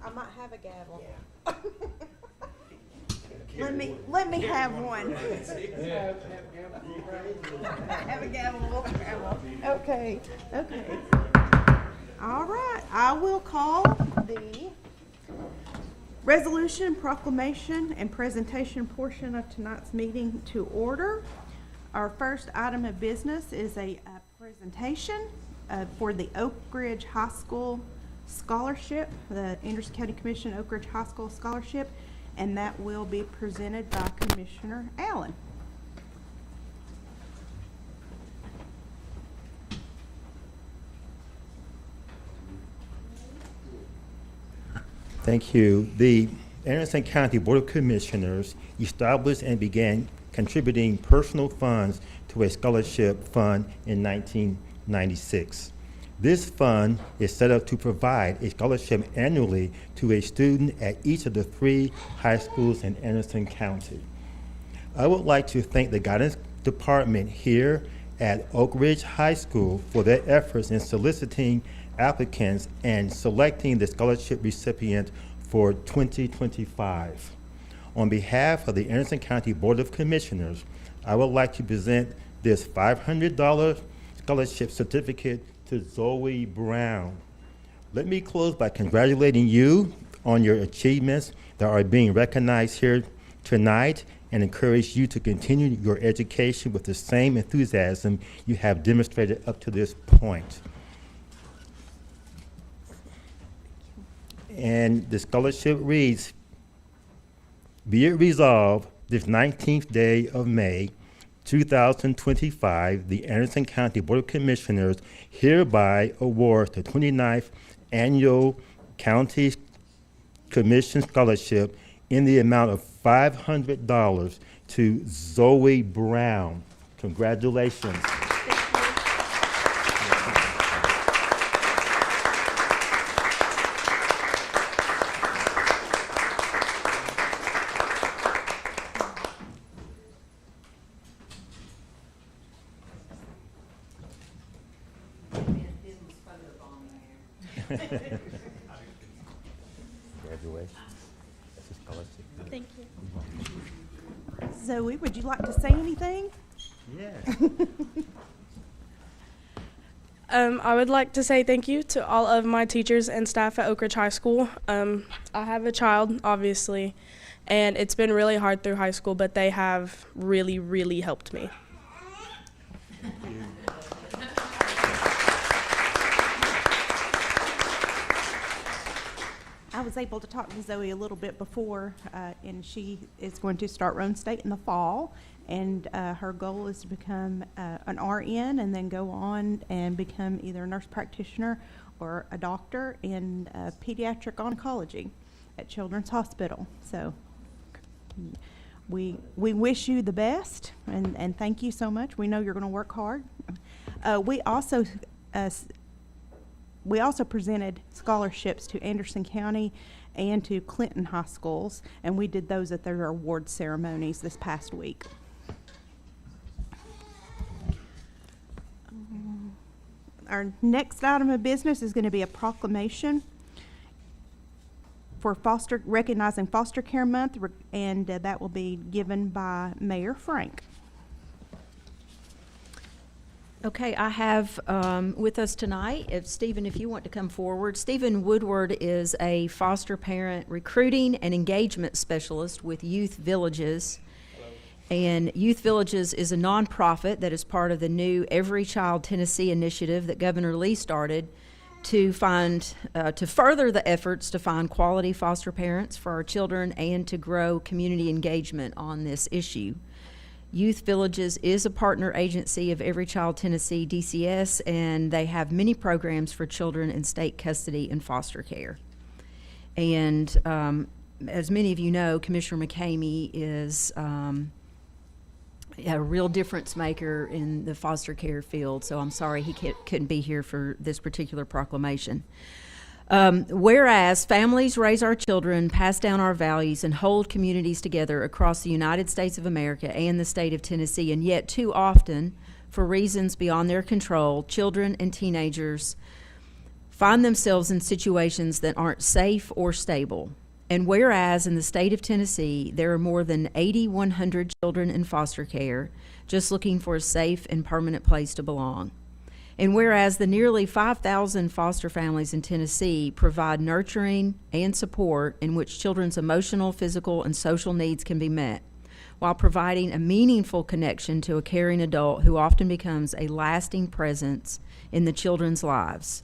I might have a gavel. Let me have one. Have a gavel. Okay. All right. I will call the resolution, proclamation, and presentation portion of tonight's meeting to order. Our first item of business is a presentation for the Oak Ridge High School Scholarship, the Anderson County Commission Oak Ridge High School Scholarship, and that will be presented by Commissioner Allen. Thank you. The Anderson County Board of Commissioners established and began contributing personal funds to a scholarship fund in 1996. This fund is set up to provide a scholarship annually to a student at each of the 3 high schools in Anderson County. I would like to thank the guidance department here at Oak Ridge High School for their efforts in soliciting applicants and selecting the scholarship recipient for 2025. On behalf of the Anderson County Board of Commissioners, I would like to present this $500 scholarship certificate to Zoe Brown. Let me close by congratulating you on your achievements that are being recognized here tonight and encourage you to continue your education with the same enthusiasm you have demonstrated up to this point. And the scholarship reads, be it resolved this 19th day of May, 2025, the Anderson County Board of Commissioners hereby awards the 29th Annual County Commission Scholarship in the amount of $500 to Zoe Brown. Congratulations. Congratulations. That's a scholarship. Thank you. Zoe, would you like to say anything? Yes. I would like to say thank you to all of my teachers and staff at Oak Ridge High School. I have a child, obviously, and it's been really hard through high school, but they have really, really helped me. I was able to talk to Zoe a little bit before, and she is going to start Roan State in the fall, and her goal is to become an RN and then go on and become either a nurse practitioner or a doctor in pediatric oncology at Children's Hospital. So we wish you the best, and thank you so much. We know you're going to work hard. We also presented scholarships to Anderson County and to Clinton High Schools, and we did those at their award ceremonies this past week. Our next item of business is going to be a proclamation for recognizing Foster Care Month, and that will be given by Mayor Frank. Okay, I have with us tonight, Stephen, if you want to come forward. Stephen Woodward is a foster parent recruiting and engagement specialist with Youth Villages. And Youth Villages is a nonprofit that is part of the new Every Child Tennessee initiative that Governor Lee started to further the efforts to find quality foster parents for our children and to grow community engagement on this issue. Youth Villages is a partner agency of Every Child Tennessee DCS, and they have many programs for children in state custody and foster care. And as many of you know, Commissioner McCamey is a real difference maker in the foster care field, so I'm sorry he couldn't be here for this particular proclamation. Whereas families raise our children, pass down our values, and hold communities together across the United States of America and the state of Tennessee, and yet too often, for reasons beyond their control, children and teenagers find themselves in situations that aren't safe or stable. And whereas in the state of Tennessee, there are more than 8,100 children in foster care just looking for a safe and permanent place to belong. And whereas the nearly 5,000 foster families in Tennessee provide nurturing and support in which children's emotional, physical, and social needs can be met, while providing a meaningful connection to a caring adult who often becomes a lasting presence in the children's lives.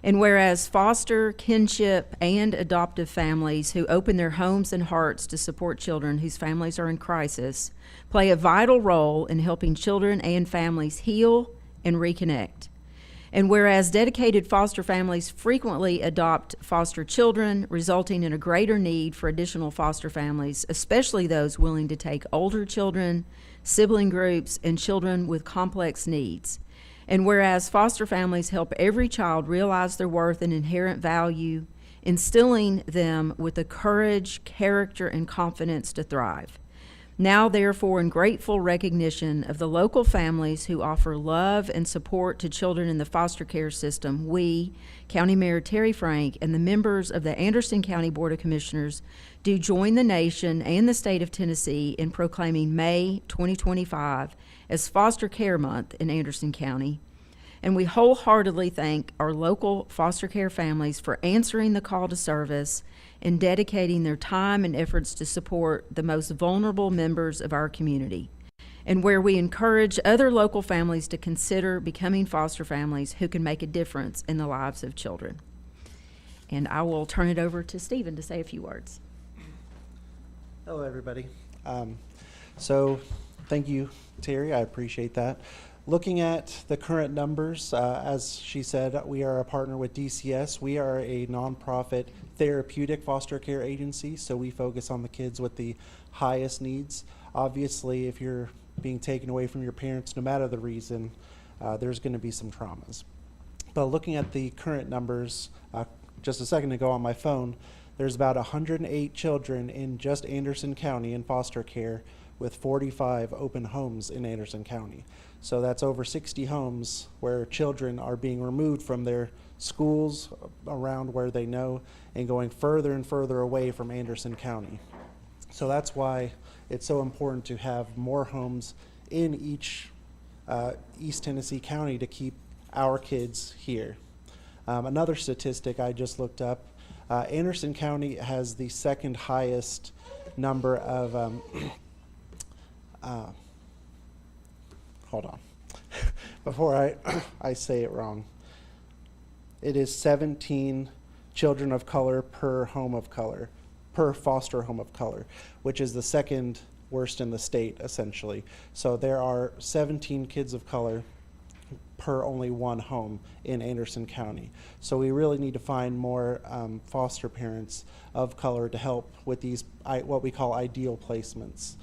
And whereas foster, kinship, and adoptive families who open their homes and hearts to support children whose families are in crisis play a vital role in helping children and families heal and reconnect. And whereas dedicated foster families frequently adopt foster children, resulting in a greater need for additional foster families, especially those willing to take older children, sibling groups, and children with complex needs. And whereas foster families help every child realize their worth and inherent value, instilling them with the courage, character, and confidence to thrive. Now, therefore, in grateful recognition of the local families who offer love and support to children in the foster care system, we, County Mayor Terry Frank, and the members of the Anderson County Board of Commissioners do join the nation and the state of Tennessee in proclaiming May 2025 as Foster Care Month in Anderson County. And we wholeheartedly thank our local foster care families for answering the call to service and dedicating their time and efforts to support the most vulnerable members of our community. And where we encourage other local families to consider becoming foster families who can make a difference in the lives of children. And I will turn it over to Stephen to say a few words. Hello, everybody. So thank you, Terry. I appreciate that. Looking at the current numbers, as she said, we are a partner with DCS. We are a nonprofit therapeutic foster care agency, so we focus on the kids with the highest needs. Obviously, if you're being taken away from your parents, no matter the reason, there's going to be some traumas. But looking at the current numbers, just a second ago on my phone, there's about 108 children in just Anderson County in foster care, with 45 open homes in Anderson County. So that's over 60 homes where children are being removed from their schools around where they know and going further and further away from Anderson County. So that's why it's so important to have more homes in each East Tennessee County to keep our kids here. Another statistic I just looked up, Anderson County has the second highest number of hold on, before I say it wrong. It is 17 children of color per home of color, per foster home of color, which is the second worst in the state, essentially. So there are 17 kids of color per only one home in Anderson County. So we really need to find more foster parents of color to help with these, what we call ideal placements.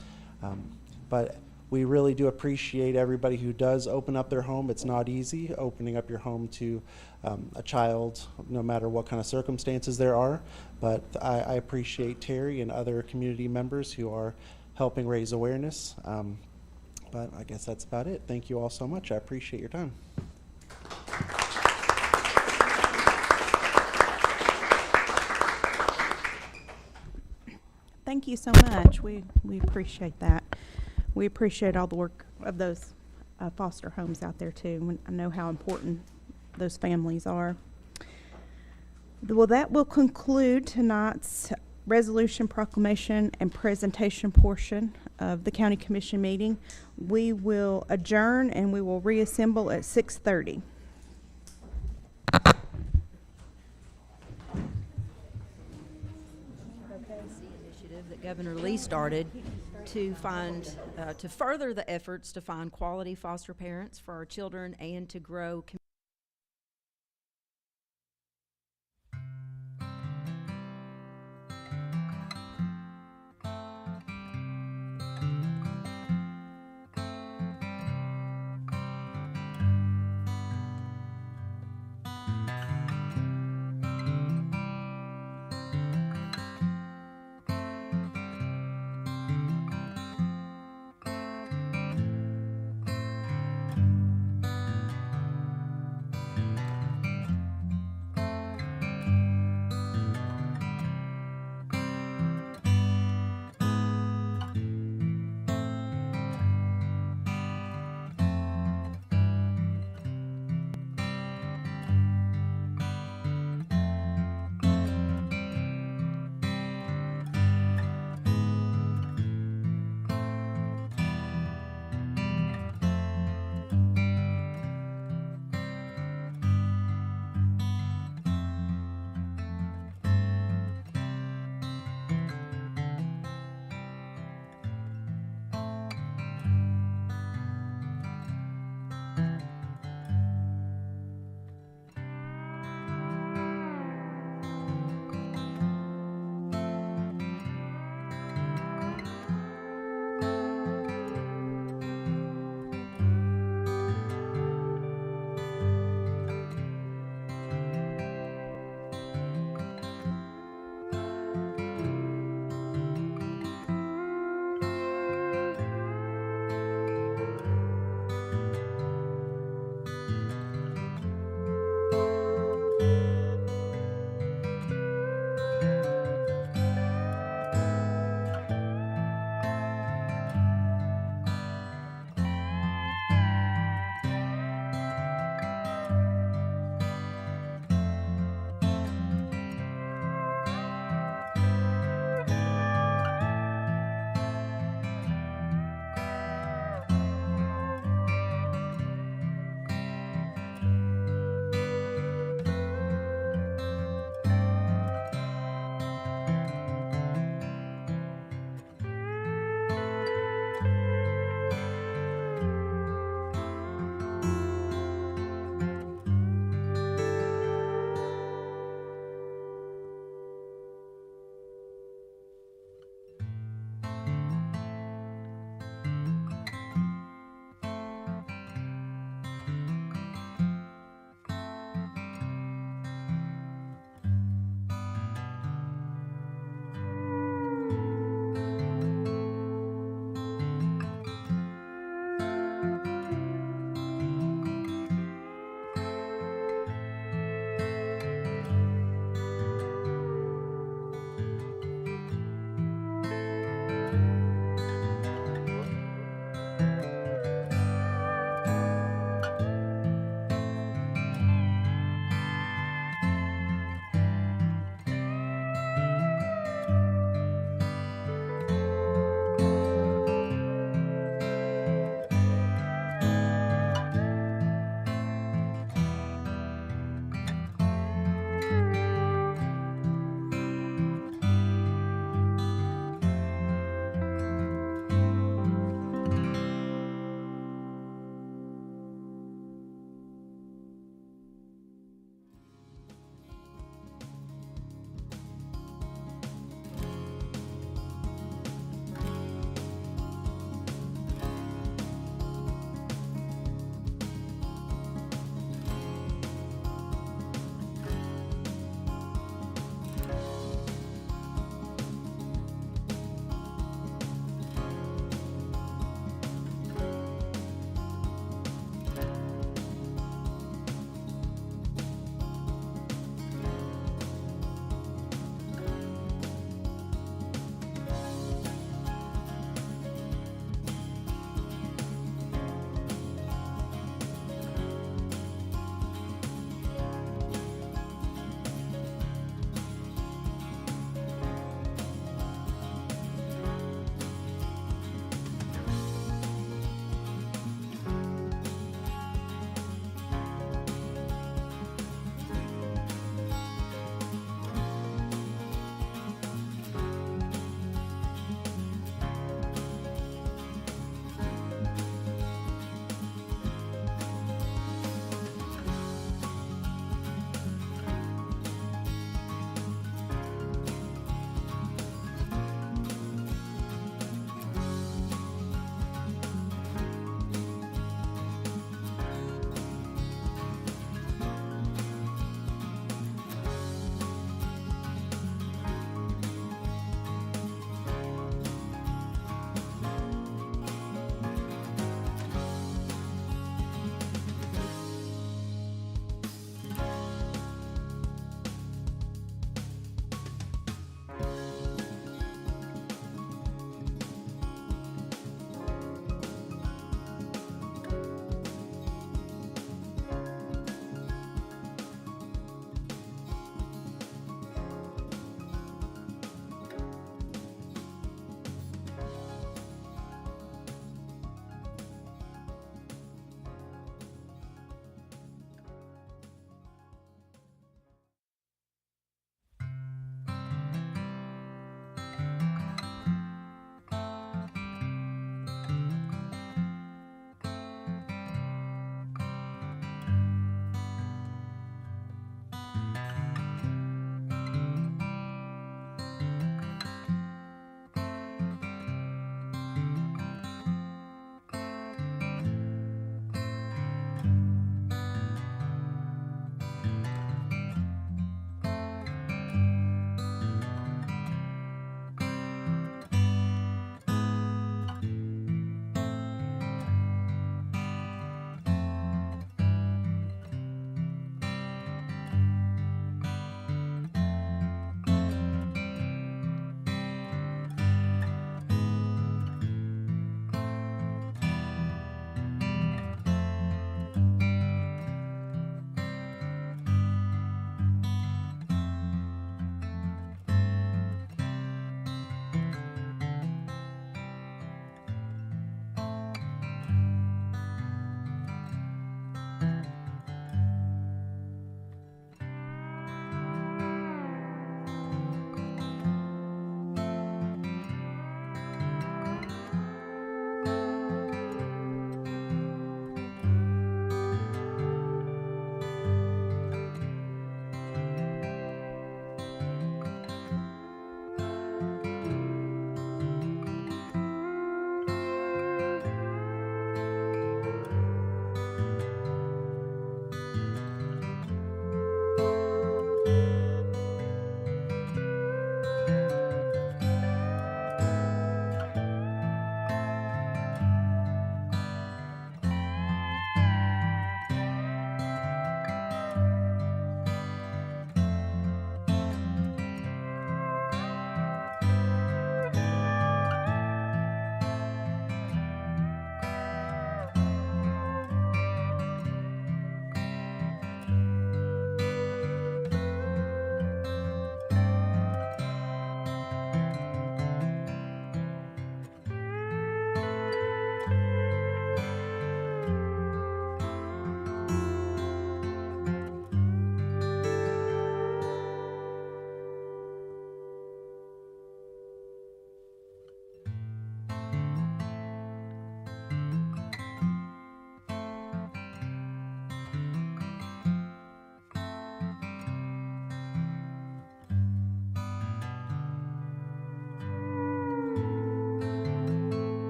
But we really do appreciate everybody who does open up their home. It's not easy opening up your home to a child, no matter what kind of circumstances there are. But I appreciate Terry and other community members who are helping raise awareness. But I guess that's about it. Thank you all so much. I appreciate your time. Thank you so much. We appreciate that. We appreciate all the work of those foster homes out there too. I know how important those families are. Well, that will conclude tonight's resolution, proclamation, and presentation portion of the County Commission meeting. We will adjourn and we will reassemble at 6:30. Initiative that Governor Lee started to further the efforts to find quality foster parents for our children and to grow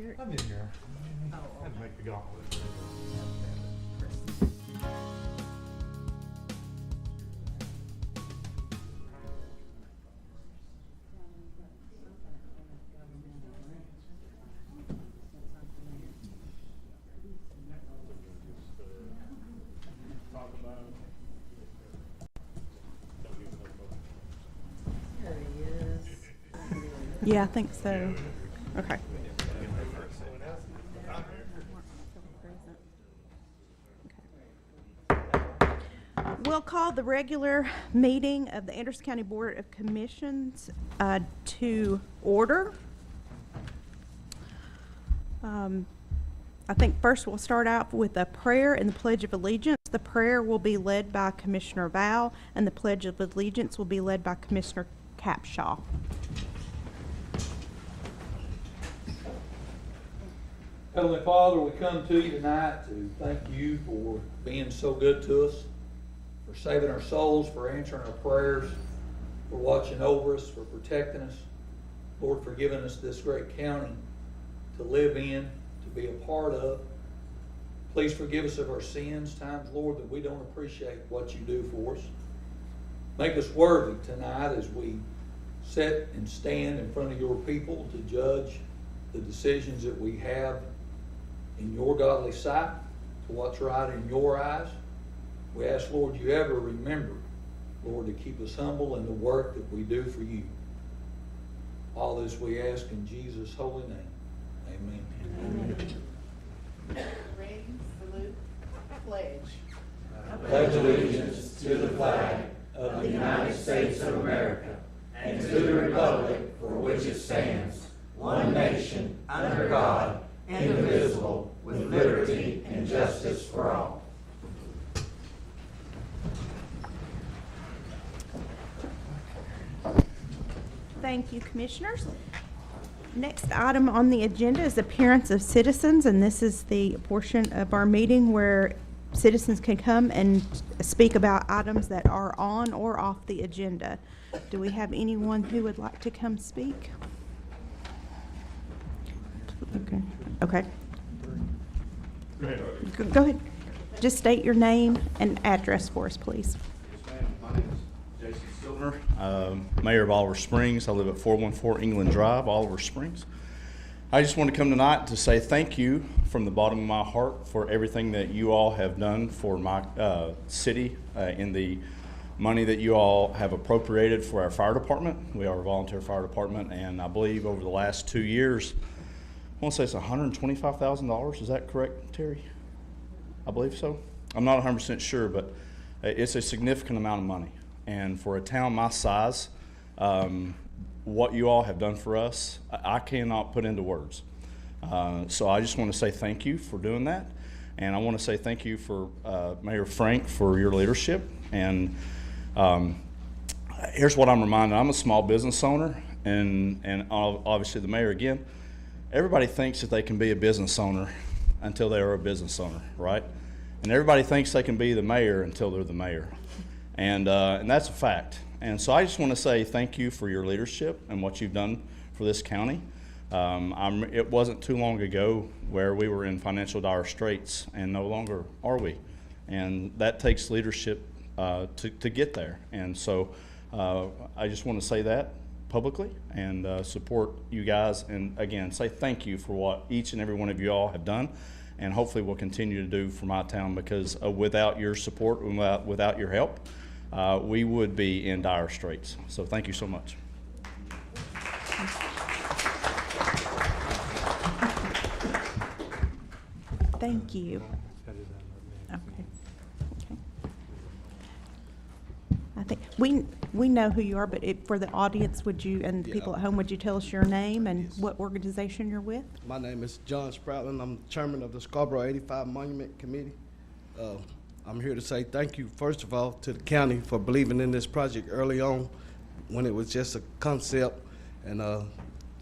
Derek? I'm in here. I had to make the gauntlet. Yeah, I think so. Okay. We'll call the regular meeting of the Anderson County Board of Commissions to order. I think first we'll start out with a prayer and the Pledge of Allegiance. The prayer will be led by Commissioner Val, and the Pledge of Allegiance will be led by Commissioner Capshaw. Heavenly Father, we come to you tonight to thank you for being so good to us, for saving our souls, for answering our prayers, for watching over us, for protecting us. Lord, for giving us this great county to live in, to be a part of. Please forgive us of our sins, times, Lord, that we don't appreciate what you do for us. Make us worthy tonight as we sit and stand in front of your people to judge the decisions that we have in your godly sight, to what's right in your eyes. We ask, Lord, you ever remember, Lord, to keep us humble in the work that we do for you. All this we ask in Jesus' holy name. Amen. Ready, salute, pledge. Pledge allegiance to the flag of the United States of America and to the republic for which it stands, one nation, under God, indivisible, with liberty and justice for all. Thank you, Commissioners. Next item on the agenda is appearance of citizens, and this is the portion of our meeting where citizens can come and speak about items that are on or off the agenda. Do we have anyone who would like to come speak? Okay. Go ahead. Just state your name and address for us, please. Yes, ma'am. My name is Jason Silver, Mayor of Oliver Springs. I live at 414 England Drive, Oliver Springs. I just want to come tonight to say thank you from the bottom of my heart for everything that you all have done for my city in the money that you all have appropriated for our fire department. We are a volunteer fire department, and I believe over the last 2 years, I want to say it's $125,000. Is that correct, Terry? I believe so. I'm not 100% sure, but it's a significant amount of money. And for a town my size, what you all have done for us, I cannot put into words. So I just want to say thank you for doing that. And I want to say thank you for Mayor Frank for your leadership. And here's what I'm reminded. I'm a small business owner, and obviously the mayor again. Everybody thinks that they can be a business owner until they are a business owner, right? And everybody thinks they can be the mayor until they're the mayor. And that's a fact. And so I just want to say thank you for your leadership and what you've done for this county. It wasn't too long ago where we were in financial dire straits, and no longer are we. And that takes leadership to get there. And so I just want to say that publicly and support you guys, and again say thank you for what each and every one of you all have done, and hopefully will continue to do for my town, because without your support and without your help, we would be in dire straits. So thank you so much. Thank you. Okay. I think we know who you are, but for the audience, would you, and the people at home, would you tell us your name and what organization you're with? My name is John Spratland. I'm chairman of the Scarborough 85 Monument Committee. I'm here to say thank you, first of all, to the county for believing in this project early on when it was just a concept, and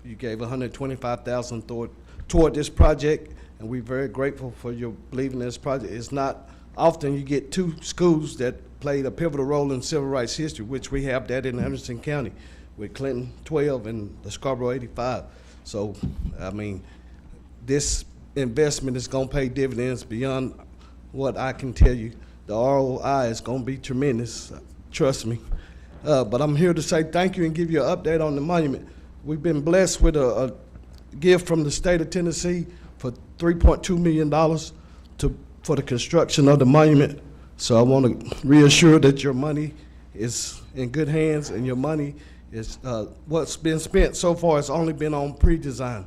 you gave $125,000 toward this project, and we're very grateful for your believing in this project. It's not often you get two schools that played a pivotal role in civil rights history, which we have that in Anderson County with Clinton 12 and the Scarborough 85. So, I mean, this investment is gonna pay dividends beyond what I can tell you. The ROI is gonna be tremendous, trust me. But I'm here to say thank you and give you an update on the monument. We've been blessed with a gift from the state of Tennessee for $3.2 million for the construction of the monument. So I want to reassure that your money is in good hands, and your money is, what's been spent so far has only been on pre-design.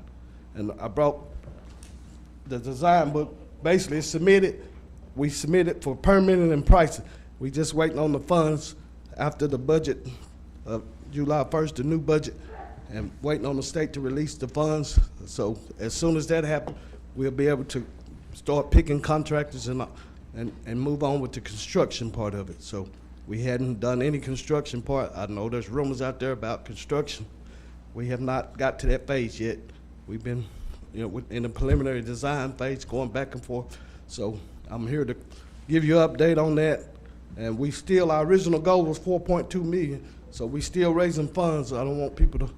And I brought the design book, basically it's submitted. We submitted for permitting and pricing. We just waiting on the funds after the budget of July 1st, the new budget, and waiting on the state to release the funds. So as soon as that happens, we'll be able to start picking contractors and move on with the construction part of it. So we hadn't done any construction part. I know there's rumors out there about construction. We have not got to that phase yet. We've been, in the preliminary design phase, going back and forth. So I'm here to give you an update on that. And we still, our original goal was 4.2 million. So we still raising funds. I don't want people to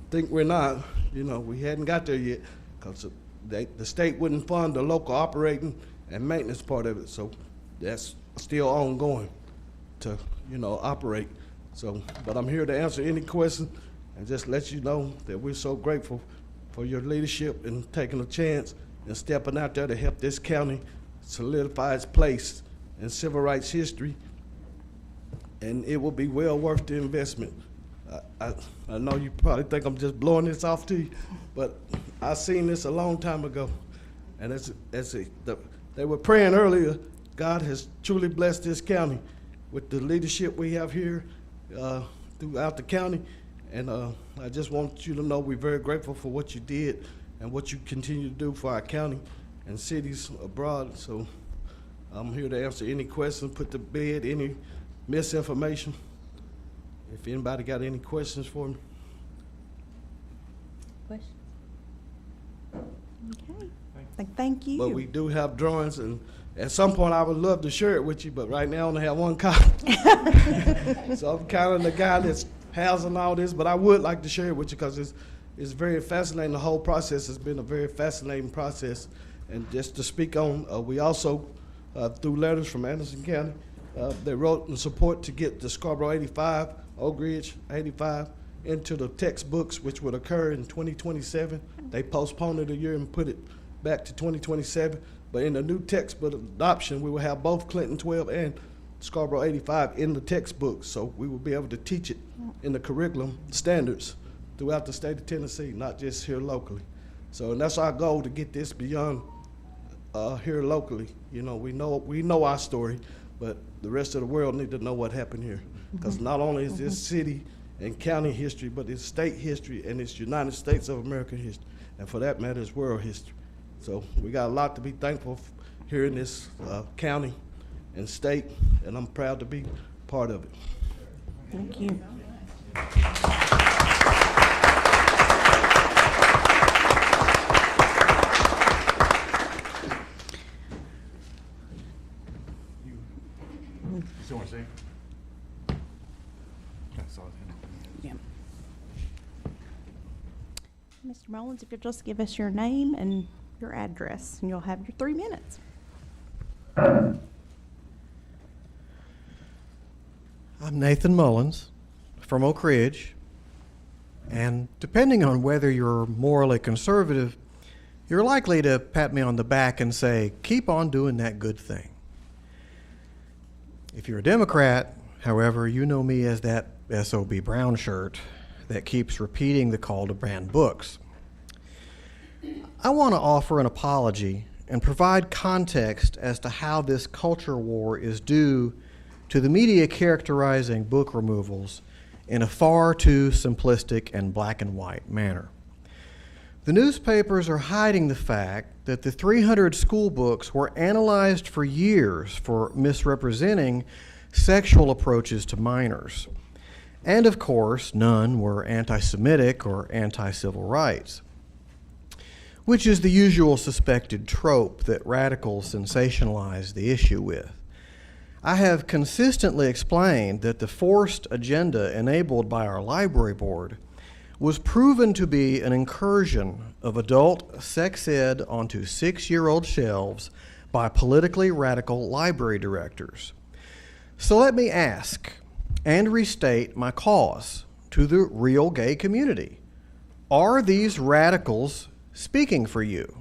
think we're not. We hadn't got there yet, because the state wouldn't fund the local operating and maintenance part of it. So that's still ongoing to, operate. So, but I'm here to answer any question and just let you know that we're so grateful for your leadership and taking a chance and stepping out there to help this county solidify its place in civil rights history. And it will be well worth the investment. I know you probably think I'm just blowing this off to you, but I seen this a long time ago. And they were praying earlier, God has truly blessed this county with the leadership we have here throughout the county. And I just want you to know we're very grateful for what you did and what you continue to do for our county and cities abroad. So I'm here to answer any questions, put to bed any misinformation. If anybody got any questions for me. Questions? Okay. Thank you. But we do have drawings, and at some point I would love to share it with you, but right now I only have one copy. So I'm kind of the guy that's housing all this, but I would like to share it with you because it's very fascinating. The whole process has been a very fascinating process. And just to speak on, we also, through letters from Anderson County, they wrote in support to get the Scarborough 85, Oak Ridge 85 into the textbooks, which would occur in 2027. They postponed it a year and put it back to 2027. But in the new textbook adoption, we will have both Clinton 12 and Scarborough 85 in the textbooks. So we will be able to teach it in the curriculum standards throughout the state of Tennessee, not just here locally. So, and that's our goal, to get this beyond here locally. We know our story, but the rest of the world need to know what happened here. Because not only is this city and county history, but it's state history and it's United States of America history. And for that matter, it's world history. So we got a lot to be thankful here in this county and state, and I'm proud to be part of it. Thank you. You still want to see? Yeah. Mr. Mullins, if you'll just give us your name and your address, and you'll have your 3 minutes. I'm Nathan Mullins from Oak Ridge, and depending on whether you're morally conservative, you're likely to pat me on the back and say, keep on doing that good thing. If you're a Democrat, however, you know me as that SOB brown shirt that keeps repeating the call to ban books. I want to offer an apology and provide context as to how this culture war is due to the media characterizing book removals in a far too simplistic and black and white manner. The newspapers are hiding the fact that the 300 school books were analyzed for years for misrepresenting sexual approaches to minors. And of course, none were anti-Semitic or anti-civil rights, which is the usual suspected trope that radicals sensationalize the issue with. I have consistently explained that the forced agenda enabled by our library board was proven to be an incursion of adult sex ed onto 6-year-old shelves by politically radical library directors. So let me ask and restate my cause to the real gay community. Are these radicals speaking for you?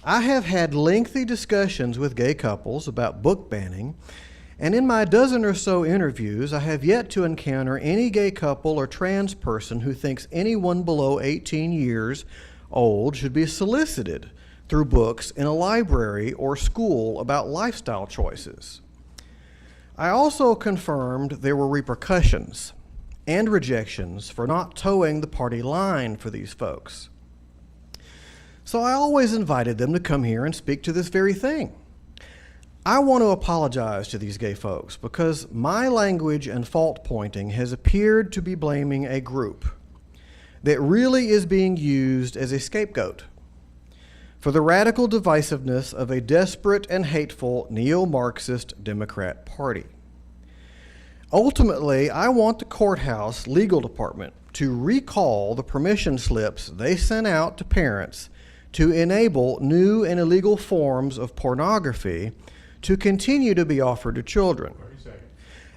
I have had lengthy discussions with gay couples about book banning, and in my dozen or so interviews, I have yet to encounter any gay couple or trans person who thinks anyone below 18 years old should be solicited through books in a library or school about lifestyle choices. I also confirmed there were repercussions and rejections for not towing the party line for these folks. So I always invited them to come here and speak to this very thing. I want to apologize to these gay folks because my language and fault pointing has appeared to be blaming a group that really is being used as a scapegoat for the radical divisiveness of a desperate and hateful neo-Marxist Democrat Party. Ultimately, I want the courthouse legal department to recall the permission slips they sent out to parents to enable new and illegal forms of pornography to continue to be offered to children,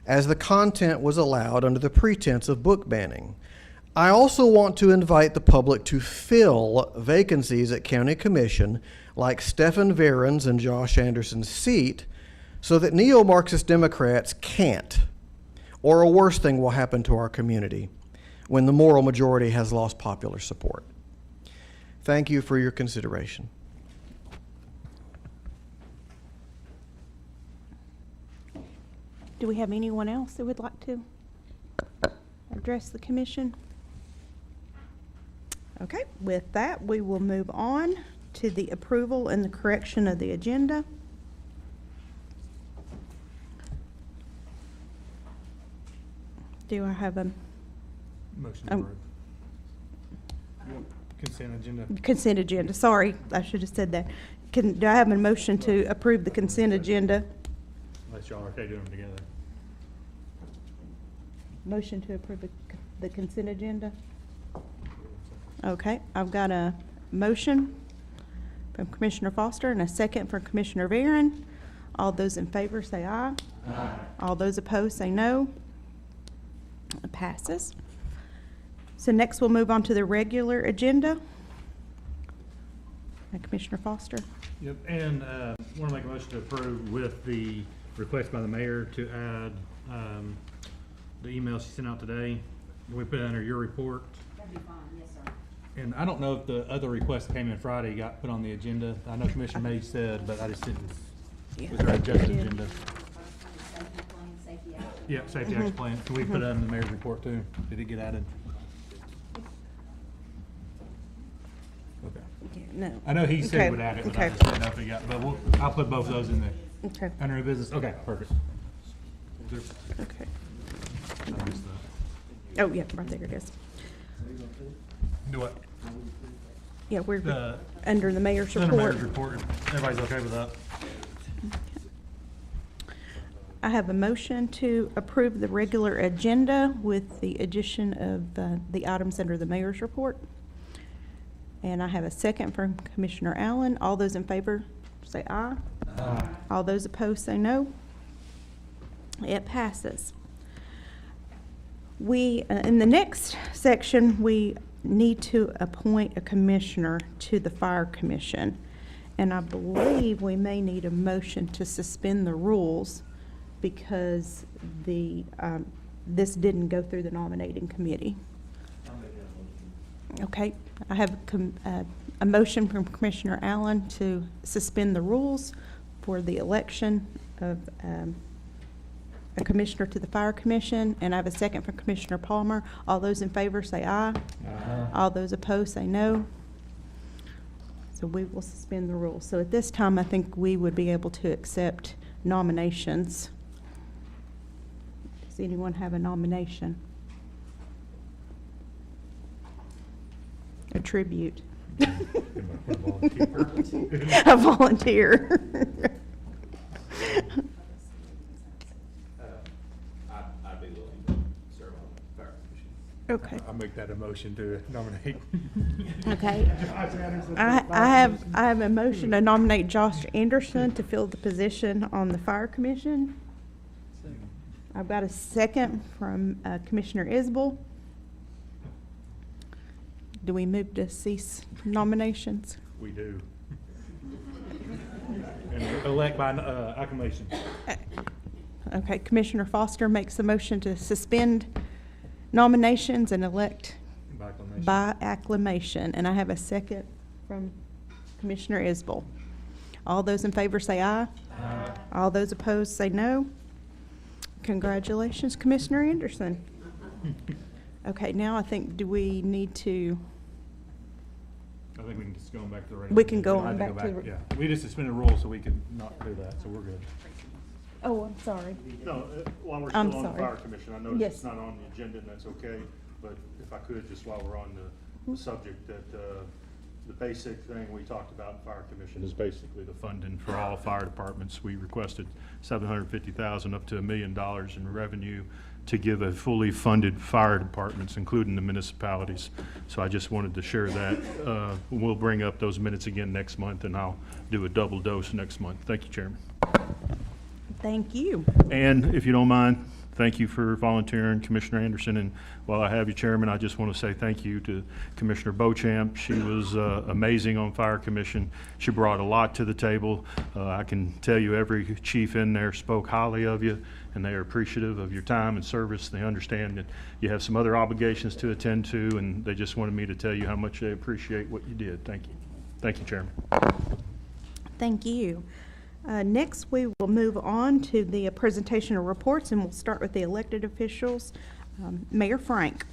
as the content was allowed under the pretense of book banning. I also want to invite the public to fill vacancies at County Commission like Stephen Varen's and Josh Anderson's seat so that neo-Marxist Democrats can't, or a worse thing will happen to our community when the moral majority has lost popular support. Thank you for your consideration. Do we have anyone else that would like to address the commission? Okay, with that, we will move on to the approval and the correction of the agenda. Do I have a Motion to approve. Consent agenda. consent agenda? Sorry, I should have said that. Do I have a motion to approve the consent agenda? Unless y'all are okay doing them together. Motion to approve the consent agenda? Okay, I've got a motion from Commissioner Foster and a second from Commissioner Varen. All those in favor say aye. Aye. All those opposed say no. It passes. So next we'll move on to the regular agenda. Commissioner Foster. Yep, and want to make a motion to approve with the request by the mayor to add the email she sent out today. We put it under your report. That'd be fine, yes, sir. And I don't know if the other request that came in Friday got put on the agenda. I know Commissioner May said, but I just didn't. Was there an adjusted agenda? Yeah, safety action plan. Can we put it in the mayor's report too? Did it get added? Okay. No. I know he said he would add it, but I just didn't know if he got, but I'll put both of those in there. Okay. Under new business, okay, perfect. Okay. I missed that. Oh, yeah, right there it is. Do what? Yeah, we're The- under the mayor's Under report. mayor's report, everybody's okay with that? I have a motion to approve the regular agenda with the addition of the items under the mayor's report. And I have a second from Commissioner Allen. All those in favor say aye. Aye. All those opposed say no. It passes. In the next section, we need to appoint a commissioner to the fire commission. And I believe we may need a motion to suspend the rules because this didn't go through the nominating committee. Okay, I have a motion from Commissioner Allen to suspend the rules for the election of a commissioner to the fire commission, and I have a second from Commissioner Palmer. All those in favor say aye. Aye. All those opposed say no. So we will suspend the rules. So at this time, I think we would be able to accept nominations. Does anyone have a nomination? A tribute. A volunteer. I'd be willing to serve on the fire commission. Okay. I'll make that a motion. motion to nominate. Okay. I have a motion to nominate Josh Anderson to fill the position on the Fire Commission. I've got a second from Commissioner Isbell. Do we move to cease nominations? We do. And elect by acclamation. Okay, Commissioner Foster makes the motion to suspend nominations and elect By acclamation. by acclamation. And I have a second from Commissioner Isbell. All those in favor say aye. Aye. All those opposed say no. Congratulations, Commissioner Anderson. Okay, now I think, do we need to, I think we can just go on back to the regular. We can go agenda. on I have back to the- Yeah, we just suspended rules so we could not do that, so we're good. oh, I'm sorry. No, while we're I'm still on the sorry. Fire Commission, I know Yes. it's not on the agenda and that's okay, but if I could, just while we're on the subject, that the basic thing we talked about in Fire Commission is basically the funding for all fire departments. We requested $750,000 up to $1 million in revenue to give a fully funded fire departments, including the municipalities. So I just wanted to share that. We'll bring up those minutes again next month, and I'll do a double dose next month. Thank you, Chairman. Thank you. And if you don't mind, thank you for volunteering, Commissioner Anderson. And while I have you, Chairman, I just want to say thank you to Commissioner Beauchamp. She was amazing on Fire Commission. She brought a lot to the table. I can tell you every chief in there spoke highly of you, and they are appreciative of your time and service. They understand that you have some other obligations to attend to, and they just wanted me to tell you how much they appreciate what you did. Thank you. Thank you, Chairman. Thank you. Next, we will move on to the presentation of reports, and we'll start with the elected officials. Mayor Frank.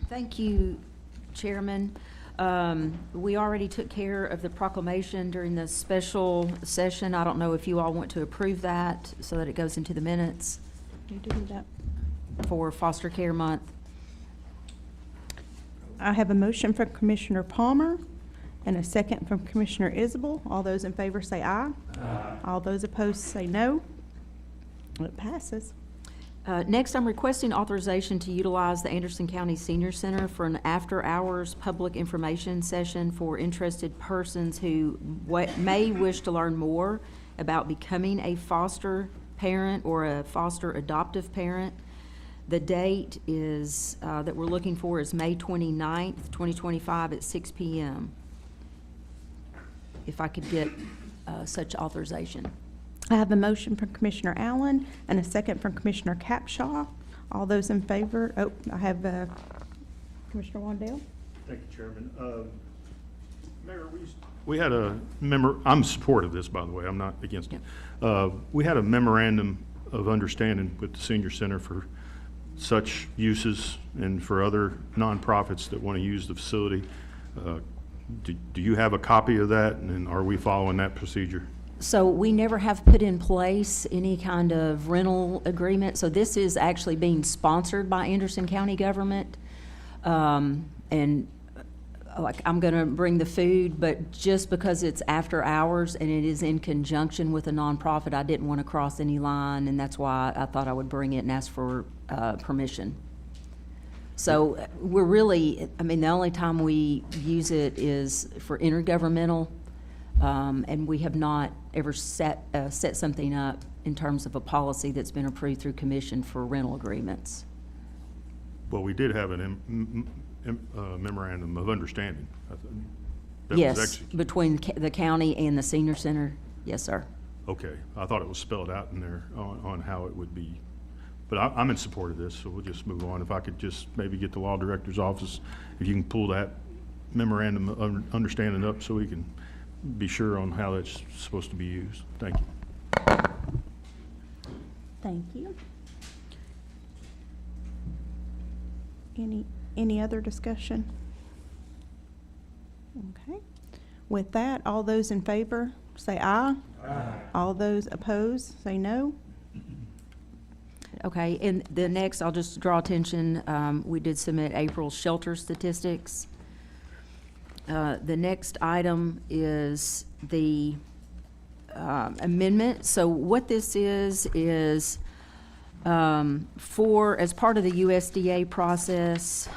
Thank you, Chairman. We already took care of the proclamation during the special session. I don't know if you all want to approve that so that it goes into the minutes You do that. for Foster Care Month. I have a motion from Commissioner Palmer and a second from Commissioner Isbell. All those in favor say aye. Aye. All those opposed say no. It passes. Next, I'm requesting authorization to utilize the Anderson County Senior Center for an after-hours public information session for interested persons who may wish to learn more about becoming a foster parent or a foster adoptive parent. The date is, that we're looking for is May 29th, 2025 at 6 p.m. If I could get such authorization. I have a motion from Commissioner Allen and a second from Commissioner Capshaw. All those in favor, I have Commissioner Wandell. Thank you, Chairman. Mayor, we had a I'm supportive of this, by the way, I'm not against it. We had a memorandum of understanding with the Senior Center for such uses and for other nonprofits that want to use the facility. Do you have a copy of that, and are we following that procedure? So we never have put in place any kind of rental agreement. So this is actually being sponsored by Anderson County government. And like, I'm gonna bring the food, but just because it's after hours and it is in conjunction with a nonprofit, I didn't want to cross any line, and that's why I thought I would bring it and ask for permission. So we're really, I mean, the only time we use it is for intergovernmental, and we have not ever set something up in terms of a policy that's been approved through commission for rental agreements. Well, we did have an memorandum of understanding. That was Yes, executed. between the county and the senior center, yes, sir. Okay, I thought it was spelled out in there on how it would be. But I'm in support of this, so we'll just move on. If I could just maybe get the law director's office, if you can pull that memorandum of understanding up so we can be sure on how that's supposed to be used. Thank you. Thank you. Any other discussion? Okay. With that, all those in favor say aye. Aye. All those opposed say no. Okay, and the next, I'll just draw attention, we did submit April's shelter statistics. The next item is the amendment. So what this is As part of the USDA process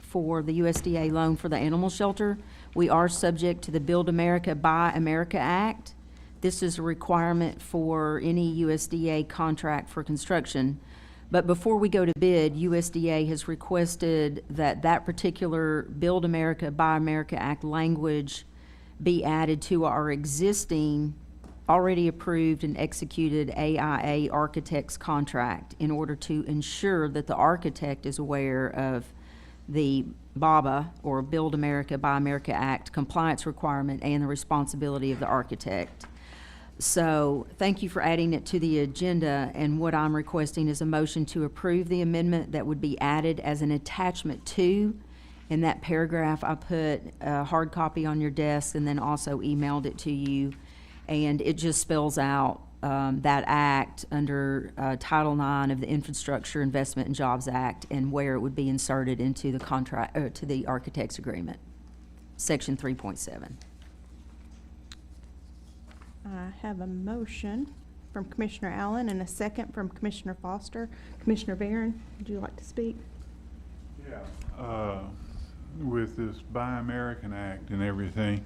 for the USDA loan for the animal shelter, we are subject to the Build America, Buy America Act. This is a requirement for any USDA contract for construction. But before we go to bid, USDA has requested that that particular Build America, Buy America Act language be added to our existing, already approved and executed AIA architect's contract in order to ensure that the architect is aware of the BABA, or Build America, Buy America Act compliance requirement and the responsibility of the architect. So thank you for adding it to the agenda, and what I'm requesting is a motion to approve the amendment that would be added as an attachment to. In that paragraph, I put a hard copy on your desk and then also emailed it to you. And it just spells out that act under Title IX of the Infrastructure Investment and Jobs Act and where it would be inserted into the contract, to the architect's agreement, Section 3.7. I have a motion from Commissioner Allen and a second from Commissioner Foster. Commissioner Barron, would you like to speak? Yeah. With this Buy American Act and everything,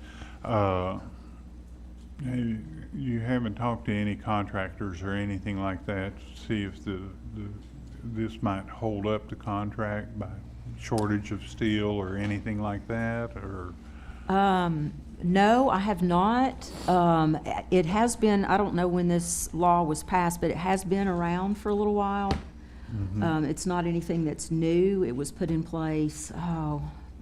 you haven't talked to any contractors or anything like that to see if this might hold up the contract by shortage of steel or anything like that, or? No, I have not. It has been, I don't know when this law was passed, but it has been around for a little while. Mm-hmm. It's not anything that's new. It was put in place,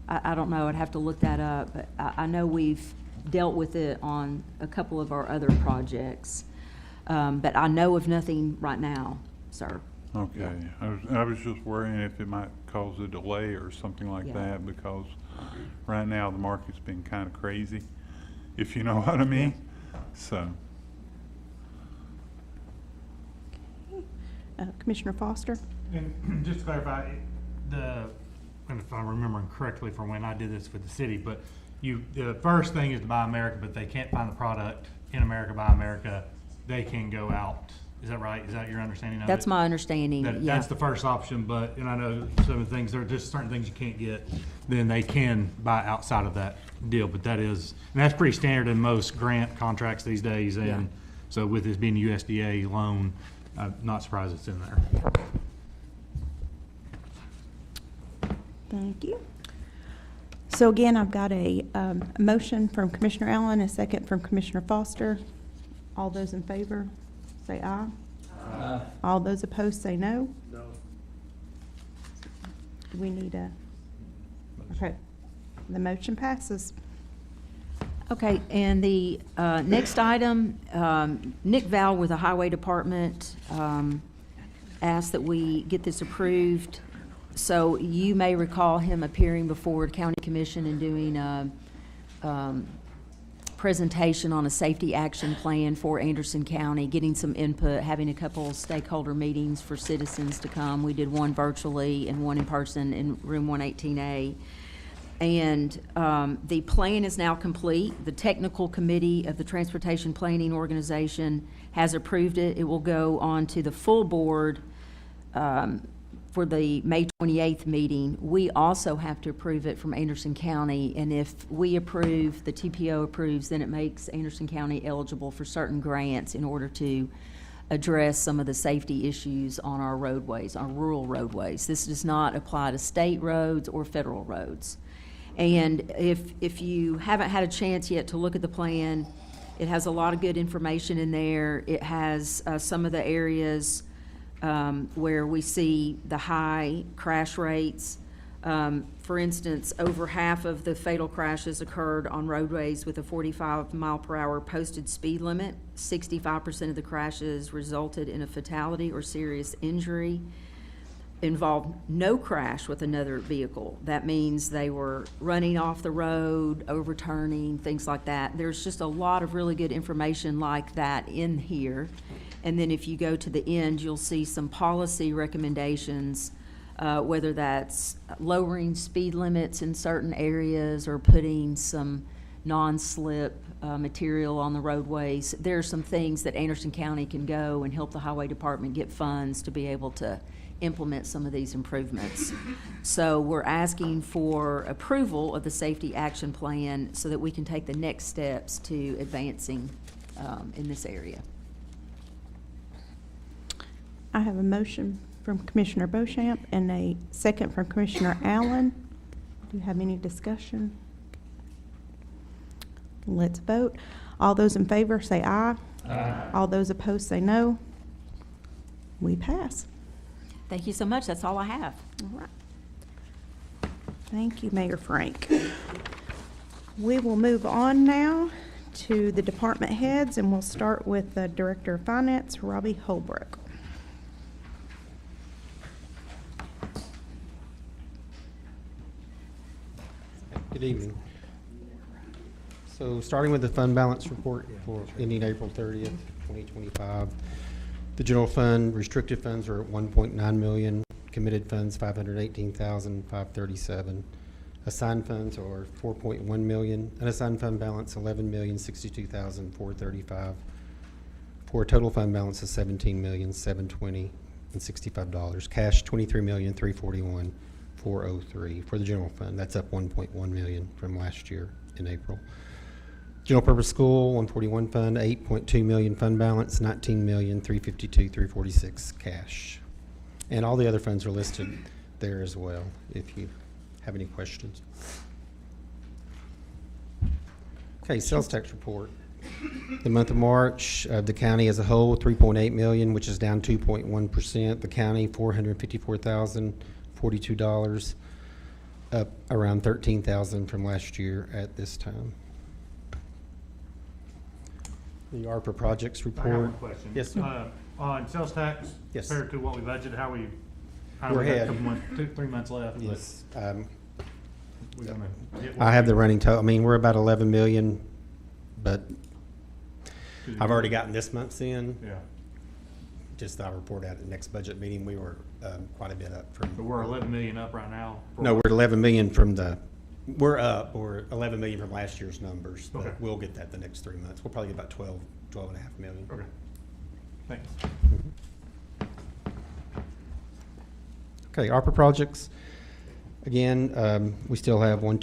I don't know, I'd have to look that up, but I know we've dealt with it on a couple of our other projects. But I know of nothing right now, sir. Okay, I was just worrying if it might cause a delay or something like Yeah. that, because right now the market's been kind of crazy, if you know what I mean. So, Commissioner Foster? And just to clarify, and if I'm remembering correctly from when I did this for the city, but the first thing is to Buy America, but they can't find the product in America, Buy America, they can go out. Is that right? Is that your understanding of it? That's my understanding, yeah. That's the first option, but, and I know some of the things, there are just certain things you can't get, then they can buy outside of that deal, but that is, and that's pretty standard in most grant contracts these days, Yeah. and so with this being a USDA loan, I'm not surprised it's in there. Thank you. So again, I've got a motion from Commissioner Allen, a second from Commissioner Foster. All those in favor, say aye. Aye. All those opposed, say no. No. Do we need a, okay, the motion passes. Okay, and the next item, Nick Val with the Highway Department asked that we get this approved. So you may recall him appearing before the County Commission and doing a presentation on a safety action plan for Anderson County, getting some input, having a couple of stakeholder meetings for citizens to come. We did one virtually and one in person in room 118A. And the plan is now complete. The technical committee of the Transportation Planning Organization has approved it. It will go on to the full board for the May 28th meeting. We also have to approve it from Anderson County, and if we approve, the TPO approves, then it makes Anderson County eligible for certain grants in order to address some of the safety issues on our roadways, our rural roadways. This does not apply to state roads or federal roads. And if you haven't had a chance yet to look at the plan, it has a lot of good information in there. It has some of the areas where we see the high crash rates. For instance, over half of the fatal crashes occurred on roadways with a 45-mile-per-hour posted speed limit. 65% of the crashes resulted in a fatality or serious injury. Involved no crash with another vehicle. That means they were running off the road, overturning, things like that. There's just a lot of really good information like that in here. And then if you go to the end, you'll see some policy recommendations, whether that's lowering speed limits in certain areas or putting some non-slip material on the roadways. There are some things that Anderson County can go and help the Highway Department get funds to be able to implement some of these improvements. So we're asking for approval of the safety action plan so that we can take the next steps to advancing in this area. I have a motion from Commissioner Beauchamp and a second from Commissioner Allen. Do you have any discussion? Let's vote. All those in favor say aye. Aye. All those opposed say no. We pass. Thank you so much. That's all I have. All right. Thank you, Mayor Frank. We will move on now to the department heads, and we'll start with the Director of Finance, Robbie Holbrook. Good evening. So starting with the fund balance report for ending April 30th, 2025. The general fund, restricted funds are at 1.9 million, committed funds 518,537. Assigned funds are 4.1 million, unassigned fund balance 11,062,435. For a total fund balance of 17,720,065. Cash 23,341,403 for the general fund. That's up 1.1 million from last year in April. General purpose school 141 fund 8.2 million fund balance, 19,352,346 cash. And all the other funds are listed there as well if you have any questions. Okay, sales tax report. The month of March, the county as a whole, 3.8 million, which is down 2.1%. The county, $454,042, up around 13,000 from last year at this time. The ARPA projects I report. have one question. Yes, sir. On sales tax, Yes. compared to what we budgeted, how we We're got a ahead. couple months, 3 months left. but Yes. we're gonna hit what I have we- the running total. I mean, we're about 11 million, but I've already gotten this month's in. Yeah, Just I'll report out at the next budget meeting. We were quite a bit up from. but we're 11 million up right now. No, we're at 11 million from the, we're 11 million from last year's numbers. But Okay. we'll get that the next 3 months. We'll probably get about 12 and a half million. Okay, thanks. Okay, ARPA projects. Again, we still have 9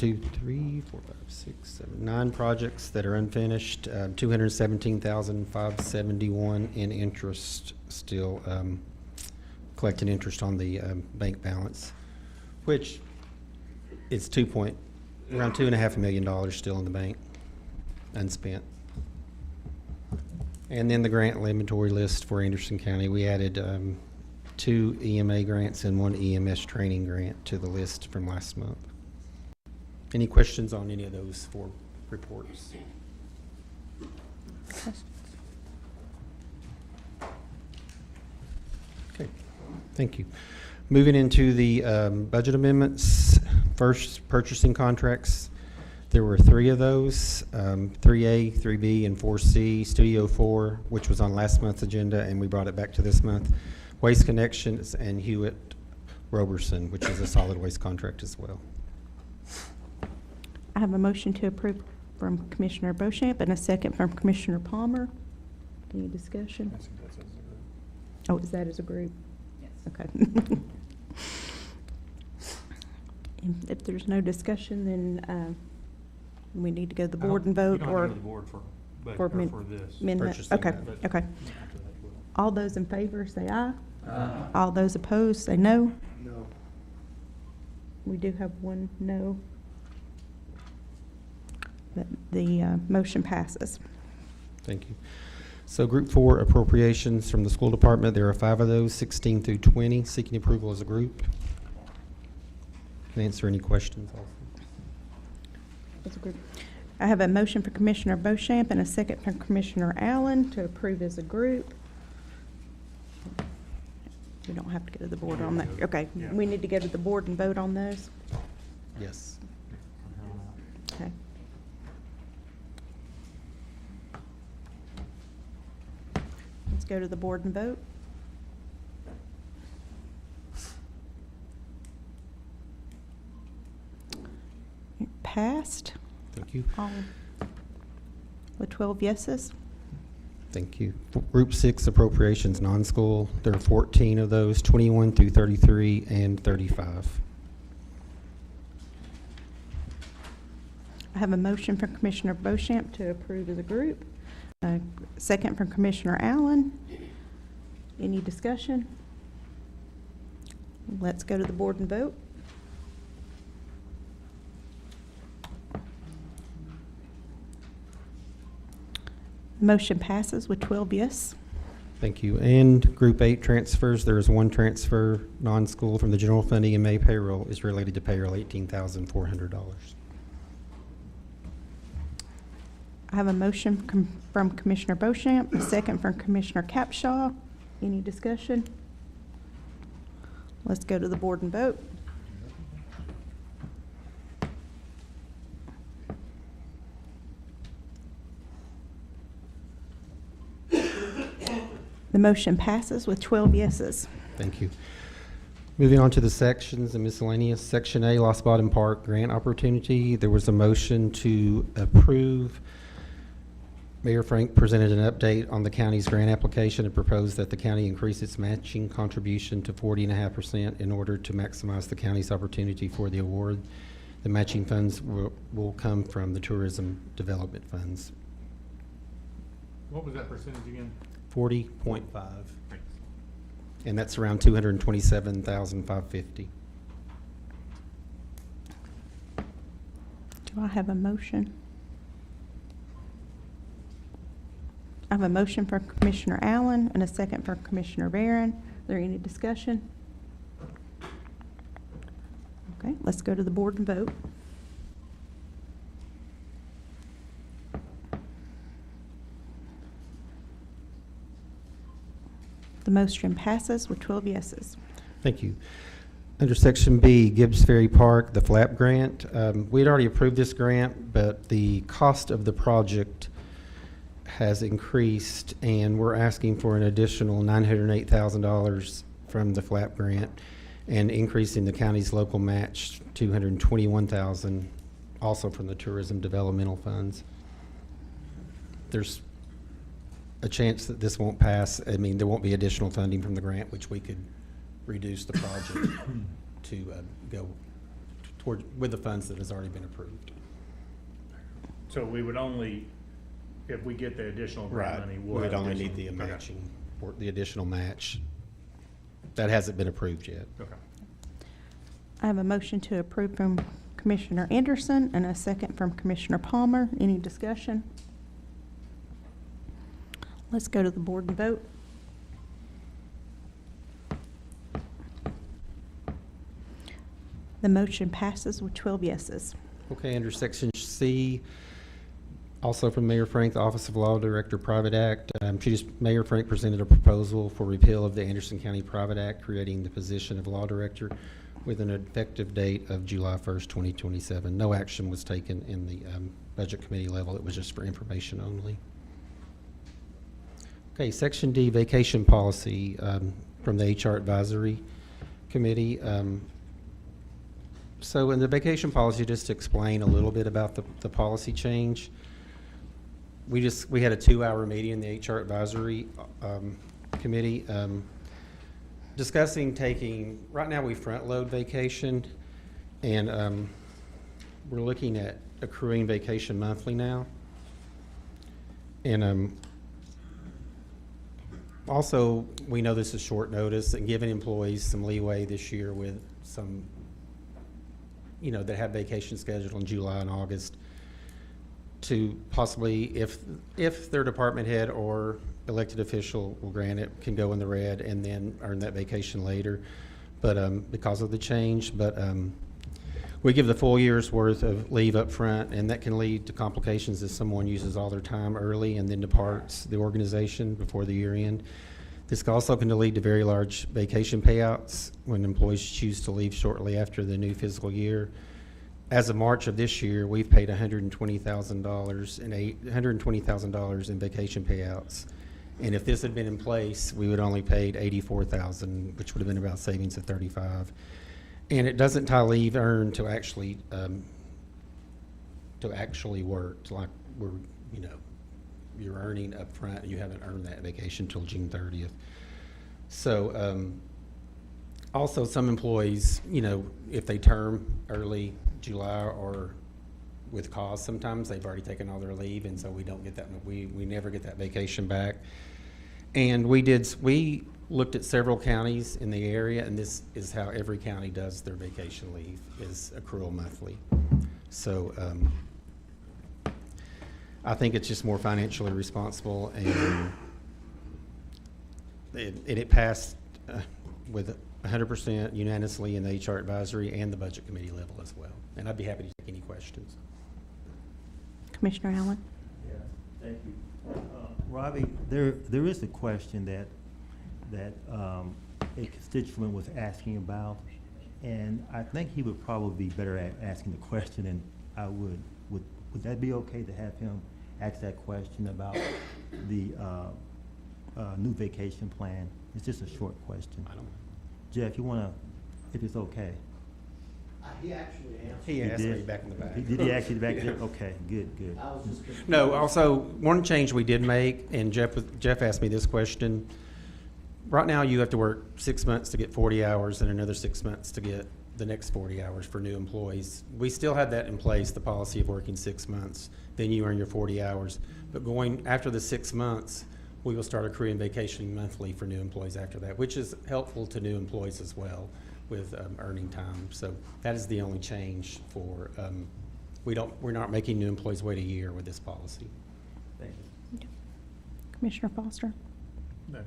projects that are unfinished, 217,571 in interest still, collecting interest on the bank balance, which is around $2.5 million still in the bank, unspent. And then the grant inventory list for Anderson County, we added 2 EMA grants and 1 EMS training grant to the list from last month. Any questions on any of those 4 reports? Okay, thank you. Moving into the budget amendments, first purchasing contracts. There were 3 of those, 3A, 3B, and 4C. Studio 4, which was on last month's agenda, and we brought it back to this month. Waste Connections and Hewitt Roberson, which is a solid waste contract as well. I have a motion to approve from Commissioner Beauchamp and a second from Commissioner Palmer. Any discussion? Oh, is that as a group? Yes. Okay. If there's no discussion, then we need to go to the board and vote, You don't or have to go to the board for for this. amendment? Purchasing Okay, that. But okay. after that, we'll- All those in favor say aye. All those opposed say no. No. We do have 1 no. But the motion passes. Thank you. So Group 4 appropriations from the school department, there are 5 of those, 16 through 20, seeking approval as a group. Can answer any questions also. As a group. I have a motion for Commissioner Beauchamp and a second from Commissioner Allen to approve as a group. We don't have to go to the board on that. Okay, Yeah. we need to go to the board and vote on those. Yes. Okay. Let's go to the board and vote. Passed. Thank you. All with 12 yeses. Thank you. Group 6 appropriations, non-school. There are 14 of those, 21 through 33 and 35. I have a motion from Commissioner Beauchamp to approve as a group. Second from Commissioner Allen. Any discussion? Let's go to the board and vote. Motion passes with 12 yes. Thank you. And Group 8 transfers, there is one transfer, non-school from the general fund EMA payroll is related to payroll, $18,400. I have a motion from Commissioner Beauchamp, a second from Commissioner Capshaw. Any discussion? Let's go to the board and vote. The motion passes with 12 yeses. Thank you. Moving on to the sections and miscellaneous. Section A, Lost Bottom Park grant opportunity. There was a motion to approve. Mayor Frank presented an update on the county's grant application and proposed that the county increase its matching contribution to 40.5% in order to maximize the county's opportunity for the award. The matching funds will come from the tourism development funds. What was that percentage again? 40.5. Thanks. And that's around $227,550. Do I have a motion? I have a motion for Commissioner Allen and a second for Commissioner Barron. Is there any discussion? Okay, let's go to the board and vote. The motion passes with 12 yeses. Thank you. Under Section B, Gibbs Ferry Park, the FLAP grant. We had already approved this grant, but the cost of the project has increased, and we're asking for an additional $908,000 from the FLAP grant and increasing the county's local match $221,000, also from the tourism developmental funds. There's a chance that this won't pass. I mean, there won't be additional funding from the grant, which we could reduce the project to go toward with the funds that has already been approved. So we would only, if we get the additional grant money, We would only need the matching, or the additional match. That hasn't been approved yet. Okay. I have a motion to approve from Commissioner Anderson and a second from Commissioner Palmer. Any discussion? Let's go to the board and vote. The motion passes with 12 yeses. Okay, under Section C, also from Mayor Frank, the Office of Law Director Private Act, Mayor Frank presented a proposal for repeal of the Anderson County Private Act, creating the position of Law Director with an effective date of July 1st, 2027. No action was taken in the Budget Committee level. It was just for information only. Okay, Section D, Vacation Policy from the HR Advisory Committee. So in the vacation policy, just to explain a little bit about the policy change, we had a 2-hour meeting in the HR Advisory Committee discussing right now we front load vacation, and we're looking at accruing vacation monthly now. And also, we know this is short notice, and giving employees some leeway this year with some, that have vacation scheduled in July and August, to possibly, if their department head or elected official will grant it, can go in the red and then earn that vacation later. But because of the change, we give the full year's worth of leave up front, and that can lead to complications if someone uses all their time early and then departs the organization before the year end. This also can lead to very large vacation payouts when employees choose to leave shortly after the new fiscal year. As of March of this year, we've paid $120,000 in vacation payouts. And if this had been in place, we would only paid $84,000, which would have been about savings of $35,000. And it doesn't tie leave earned to actually work, like we're, you're earning up front. You haven't earned that vacation till June 30th. So also some employees, you know, if they term early July or with cause, sometimes they've already taken all their leave, and so we don't get that, we never get that vacation back. And we looked at several counties in the area, and this is how every county does their vacation leave, is accrual monthly. So I think it's just more financially responsible, and it passed with 100% unanimously in the HR advisory and the budget committee level as well. And I'd be happy to take any questions. Commissioner Allen? Yeah, thank you. Robbie, there is a question that a constituent was asking about, and I think he would probably be better at asking the question than I would. Would that be okay to have him ask that question about the new vacation plan? It's just a short question. I don't know. Jeff, you want to, if it's okay? He actually answered. He asked did? me back in the back. Did he ask you back there? Okay, good. I was just confused. No, also, one change we did make, and Jeff asked me this question. Right now, you have to work 6 months to get 40 hours and another 6 months to get the next 40 hours for new employees. We still have that in place, the policy of working 6 months, then you earn your 40 hours. But going after the 6 months, we will start accruing vacation monthly for new employees after that, which is helpful to new employees as well with earning time. So that is the only change for, we're not making new employees wait a year with this policy. Thank you. Commissioner Foster? No.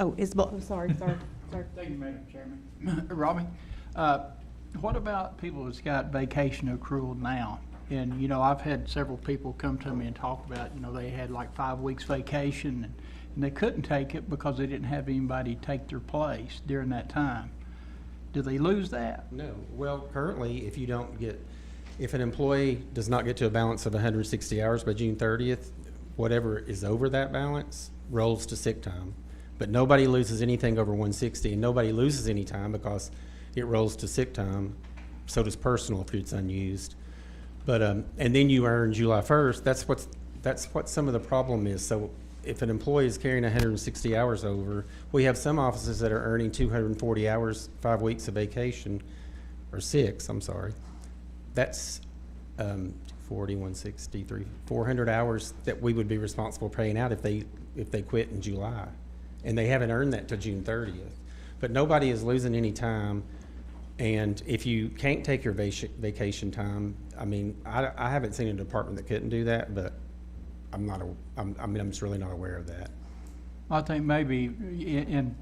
Oh, Isabel, sorry. Thank you, Madam Chairman. Robbie, what about people that's got vacation accrual now? And, you know, I've had several people come to me and talk about, you know, they had like 5 weeks vacation and they couldn't take it because they didn't have anybody take their place during that time. Do they lose that? No. Well, currently, if an employee does not get to a balance of 160 hours by June 30th, whatever is over that balance rolls to sick time. But nobody loses anything over 160, and nobody loses any time because it rolls to sick time. So does personal if it's unused. But and then you earn July 1st. That's what some of the problem is. So if an employee is carrying 160 hours over, we have some offices that are earning 240 hours, 5 weeks of vacation, or 6. I'm sorry. That's 40, 160, 400 hours that we would be responsible paying out if they quit in July, and they haven't earned that till June 30th. But nobody is losing any time. And if you can't take your vacation time, I mean, I haven't seen a department that couldn't do that, but I'm just really not aware of that. I think maybe, and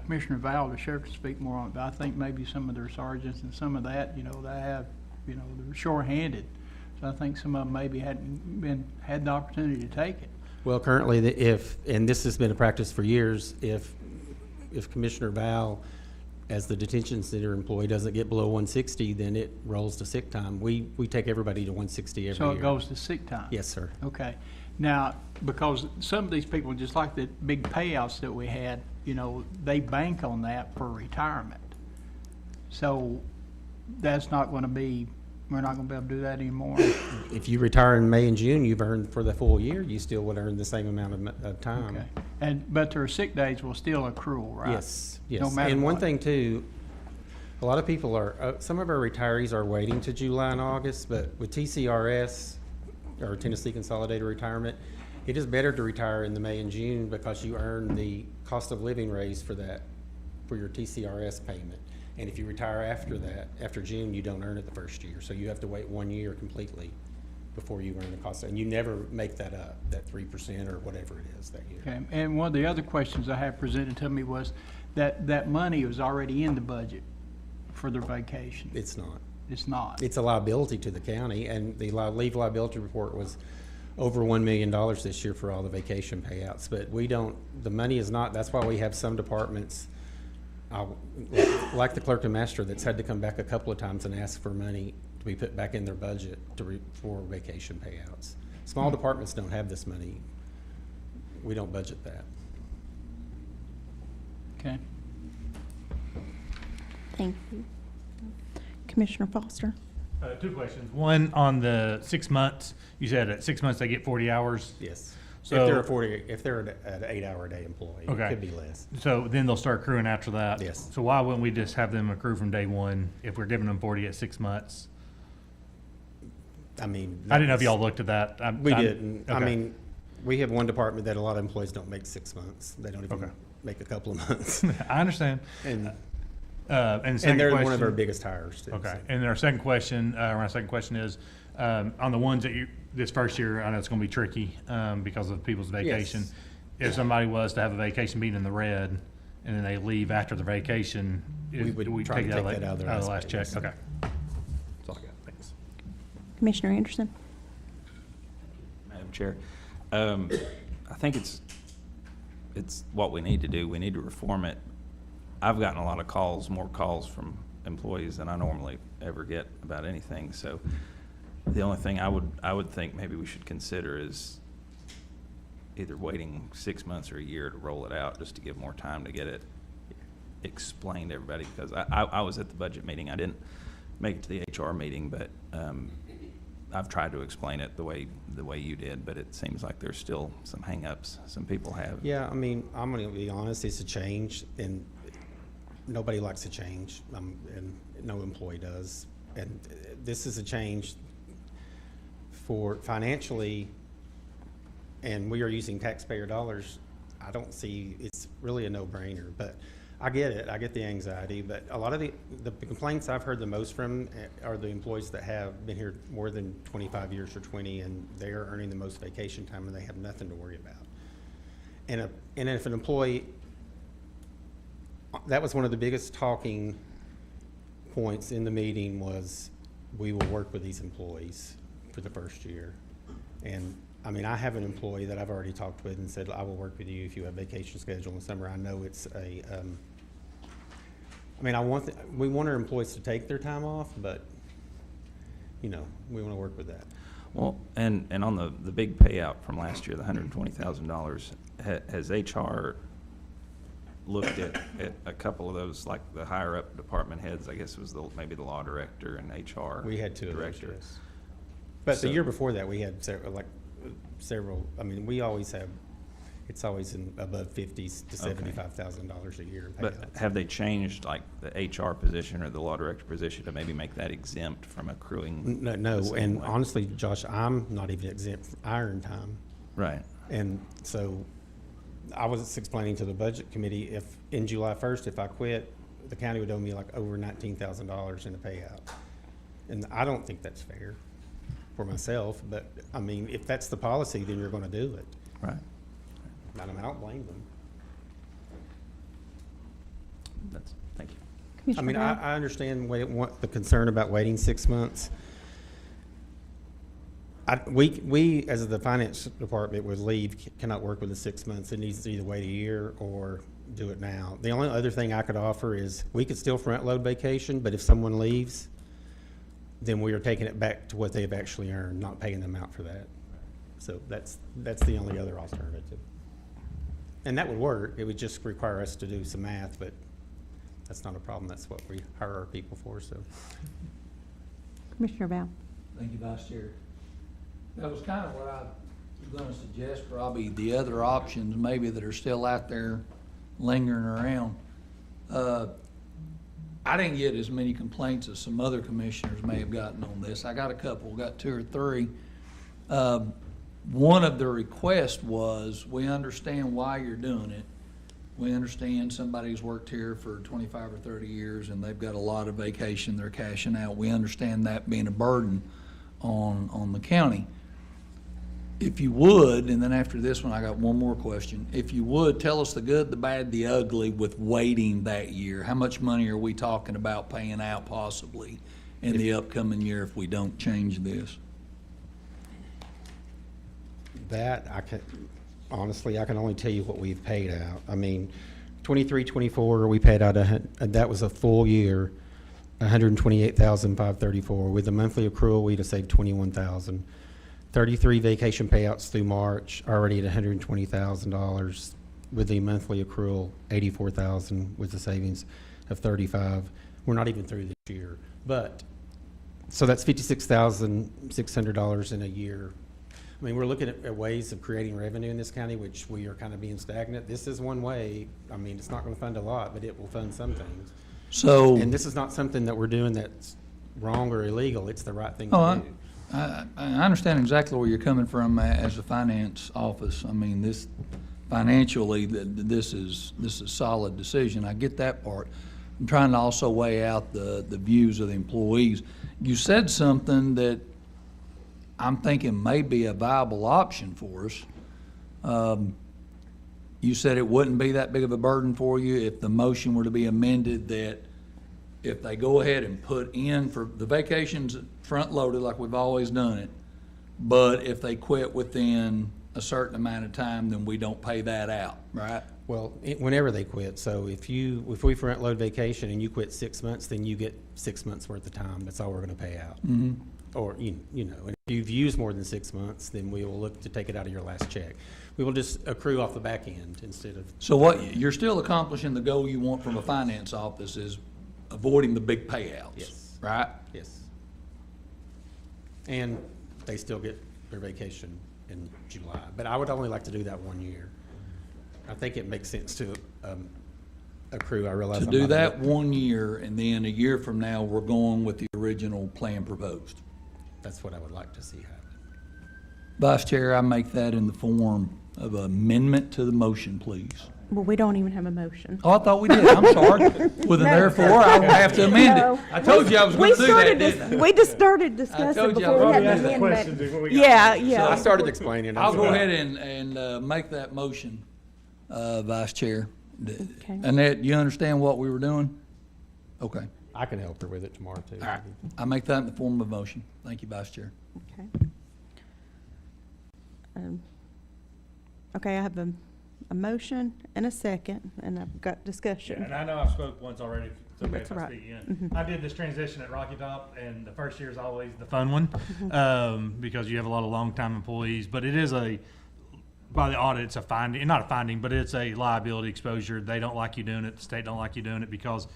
Commissioner Val, the sheriff can speak more on it, but I think maybe some of their sergeants and some of that, you know, they have, you know, they're short-handed. So I think some of them maybe hadn't had the opportunity to take it. Well, currently, and this has been a practice for years, if Commissioner Val, as the detention center employee, doesn't get below 160, then it rolls to sick time. We take everybody to 160 every year. So it goes to sick time? Yes, sir. Okay. Now, because some of these people, just like the big payouts that we had, you know, they bank on that for retirement. So that's not going to be, we're not going to be able to do that anymore. If you retire in May and June, you've earned for the full year, you still would earn the same amount of time. Okay. But their sick days will still accrue, right? Yes, yes. No matter And one what. thing too, a lot of people some of our retirees are waiting to July and August, but with TCRS, or Tennessee Consolidated Retirement, it is better to retire in the May and June because you earn the cost of living raise for your TCRS payment. And if you retire after that, after June, you don't earn it the first year. So you have to wait 1 year completely before you earn the cost. And you never make that up, that 3% or whatever it is that year. Okay. And one of the other questions I have presented to me was that money was already in the budget for their vacation. It's not. It's not. It's a liability to the county, and the leave liability report was over $1 million this year for all the vacation payouts. But the money is not, that's why we have some departments, like the clerk and master, that's had to come back a couple of times and ask for money to be put back in their budget for vacation payouts. Small departments don't have this money. We don't budget that. Okay. Thank you. Commissioner Foster? Two questions. One, on the 6 months, you said at 6 months they get 40 hours? Yes. So- If they're an 8-hour-a-day employee, it Okay. could be less. So then they'll start accruing after that? Yes. So why wouldn't we just have them accrue from day one if we're giving them 40 at 6 months? I mean. I didn't know if y'all looked at that. We didn't. I okay. mean, we have one department that a lot of employees don't make 6 months. They don't even Okay. make a couple of months. I understand. And And the second they're question, one of our biggest hires too. Okay, so. and our second question, is, on the ones that this first year, I know it's gonna be tricky, because of people's vacation. Yes. If somebody was to have a vacation being in the red, and then they leave after the vacation, We would do we try to take take that that out of their out of the last last check? payments. Okay. That's all I got, thanks. Commissioner Anderson? Madam Chair, I think it's what we need to do. We need to reform it. I've gotten a lot of calls, more calls from employees than I normally ever get about anything. So the only thing I would think maybe we should consider is either waiting 6 months or a year to roll it out, just to give more time to get it explained to everybody. Because I was at the budget meeting. I didn't make it to the HR meeting, but I've tried to explain it the way you did, but it seems like there's still some hang-ups some people have. Yeah, I mean, I'm going to be honest, it's a change, and nobody likes a change, and no employee does. And this is a change for financially, and we are using taxpayer dollars. I don't see, it's really a no-brainer, but I get it. I get the anxiety, but a lot of the complaints I've heard the most from are the employees that have been here more than 25 years or 20, and they're earning the most vacation time, and they have nothing to worry about. And if an employee, that was one of the biggest talking points in the meeting was, we will work with these employees for the first year. And I mean, I have an employee that I've already talked with and said, I will work with you if you have vacation schedule in the summer. I know it's a, I mean, we want our employees to take their time off, but, you know, we want to work with that. Well, and on the big payout from last year, the $120,000, has HR looked at a couple of those, like the higher up department heads? I guess it was maybe the law director and HR. We had two of those, director. yes. But So- the year before that, we had several, I mean, we always have, it's always above $50,000 to $75,000 a year in But payouts. have they changed, like, the HR position or the law director position to maybe make that exempt from accruing? No, the same and way? honestly, Josh, I'm not even exempt from iron time. Right. And so I was explaining to the budget committee, if in July 1st, if I quit, the county would owe me like over $19,000 in a payout. And I don't think that's fair for myself, but I mean, if that's the policy, then you're going to do it. Right. I mean, I don't blame them. Thank you. I Commissioner mean, Brown? I understand the concern about waiting 6 months. We, as the finance department with leave, cannot work with the 6 months. It needs to either wait a year or do it now. The only other thing I could offer is, we could still front load vacation, but if someone leaves, then we are taking it back to what they've actually earned, not paying them out for that. So that's the only other alternative. And that would work. It would just require us to do some math, but that's not a problem. That's what we hire our people for, so. Commissioner Brown? Thank you, Vice Chair. That was kind of what I was gonna suggest, Robbie, the other options maybe that are still out there lingering around. I didn't get as many complaints as some other commissioners may have gotten on this. I got a couple, got 2 or 3. One of the requests was, we understand why you're doing it. We understand somebody's worked here for 25 or 30 years and they've got a lot of vacation they're cashing out. We understand that being a burden on the county. If you would, and then after this one, I got one more question. If you would, tell us the good, the bad, the ugly with waiting that year. How much money are we talking about paying out possibly in the upcoming year if we don't change this? That, honestly, I can only tell you what we've paid out. I mean, 23, 24, we paid out, that was a full year, $128,534. With the monthly accrual, we'd have saved $21,000. 33 vacation payouts through March, already at $120,000. With the monthly accrual, $84,000 with the savings of $35,000. We're not even through this year. But So that's $56,600 in a year. I mean, we're looking at ways of creating revenue in this county, which we are kind of being stagnant. This is one way. I mean, it's not going to fund a lot, but it will fund some things. So. And this is not something that we're doing that's wrong or illegal. It's the right thing Oh, to do. I understand exactly where you're coming from as a finance office. I mean, this financially, this is a solid decision. I get that part. I'm trying to also weigh out the views of the employees. You said something that I'm thinking may be a viable option for us. You said it wouldn't be that big of a burden for you if the motion were to be amended, that if they go ahead and put in for the vacations front-loaded like we've always done it, but if they quit within a certain amount of time, then we don't pay that out, right? Well, whenever they quit. So if we front load vacation and you quit 6 months, then you get 6 months worth of time. That's all we're going to pay out. Mm-hmm. Or, and if you've used more than 6 months, then we will look to take it out of your last check. We will just accrue off the back end instead of. So what, you're still accomplishing the goal you want from a finance office is avoiding the big payouts, Yes. right? Yes. And they still get their vacation in July. But I would only like to do that 1 year. I think it makes sense to accrue. I realize To I'm do not that a- 1 year, and then a year from now, we're going with the original plan proposed. That's what I would like to see happen. Vice Chair, I make that in the form of amendment to the motion, please. Well, we don't even have a motion. Oh, I thought we did. I'm sorry. With an therefore, I will have to amend No. it. I told you I was We going to do that, started didn't I? We just started discussing told you I before we was had gonna the ask the amendment. Yeah, yeah. I started explaining. I'll go ahead and make that motion, Vice Chair. Okay. Annette, you understand what we were doing? Okay. I can help her with it tomorrow, too. All right. I make that in the form of a motion. Thank you, Vice Chair. Okay. Okay, I have a motion and a second, and I've got discussion. And I know I spoke once already, so maybe That's if I right. speak again. Mhm. I did this transition at Rocky Top, and the first year is always the fun one, because you have a lot of longtime employees, but it is by the audit, it's a finding, not a finding, but it's a liability exposure. They don't like you doing it, the state don't like you doing it because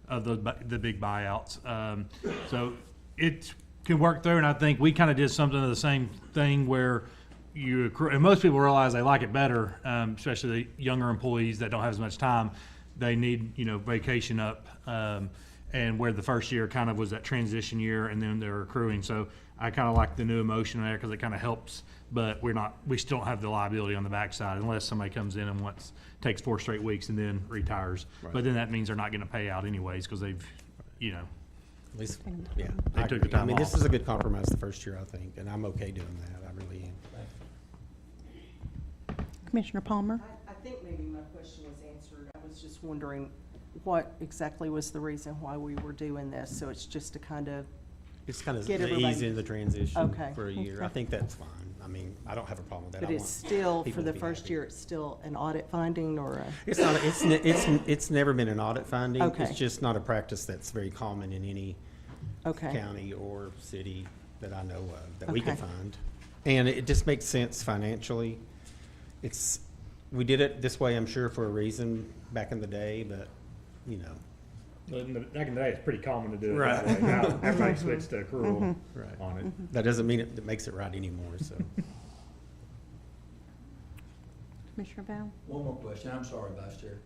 of the big buyouts. So it can work through, and I think we kind of did something of the same thing where you accrue, and most people realize they like it better, especially the younger employees that don't have as much time. They need, vacation up, and where the first year kind of was that transition year, and then they're accruing. So I kind of like the new emotion there because it kind of helps, but we still don't have the liability on the backside unless somebody comes in and takes 4 straight weeks and then retires. Right. But then that means they're not going to pay out anyways because they've, At least, yeah. They took the time I mean, this off. is a good compromise the first year, I think, and I'm okay doing that. I really am. Commissioner Palmer? I think maybe my question was answered. I was just wondering what exactly was the reason why we were doing this? So it's just to kind of, It's kind of Get the everybody- ease in the transition Okay. for a year. I Okay. think that's fine. I mean, I don't have a problem with that. but I it's want still, people for to the be first happy. year, it's still an audit finding or a? It's not, it's never been an audit finding. Okay. It's just not a practice that's very common in any Okay. county or city that I know of, that we can Okay. find. And it just makes sense financially. We did it this way, I'm sure, for a reason back in the day, but, back in the day, it's pretty common to do it Right. that way. Now everybody switched to accrual Right. on it. that doesn't mean it makes it right anymore, so. Commissioner Val? One more question. I'm sorry, Vice Chair.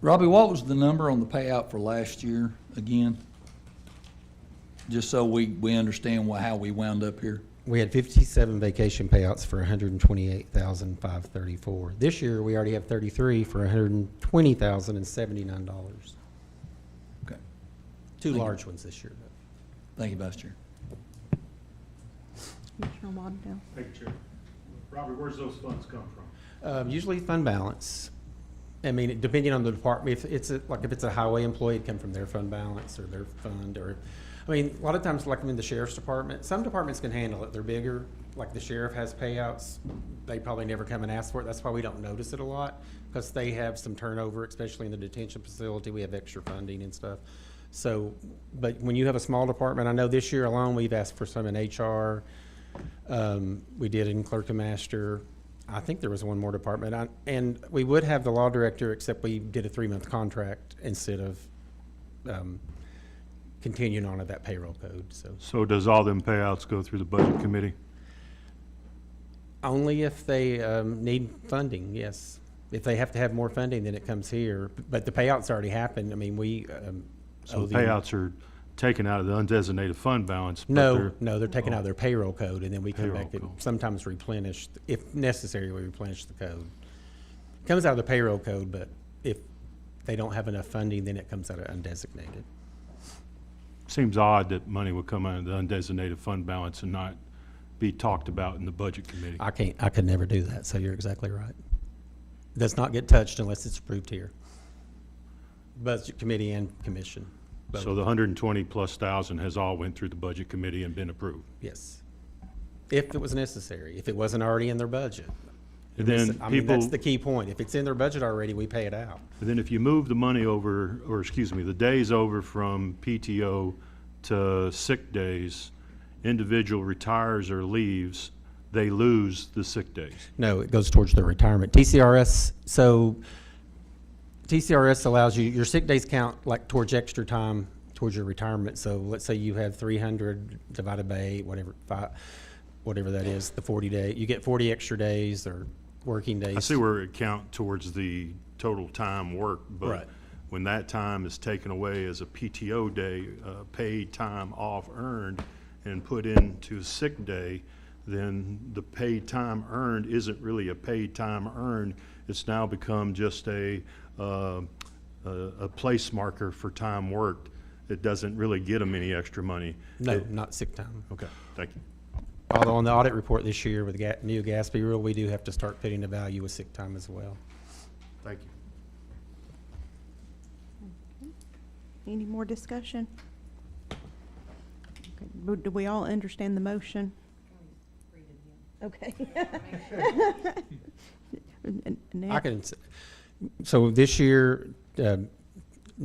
Robbie, what was the number on the payout for last year again? Just so we understand how we wound up here. We had 57 vacation payouts for $128,534. This year, we already have 33 for $120,079. Okay. Two Thank you. large ones this year, though. Thank you, Vice Chair. Commissioner Waddell? Thank you, Chair. Robert, where's those funds come from? Usually fund balance. I mean, depending on the department, if it's a highway employee, it'd come from their fund balance or their fund, or, I mean, a lot of times, like I'm in the sheriff's department, some departments can handle it. They're bigger, like the sheriff has payouts. They probably never come and ask for it. That's why we don't notice it a lot, because they have some turnover, especially in the detention facility. We have extra funding and stuff. So, but when you have a small department, I know this year alone, we've asked for some in HR. We did in clerk and master. I think there was one more department. And we would have the law director, except we did a 3-month contract instead of continuing on at that payroll code, so. So does all them payouts go through the budget committee? Only if they need funding, yes. If they have to have more funding, then it comes here. But the payouts already happened. I mean, we So owe the them- payouts are taken out of the undesignated fund balance? but No, they're taking out their payroll code, and then we come Payroll back and code. sometimes replenish, if necessary, we replenish the code. It comes out of the payroll code, but if they don't have enough funding, then it comes out of undesignated. Seems odd that money would come out of the undesignated fund balance and not be talked about in the budget committee. I could never do that, so you're exactly right. It does not get touched unless it's approved here. Budget committee and commission. both. So the 120,000+ has all went through the budget committee and been approved? Yes. If it was necessary, if it wasn't already in their budget. And then I mean, that's people- the key point. If it's in their budget already, we pay it out. And then if you move the money over, or excuse me, the days over from PTO to sick days, individual retires or leaves, they lose the sick days. No, it goes towards their retirement. TCRS, so TCRS allows you, your sick days count like towards extra time towards your retirement. So let's say you have 300 divided by 8, whatever that is, the 40 day, you get 40 extra days or working days. I see where it count towards the total time worked, but Right. when that time is taken away as a PTO day, paid time off earned, and put into sick day, then the paid time earned isn't really a paid time earned. It's now become just a place marker for time worked. It doesn't really get them any extra money. No, not sick time. Okay, thank you. Although on the audit report this year with the new GASB rule, we do have to start putting the value with sick time as well. Thank you. Any more discussion? Okay, do we all understand the motion? Okay. I can, so this year,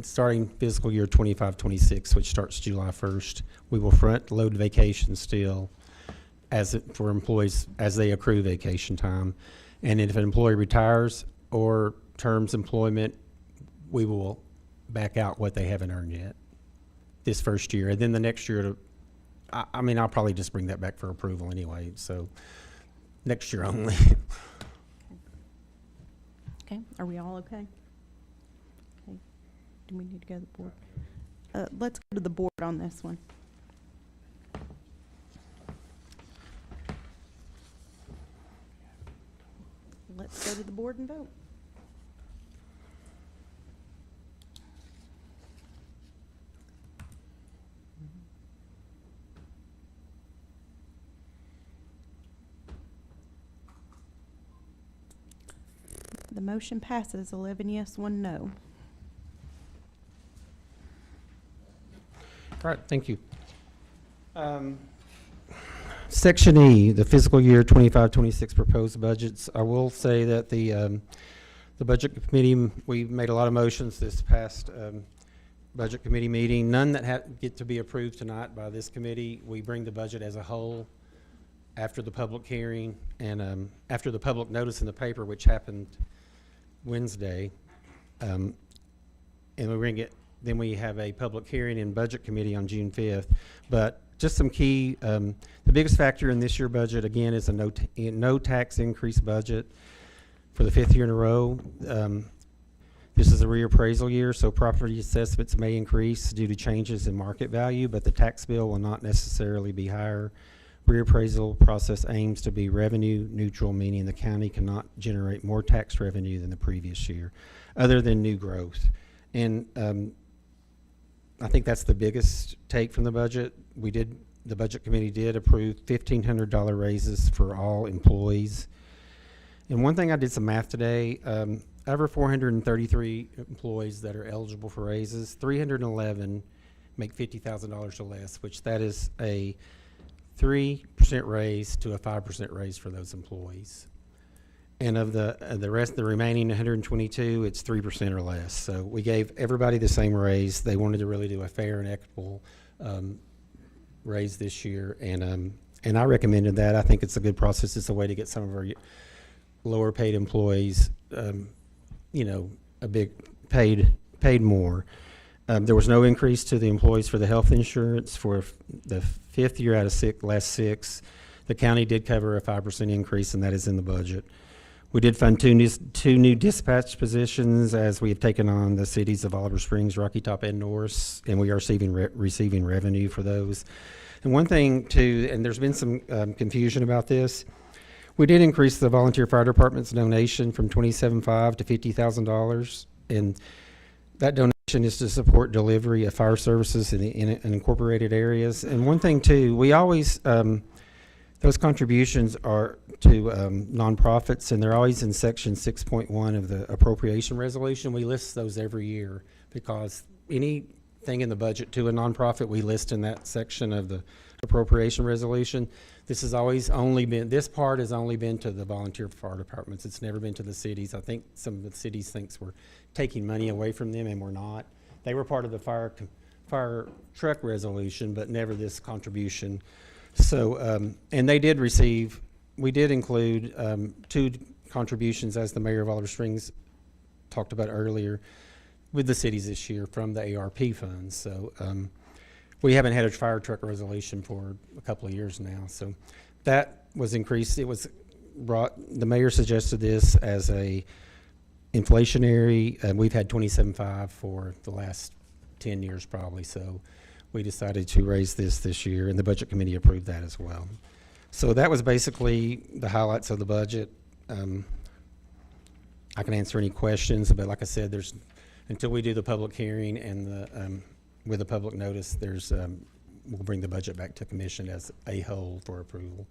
starting fiscal year 25-26, which starts July 1st, we will front load vacation still for employees as they accrue vacation time. And if an employee retires or terms employment, we will back out what they haven't earned yet this first year. And then the next year, I mean, I'll probably just bring that back for approval anyway, so next year only. Okay, are we all okay? Okay, do we need to go to the board? Let's go to the board on this one. Let's go to the board and vote. The motion passes 11 yes, 1 no. All right, thank you. Section E, the fiscal year 25-26 proposed budgets. I will say that the budget committee, we made a lot of motions this past budget committee meeting. None that get to be approved tonight by this committee. We bring the budget as a whole after the public hearing and after the public notice in the paper, which happened Wednesday. And we bring it, then we have a public hearing in budget committee on June 5th. But just some key, the biggest factor in this year's budget, again, is a no tax increase budget for the 5th year in a row. This is a reappraisal year, so property assessments may increase due to changes in market value, but the tax bill will not necessarily be higher. Reappraisal process aims to be revenue neutral, meaning the county cannot generate more tax revenue than the previous year, other than new growth. And I think that's the biggest take from the budget. The budget committee did approve $1,500 raises for all employees. And one thing, I did some math today. Over 433 employees that are eligible for raises, 311 make $50,000 or less, which that is a 3% raise to a 5% raise for those employees. And of the rest, the remaining 122, it's 3% or less. So we gave everybody the same raise. They wanted to really do a fair and equitable raise this year, and I recommended that. I think it's a good process. It's a way to get some of our lower paid employees, a big paid more. There was no increase to the employees for the health insurance for the 5th year out of last 6. The county did cover a 5% increase, and that is in the budget. We did fund two new dispatch positions as we have taken on the cities of Oliver Springs, Rocky Top, and Norris, and we are receiving revenue for those. And one thing too, and there's been some confusion about this, we did increase the volunteer fire department's donation from $27,500 to $50,000, and that donation is to support delivery of fire services in incorporated areas. And one thing too, we always those contributions are to nonprofits, and they're always in section 6.1 of the appropriation resolution. We list those every year because anything in the budget to a nonprofit, we list in that section of the appropriation resolution. This has always only been, this part has only been to the volunteer fire departments. It's never been to the cities. I think some of the cities thinks we're taking money away from them, and we're not. They were part of the fire truck resolution, but never this contribution. So, and they did receive, we did include 2 contributions, as the mayor of Oliver Springs talked about earlier, with the cities this year from the ARP funds. So we haven't had a fire truck resolution for a couple of years now. So that was increased. It was brought, the mayor suggested this as a inflationary, we've had 27.5 for the last 10 years probably. So we decided to raise this year, and the budget committee approved that as well. So that was basically the highlights of the budget. I can answer any questions, but like I said, there's, until we do the public hearing and the, with the public notice, there's, we'll bring the budget back to commission as a whole for approval.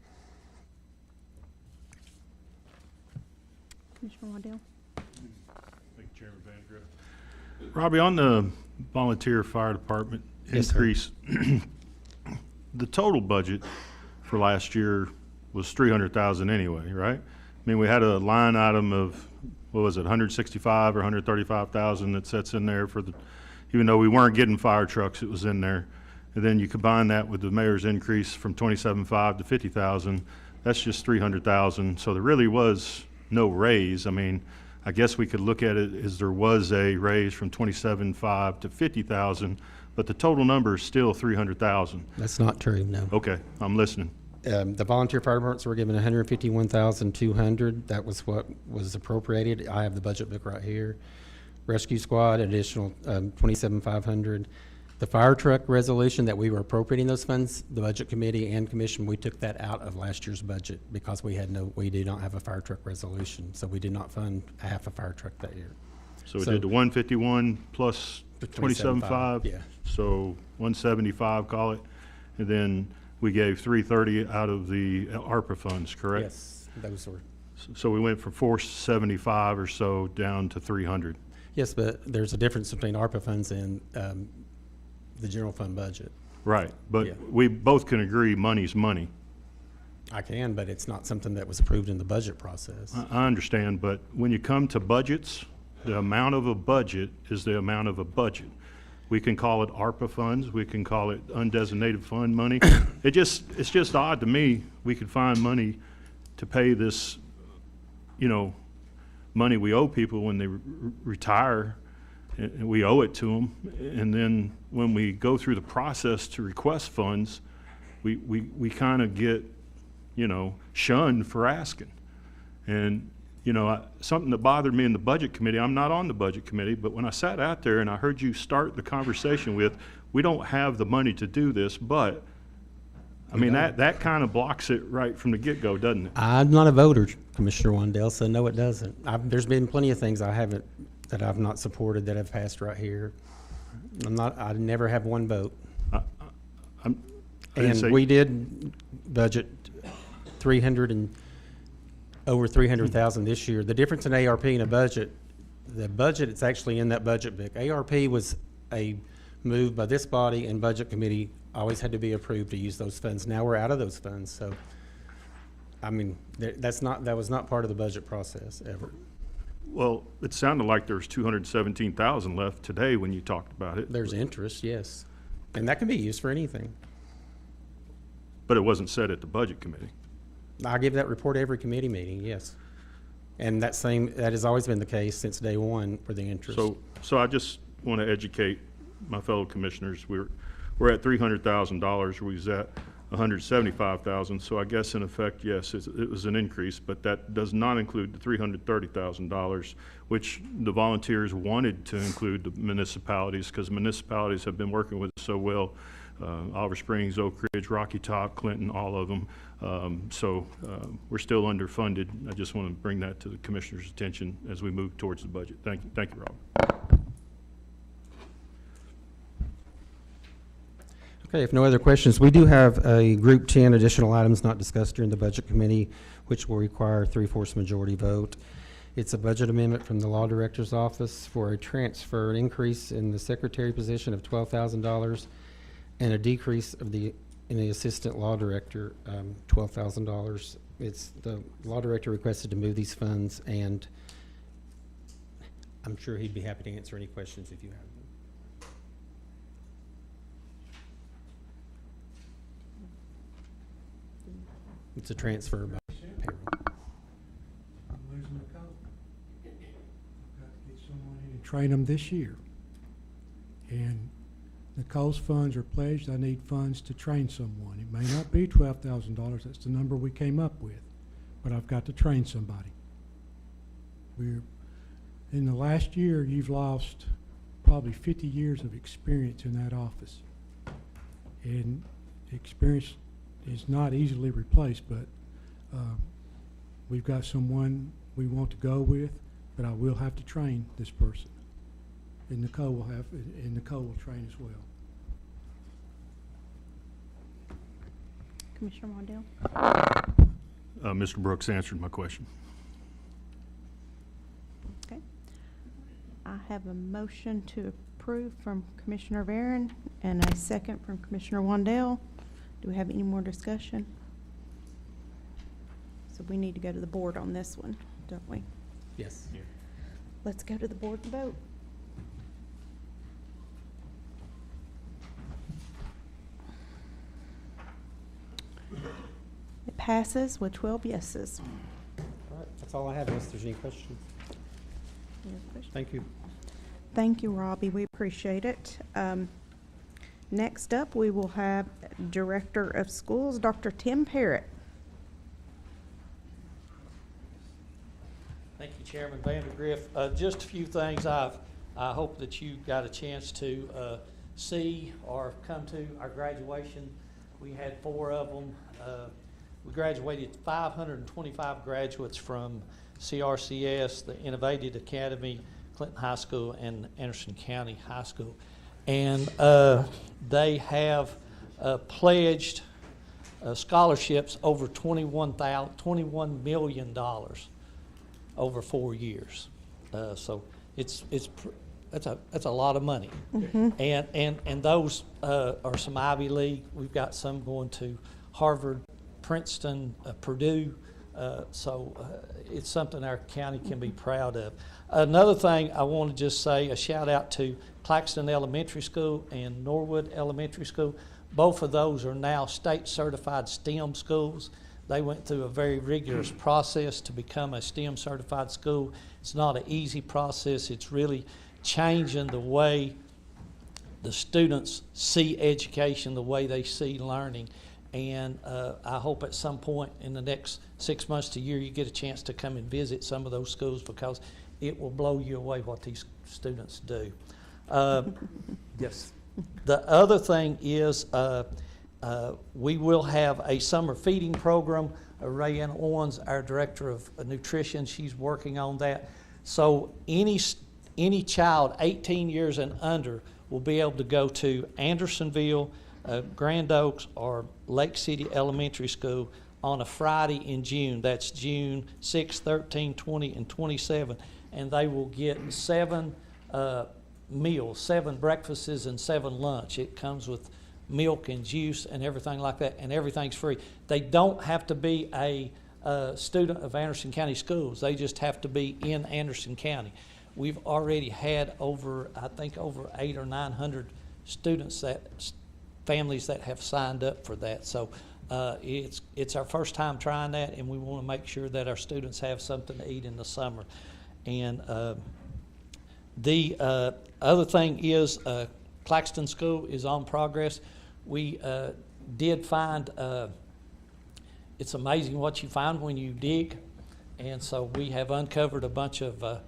Commissioner Waddell? Thank you, Chairman Vandegrift. Robbie, on the volunteer fire department increase, the total budget for last year was $300,000 anyway, right? I mean, we had a line item of, what was it, 165 or 135,000 that sets in there for the, even though we weren't getting fire trucks, it was in there. And then you combine that with the mayor's increase from 27.5 to 50,000, that's just 300,000. So there really was no raise. I mean, I guess we could look at it as there was a raise from 27.5 to 50,000, but the total number is still 300,000. That's not true, no. Okay, I'm listening. The volunteer fire departments were given $151,200. That was what was appropriated. I have the budget book right here. Rescue squad, additional $27,500. The fire truck resolution that we were appropriating those funds, the budget committee and commission, we took that out of last year's budget because we did not have a fire truck resolution. So we did not fund half a fire truck that year. So we did the 151 plus 27.5. Yeah. So 175, call it. And then we gave 330 out of the ARPA funds, correct? Yes, those were. So we went from 475 or so down to 300. Yes, but there's a difference between ARPA funds and the general fund budget. Right, but Yeah. we both can agree money's money. I can, but it's not something that was approved in the budget process. I understand, but when you come to budgets, the amount of a budget is the amount of a budget. We can call it ARPA funds, we can call it undesignated fund money. It's just odd to me, we could find money to pay this, money we owe people when they retire, and we owe it to them. And then when we go through the process to request funds, we kind of get, shunned for asking. And, something that bothered me in the budget committee, I'm not on the budget committee, but when I sat out there and I heard you start the conversation with, we don't have the money to do this, but, I mean, that kind of blocks it right from the get-go, doesn't it? I'm not a voter, Commissioner Wandell, so no, it doesn't. There's been plenty of things that I've not supported that have passed right here. I never have one vote. And we did budget over 300,000 this year. The difference in ARP and a budget, the budget, it's actually in that budget book. ARP was a move by this body, and budget committee always had to be approved to use those funds. Now we're out of those funds, so I mean, that was not part of the budget process ever. Well, it sounded like there was 217,000 left today when you talked about it. There's interest, yes, and that can be used for anything. But it wasn't said at the budget committee. I give that report every committee meeting, yes. And that has always been the case since day one for the interest. So I just want to educate my fellow commissioners. We're at $300,000. We was at $175,000. So I guess in effect, yes, it was an increase, but that does not include the $330,000, which the volunteers wanted to include the municipalities, because municipalities have been working with us so well. Oliver Springs, Oak Ridge, Rocky Top, Clinton, all of them. We're still underfunded. I just want to bring that to the commissioner's attention as we move towards the budget. Thank you, Rob. Okay, if no other questions, we do have a group 10 additional items not discussed during the budget committee, which will require a 3/4 majority vote. It's a budget amendment from the law director's office for a transfer, an increase in the secretary position of $12,000 and a decrease of in the assistant law director, $12,000. It's the law director requested to move these funds, and I'm sure he'd be happy to answer any questions if you have them. It's a transfer by payroll. I'm losing the code. I've got to get someone in and train them this year. And the Coles funds are pledged. I need funds to train someone. It may not be $12,000. That's the number we came up with. But I've got to train somebody. In the last year, you've lost probably 50 years of experience in that office. And experience is not easily replaced, but we've got someone we want to go with, but I will have to train this person. And Nicole will train as well. Commissioner Mondale? Mr. Brooks answered my question. Okay. I have a motion to approve from Commissioner Barron and a second from Commissioner Wandell. Do we have any more discussion? So we need to go to the board on this one, don't we? Yes. Yeah. Let's go to the board and vote. It passes with 12 yeses. All right, that's all I have unless there's any questions. Any other questions? Thank you. Thank you, Robbie. We appreciate it. Next up, we will have Director of Schools, Dr. Tim Parrott. Thank you, Chairman Vandergriff. Just a few things I hope that you got a chance to see or come to our graduation. We had 4 of them. We graduated 525 graduates from CRCS, the Innovative Academy, Clinton High School, and Anderson County High School. And they have pledged scholarships over $21 million over 4 years. So that's a lot of money. Mm-hmm. And those are some Ivy League. We've got some going to Harvard, Princeton, Purdue. So it's something our county can be proud of. Another thing I want to just say, a shout out to Claxton Elementary School and Norwood Elementary School. Both of those are now state certified STEM schools. They went through a very rigorous process to become a STEM certified school. It's not an easy process. It's really changing the way the students see education, the way they see learning. And I hope at some point in the next 6 months to a year you get a chance to come and visit some of those schools, because it will blow you away what these students do. Yes. The other thing is we will have a summer feeding program. Rayanne Owens, our director of nutrition, she's working on that. So any child 18 years and under will be able to go to Andersonville, Grand Oaks, or Lake City Elementary School on a Friday in June. That's June 6, 13, 20, and 27. And they will get 7 meals, 7 breakfasts and 7 lunch. It comes with milk and juice and everything like that, and everything's free. They don't have to be a student of Anderson County Schools. They just have to be in Anderson County. We've already had over 800 or 900 students, families that have signed up for that. So it's our first time trying that, and we want to make sure that our students have something to eat in the summer. And the other thing is Claxton School is on progress. We did find, it's amazing what you find when you dig. And so we have uncovered a bunch of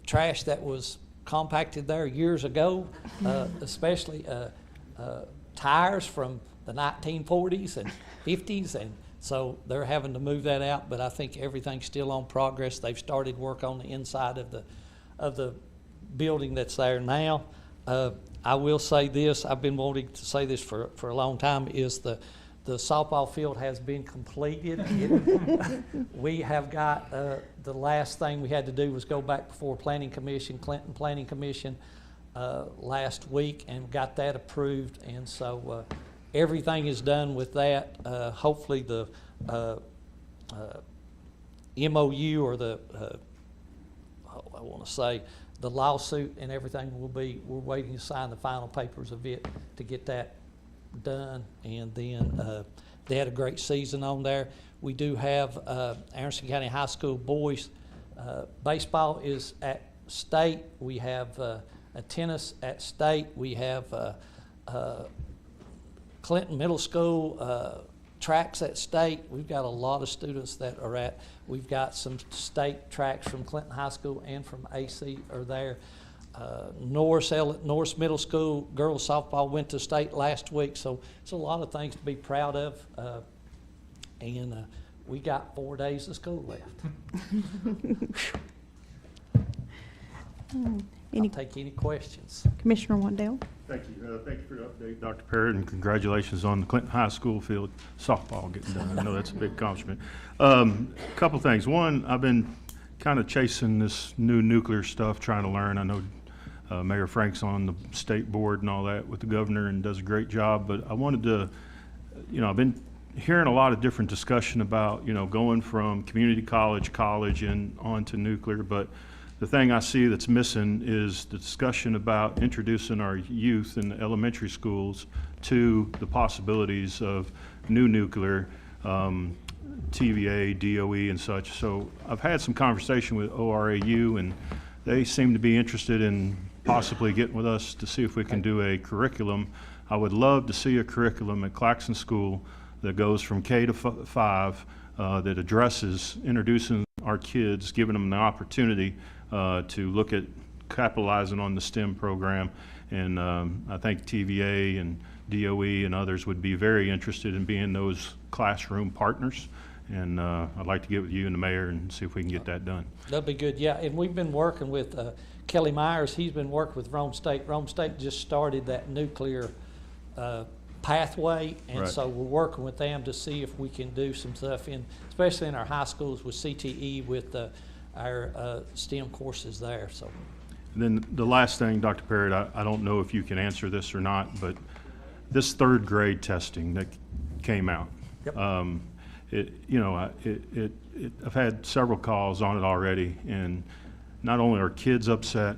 trash that was compacted there years ago, especially tires from the 1940s and 50s. And so they're having to move that out, but I think everything's still on progress. They've started work on the inside of the building that's there now. I will say this, I've been wanting to say this for a long time, is the softball field has been completed. We have got, the last thing we had to do was go back before Planning Commission, Clinton Planning Commission, last week, and got that approved. And so everything is done with that. Hopefully the MOU or the, I want to say, the lawsuit and everything will be, we're waiting to sign the final papers of it to get that done. And then they had a great season on there. We do have Anderson County High School boys baseball is at state. We have a tennis at state. We have Clinton Middle School tracks at state. We've got a lot of students that are at. We've got some state tracks from Clinton High School and from AC are there. Norris Middle School girls softball went to state last week, so it's a lot of things to be proud of. And we got 4 days of school left. I'll take any questions. Commissioner Wandell? Thank you. Thank you for the update, Dr. Parrott, and congratulations on the Clinton High School field softball getting done. I know that's a big accomplishment. Couple things. One, I've been kind of chasing this new nuclear stuff, trying to learn. I know Mayor Frank's on the state board and all that with the governor and does a great job, but I wanted to, I've been hearing a lot of different discussion about, going from community college and on to nuclear, but the thing I see that's missing is the discussion about introducing our youth in the elementary schools to the possibilities of new nuclear, TVA, DOE, and such. So I've had some conversation with ORAU, and they seem to be interested in possibly getting with us to see if we can do a curriculum. I would love to see a curriculum at Claxton School that goes from K to 5 that addresses introducing our kids, giving them the opportunity to look at capitalizing on the STEM program. And I think TVA and DOE and others would be very interested in being those classroom partners. And I'd like to get with you and the mayor and see if we can get that done. That'd be good, yeah. And we've been working with Kelly Myers. He's been working with Rome State. Rome State just started that nuclear pathway, and Right. so we're working with them to see if we can do some stuff especially in our high schools with CTE with our STEM courses there. So. And then the last thing, Dr. Parrott, I don't know if you can answer this or not, but this third grade testing that came out. Yep. I've had several calls on it already, and not only are kids upset,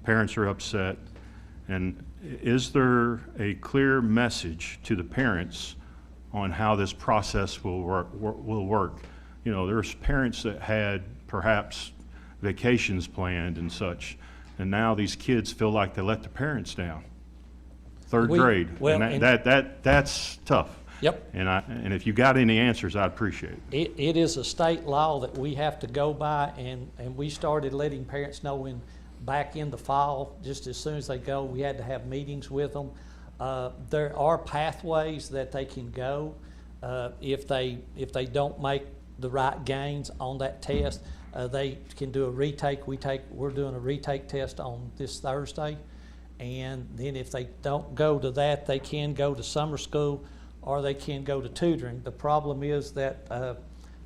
parents are upset, and is there a clear message to the parents on how this process will work? There's parents that had perhaps vacations planned and such, and now these kids feel like they let the parents down. Third grade, well, and that's tough. Yep. And if you got any answers, I'd appreciate it. It is a state law that we have to go by, and we started letting parents know back in the fall, just as soon as they go, we had to have meetings with them. There are pathways that they can go if they don't make the right gains on that test. They can do a retake. We're doing a retake test on this Thursday, and then if they don't go to that, they can go to summer school or they can go to tutoring. The problem is that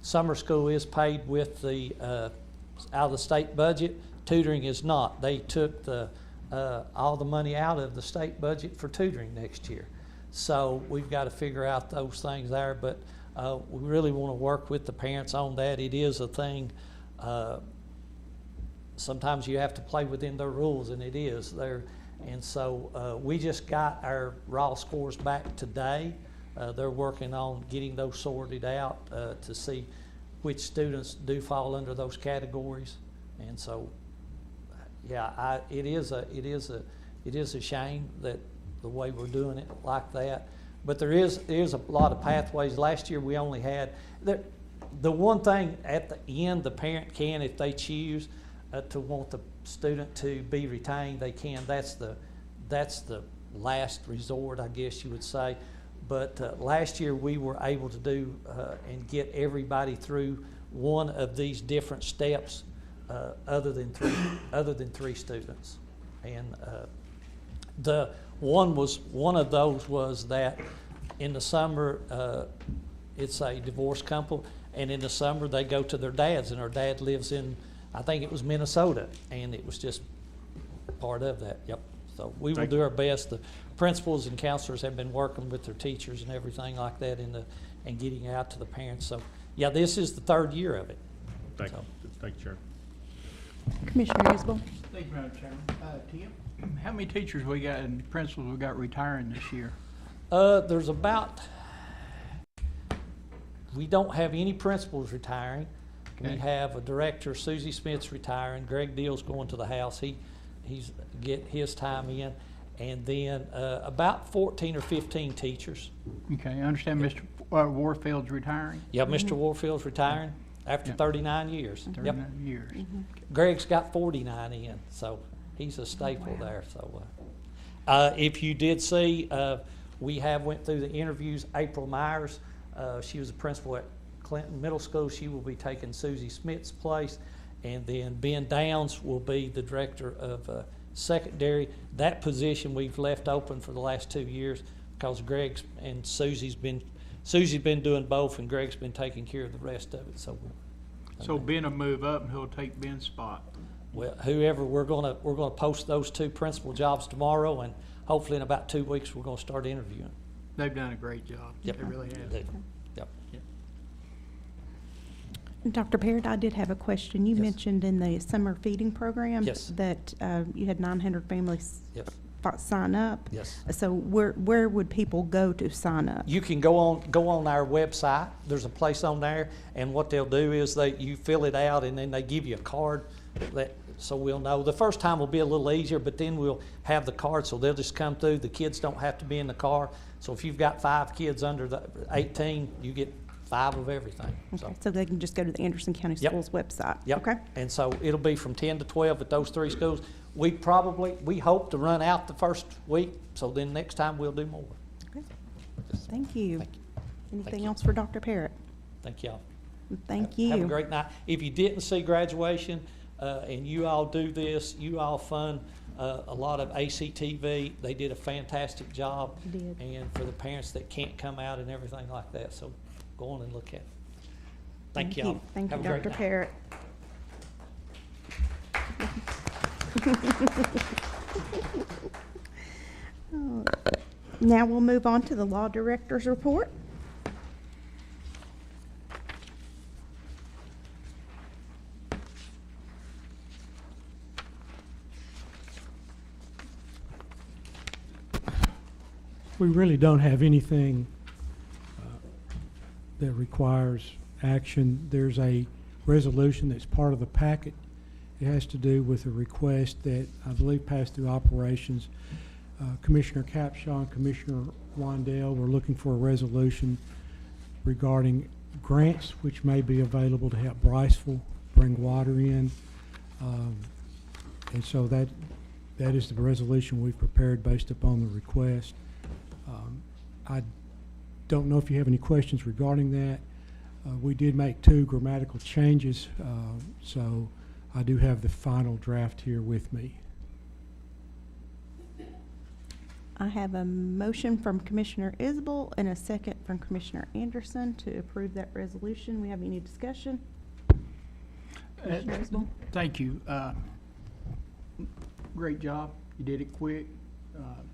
summer school is paid with the out of the state budget. Tutoring is not. They took all the money out of the state budget for tutoring next year. So we've got to figure out those things there, but we really want to work with the parents on that. It is a thing. Sometimes you have to play within their rules, and it is there. And so we just got our raw scores back today. They're working on getting those sorted out to see which students do fall under those categories. And so, yeah, it is it is a shame that the way we're doing it like that. But there is a lot of pathways. Last year, we only had, the one thing at the end, the parent can, if they choose to want the student to be retained, they can. That's the last resort, I guess you would say. But last year, we were able to do and get everybody through one of these different steps other than three students. And one of those was that in the summer, it's a divorced couple, and in the summer they go to their dad's, and their dad lives in, I think it was Minnesota, and it was just part of that. Yep. So we will do our best. The principals and counselors have been working with their teachers and everything like that and getting out to the parents. So yeah, this is the third year of it. Thank you, Chair. Commissioner Isbell. Thank you, Madam Chairman. Tim, how many teachers we got and principals we got retiring this year? There's about, we don't have any principals retiring. Okay. We have a director, Susie Smith's retiring. Greg Deal's going to the house. He's get his time in. And then about 14 or 15 teachers. Okay, I understand Mr. Warfield's retiring? Yeah, Mr. Warfield's retiring after 39 years. 39 years. Greg's got 49 in, so he's a staple there. So, if you did see, we have went through the interviews. April Myers, she was a principal at Clinton Middle School. She will be taking Susie Smith's place. And then Ben Downs will be the director of secondary. That position we've left open for the last 2 years because Greg's and Susie's been doing both, and Greg's been taking care of the rest of it. So Ben will move up, and he'll take Ben's spot. Well, whoever, we're gonna post those two principal jobs tomorrow, and hopefully in about 2 weeks we're gonna start interviewing. They've done a great job. Yep. They really have. Yep. Dr. Parrott, I did have a question. You mentioned in the summer feeding program Yes. that you had 900 families Yes. sign up. Yes. So where would people go to sign up? You can go on our website. There's a place on there, and what they'll do is you fill it out, and then they give you a card so we'll know. The first time will be a little easier, but then we'll have the card, so they'll just come through. The kids don't have to be in the car. So if you've got 5 kids under the 18, you get 5 of everything. Okay, so they can just go to the Anderson County Yep. Schools website? Yep. Okay. And so it'll be from 10 to 12 at those 3 schools. We hope to run out the first week, so then next time we'll do more. Okay. Thank you. Thank you. Anything you. else for Dr. Parrott? Thank y'all. Thank you. Have a great night. If you didn't see graduation, and you all do this, you all fund a lot of ACTV. They did a fantastic job. They did. And for the parents that can't come out and everything like that, so go on and look at it. Thank y'all. Thank you, Have a great Dr. night. Parrott. Now we'll move on to the Law Director's report. We really don't have anything that requires action. There's a resolution that's part of the packet. It has to do with a request that I believe passed through operations. Commissioner Capshaw and Commissioner Wandell were looking for a resolution regarding grants which may be available to help Briceville bring water in. And so that is the resolution we've prepared based upon the request. I don't know if you have any questions regarding that. We did make 2 grammatical changes, so I do have the final draft here with me. I have a motion from Commissioner Isbell and a second from Commissioner Anderson to approve that resolution. We have any discussion? Commissioner Isbell? Thank you. Great job. You did it quick.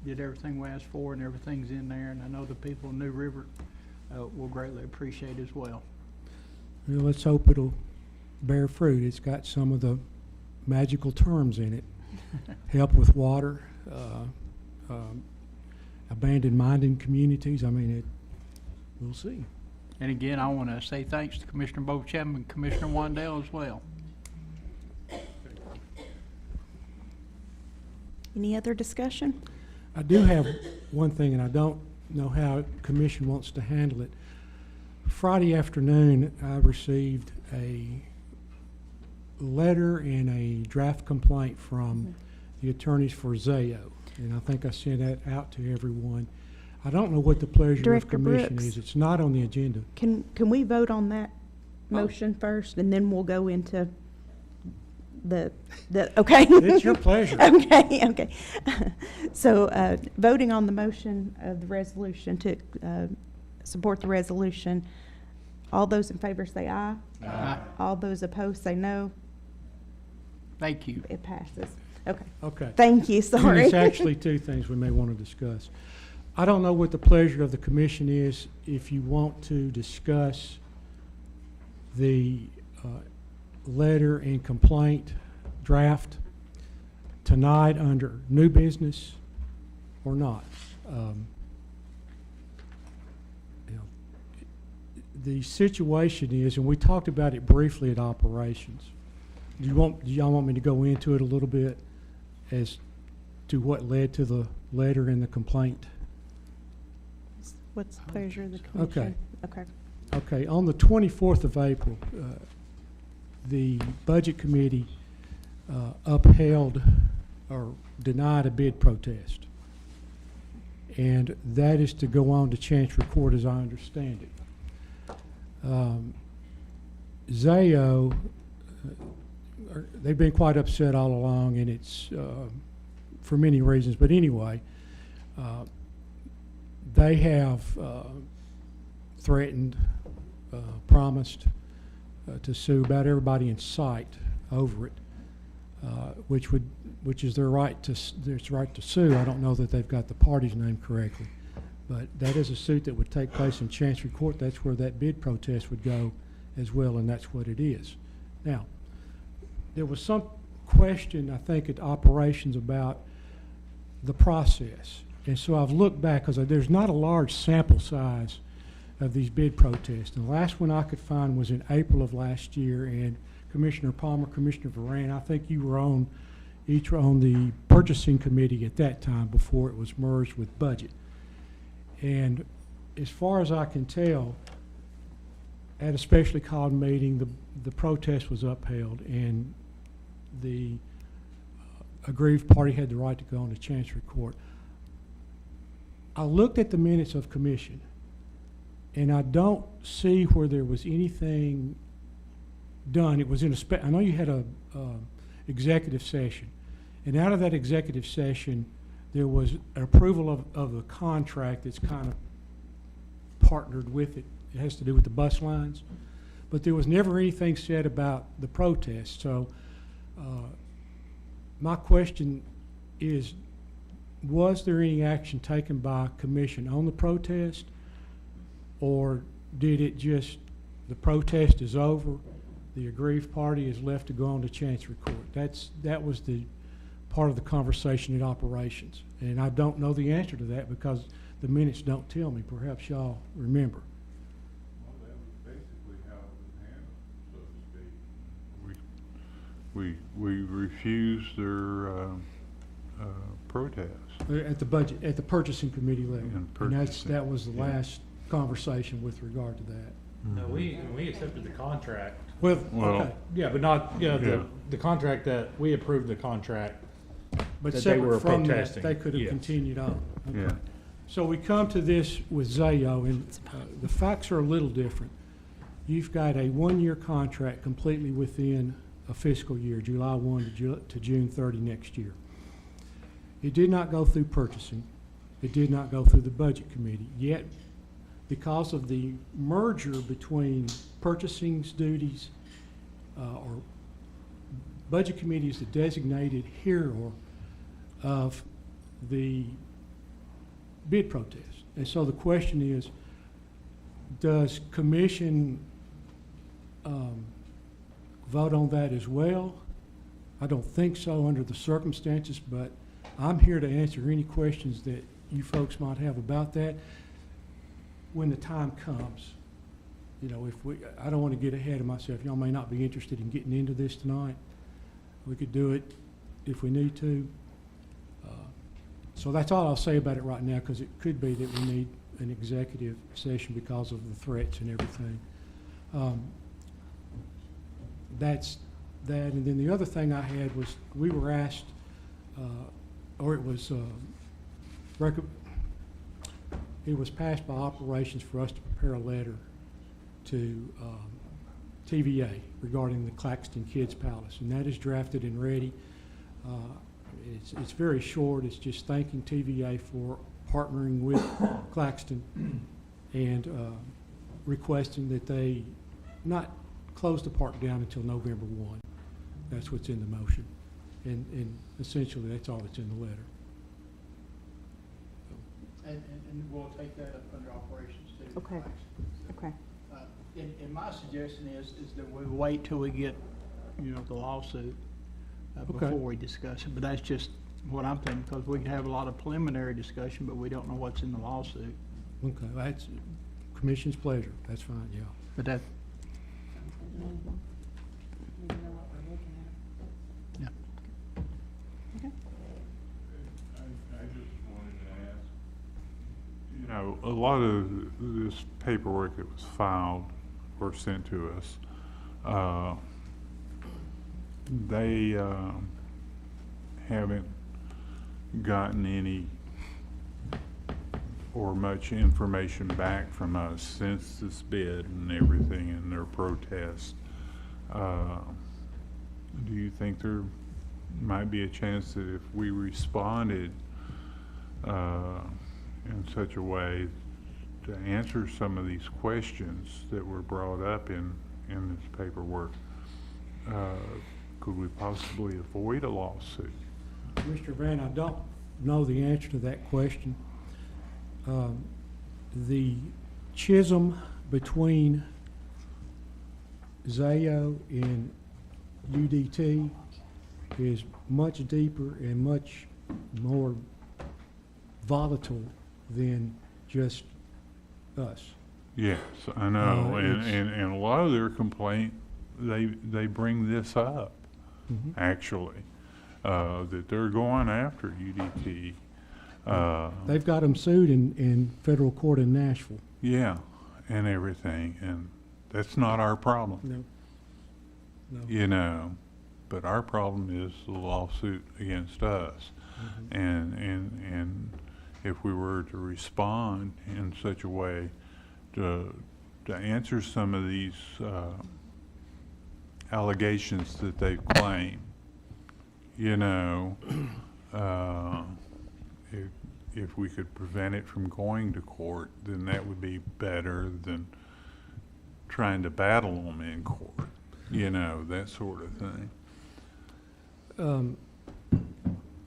Did everything we asked for, and everything's in there. And I know the people in New River will greatly appreciate as well. Well, let's hope it'll bear fruit. It's got some of the magical terms in it. Help with water, abandoned mining communities. I mean, we'll see. And again, I want to say thanks to Commissioner Bo Chapman and Commissioner Wandell as well. Any other discussion? I do have one thing, and I don't know how commission wants to handle it. Friday afternoon, I received a letter and a draft complaint from the attorneys for Zayo, and I think I sent that out to everyone. I don't know what the pleasure Director of commission Brooks. is. It's not on the agenda. Can we vote on that motion first, and then we'll go into the, okay? It's your pleasure. Okay. So, voting on the motion of the resolution to support the resolution, all those in favor say aye. Aye. All those opposed say no. Thank you. It passes. Okay. Okay. Thank you, sorry. It's actually two things we may want to discuss. I don't know what the pleasure of the commission is. If you want to discuss the letter and complaint draft tonight under new business or not. You know, the situation is, and we talked about it briefly at operations. Do y'all want me to go into it a little bit as to what led to the letter and the complaint? What's the pleasure of the commission? Okay. Okay, on the 24th of April, the Budget Committee upheld or denied a bid protest. And that is to go on to Chancery Court as I understand it. Zayo, they've been quite upset all along, and it's for many reasons. But anyway, they have threatened, promised to sue about everybody in sight over it, which is their right to sue. I don't know that they've got the party's name correctly, but that is a suit that would take place in Chancery Court. That's where that bid protest would go as well, and that's what it is. Now, there was some question, I think, at operations about the process. And so I've looked back, because there's not a large sample size of these bid protests. And the last one I could find was in April of last year, and Commissioner Palmer, Commissioner Varan, I think you were each were on the purchasing committee at that time before it was merged with budget. And as far as I can tell, at a specially called meeting, the protest was upheld, and the aggrieved party had the right to go into Chancery Court. I looked at the minutes of commission, and I don't see where there was anything done. It was in I know you had a executive session, and out of that executive session, there was an approval of the contract that's kind of partnered with it. It has to do with the bus lines, but there was never anything said about the protest. So my question is, was there any action taken by commission on the protest, or did it just, the protest is over, the aggrieved party is left to go on to Chancery Court? That was the part of the conversation at operations, and I don't know the answer to that because the minutes don't tell me. Perhaps y'all remember. Well, that was basically how it was handled, so to speak. We refused their protest. At the purchasing committee level. And And that was the last conversation with regard to that. No, we accepted the contract. Well, Well, okay. Yeah, but not, Yeah. the contract that, we approved the contract But that they were separate from that, protesting. they could have Yes. continued on. Okay. Yeah. So we come to this with Zayo, and the facts are a little different. You've got a one-year contract completely within a fiscal year, July 1 to June 30 next year. It did not go through purchasing. It did not go through the budget committee. Yet, because of the merger between purchasing's duties or budget committee is the designated hearer of the bid protest. And so the question is, does commission vote on that as well? I don't think so under the circumstances, but I'm here to answer any questions that you folks might have about that when the time comes. You know, I don't want to get ahead of myself. Y'all may not be interested in getting into this tonight. We could do it if we need to. So that's all I'll say about it right now, because it could be that we need an executive session because of the threats and everything. That's that. And then the other thing I had was we were asked, or it was passed by operations for us to prepare a letter to TVA regarding the Claxton Kids Palace, and that is drafted and ready. It's very short. It's just thanking TVA for partnering with Claxton and requesting that they not close the park down until November 1. That's what's in the motion. And essentially, that's all that's in the letter. And we'll take that up under operations too. Okay. Okay. And my suggestion is that we wait till we get, the lawsuit Okay. before we discuss it. But that's just what I'm thinking, because we can have a lot of preliminary discussion, but we don't know what's in the lawsuit. Okay, that's commission's pleasure. That's fine, yeah. But that, yeah. I just wanted to ask, a lot of this paperwork that was filed or sent to us, they haven't gotten any or much information back from us since this bid and everything and their protest. Do you think there might be a chance that if we responded in such a way to answer some of these questions that were brought up in this paperwork, could we possibly avoid a lawsuit? Mr. Van, I don't know the answer to that question. The schism between ZAO and UDT is much deeper and much more volatile than just us. Yes, I know, it's- and a lot of their complaint, they bring this up, Mhm. actually, that they're going after UDT. They've got them sued in federal court in Nashville. Yeah, and everything, and that's not our problem. No. But our problem is the lawsuit against us. And if we were to respond in such a way to answer some of these allegations that they've claimed, if we could prevent it from going to court, then that would be better than trying to battle them in court, that sort of thing.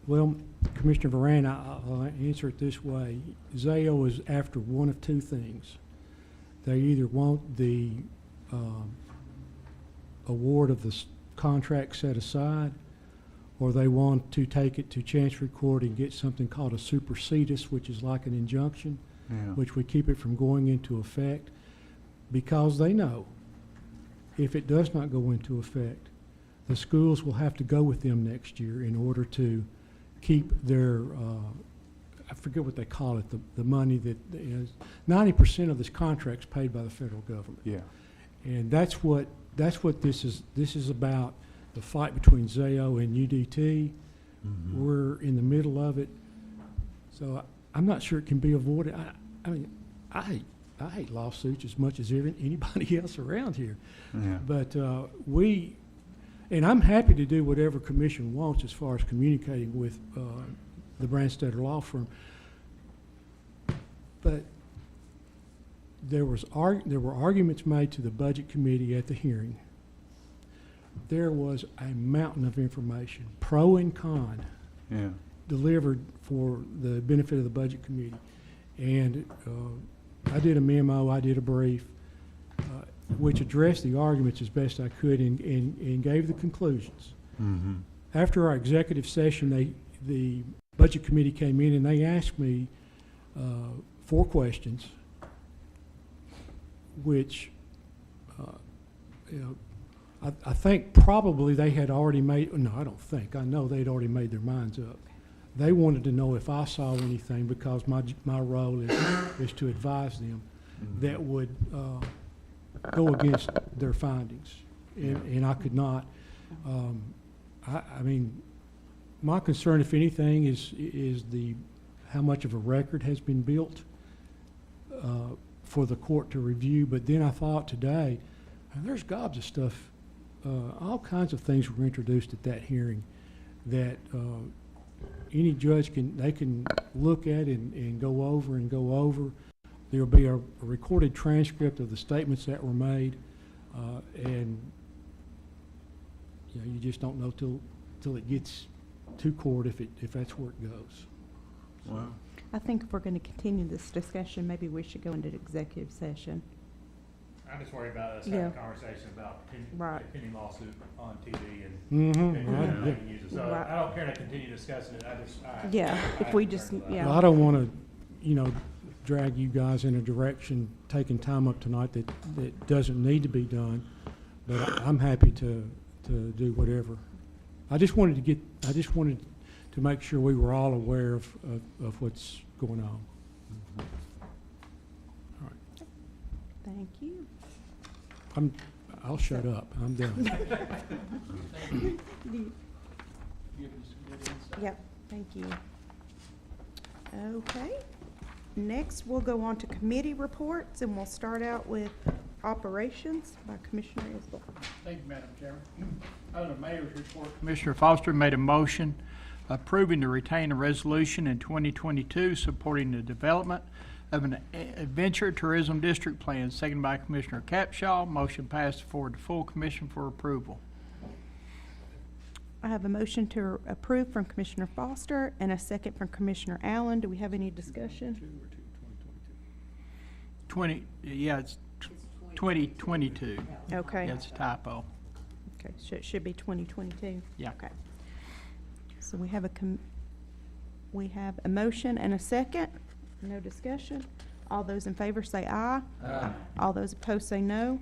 Well, Commissioner Varan, I'll answer it this way. ZAO is after one of two things. They either want the award of the contract set aside, or they want to take it to Chancery Court and get something called a supersedis, which is like an injunction, Yeah. which would keep it from going into effect, because they know if it does not go into effect, the schools will have to go with them next year in order to keep their, I forget what they call it, the money that is, 90% of this contract's paid by the federal government. Yeah. And that's what this is about, the fight between ZAO and UDT. We're in the middle of it. So I'm not sure it can be avoided. I mean, I hate lawsuits as much as anybody else around here. Yeah. But and I'm happy to do whatever commission wants as far as communicating with the Branstetter Law Firm. But there were arguments made to the Budget Committee at the hearing. There was a mountain of information, pro and con, Yeah. delivered for the benefit of the Budget Committee. And I did a memo, I did a brief, which addressed the arguments as best I could and gave the conclusions. After our executive session, the Budget Committee came in and they asked me 4 questions, which I think probably they had already made, no, I don't think, I know they'd already made their minds up. they wanted to know if I saw anything, because my role is to advise them, that would go against their findings. And I could not. I mean, my concern, if anything, is how much of a record has been built for the court to review. But then I thought today, there's gobs of stuff, all kinds of things were introduced at that hearing that any judge can look at and go over. There'll be a recorded transcript of the statements that were made, and you just don't know till it gets to court if that's where it goes. Wow. I think if we're going to continue this discussion, maybe we should go into executive session. I'm just worried about us having Yeah. a conversation about Right. a pending lawsuit on TV and Mhm. they can use it. So Right. I don't care to continue discussing it. Yeah, if we just, yeah. Well, I don't want to, drag you guys in a direction, taking time up tonight that doesn't need to be done, but I'm happy to do whatever. I just wanted to make sure we were all aware of what's going on. All right. Thank you. I'll shut up. I'm done. Yep, thank you. Okay, next we'll go on to committee reports, and we'll start out with operations by Commissioner Isbell. Thank you, Madam Chairman. Under the Mayor's report, Commissioner Foster made a motion approving to retain a resolution in 2022 supporting the development of an adventure tourism district plan, seconded by Commissioner Capshaw. Motion passed forward to full commission for approval. I have a motion to approve from Commissioner Foster and a second from Commissioner Allen. Do we have any discussion? 2022. Okay. That's a typo. Okay, so it should be 2022? Yeah. Okay. So we have a motion and a second. No discussion. All those in favor say aye. Aye. All those opposed say no.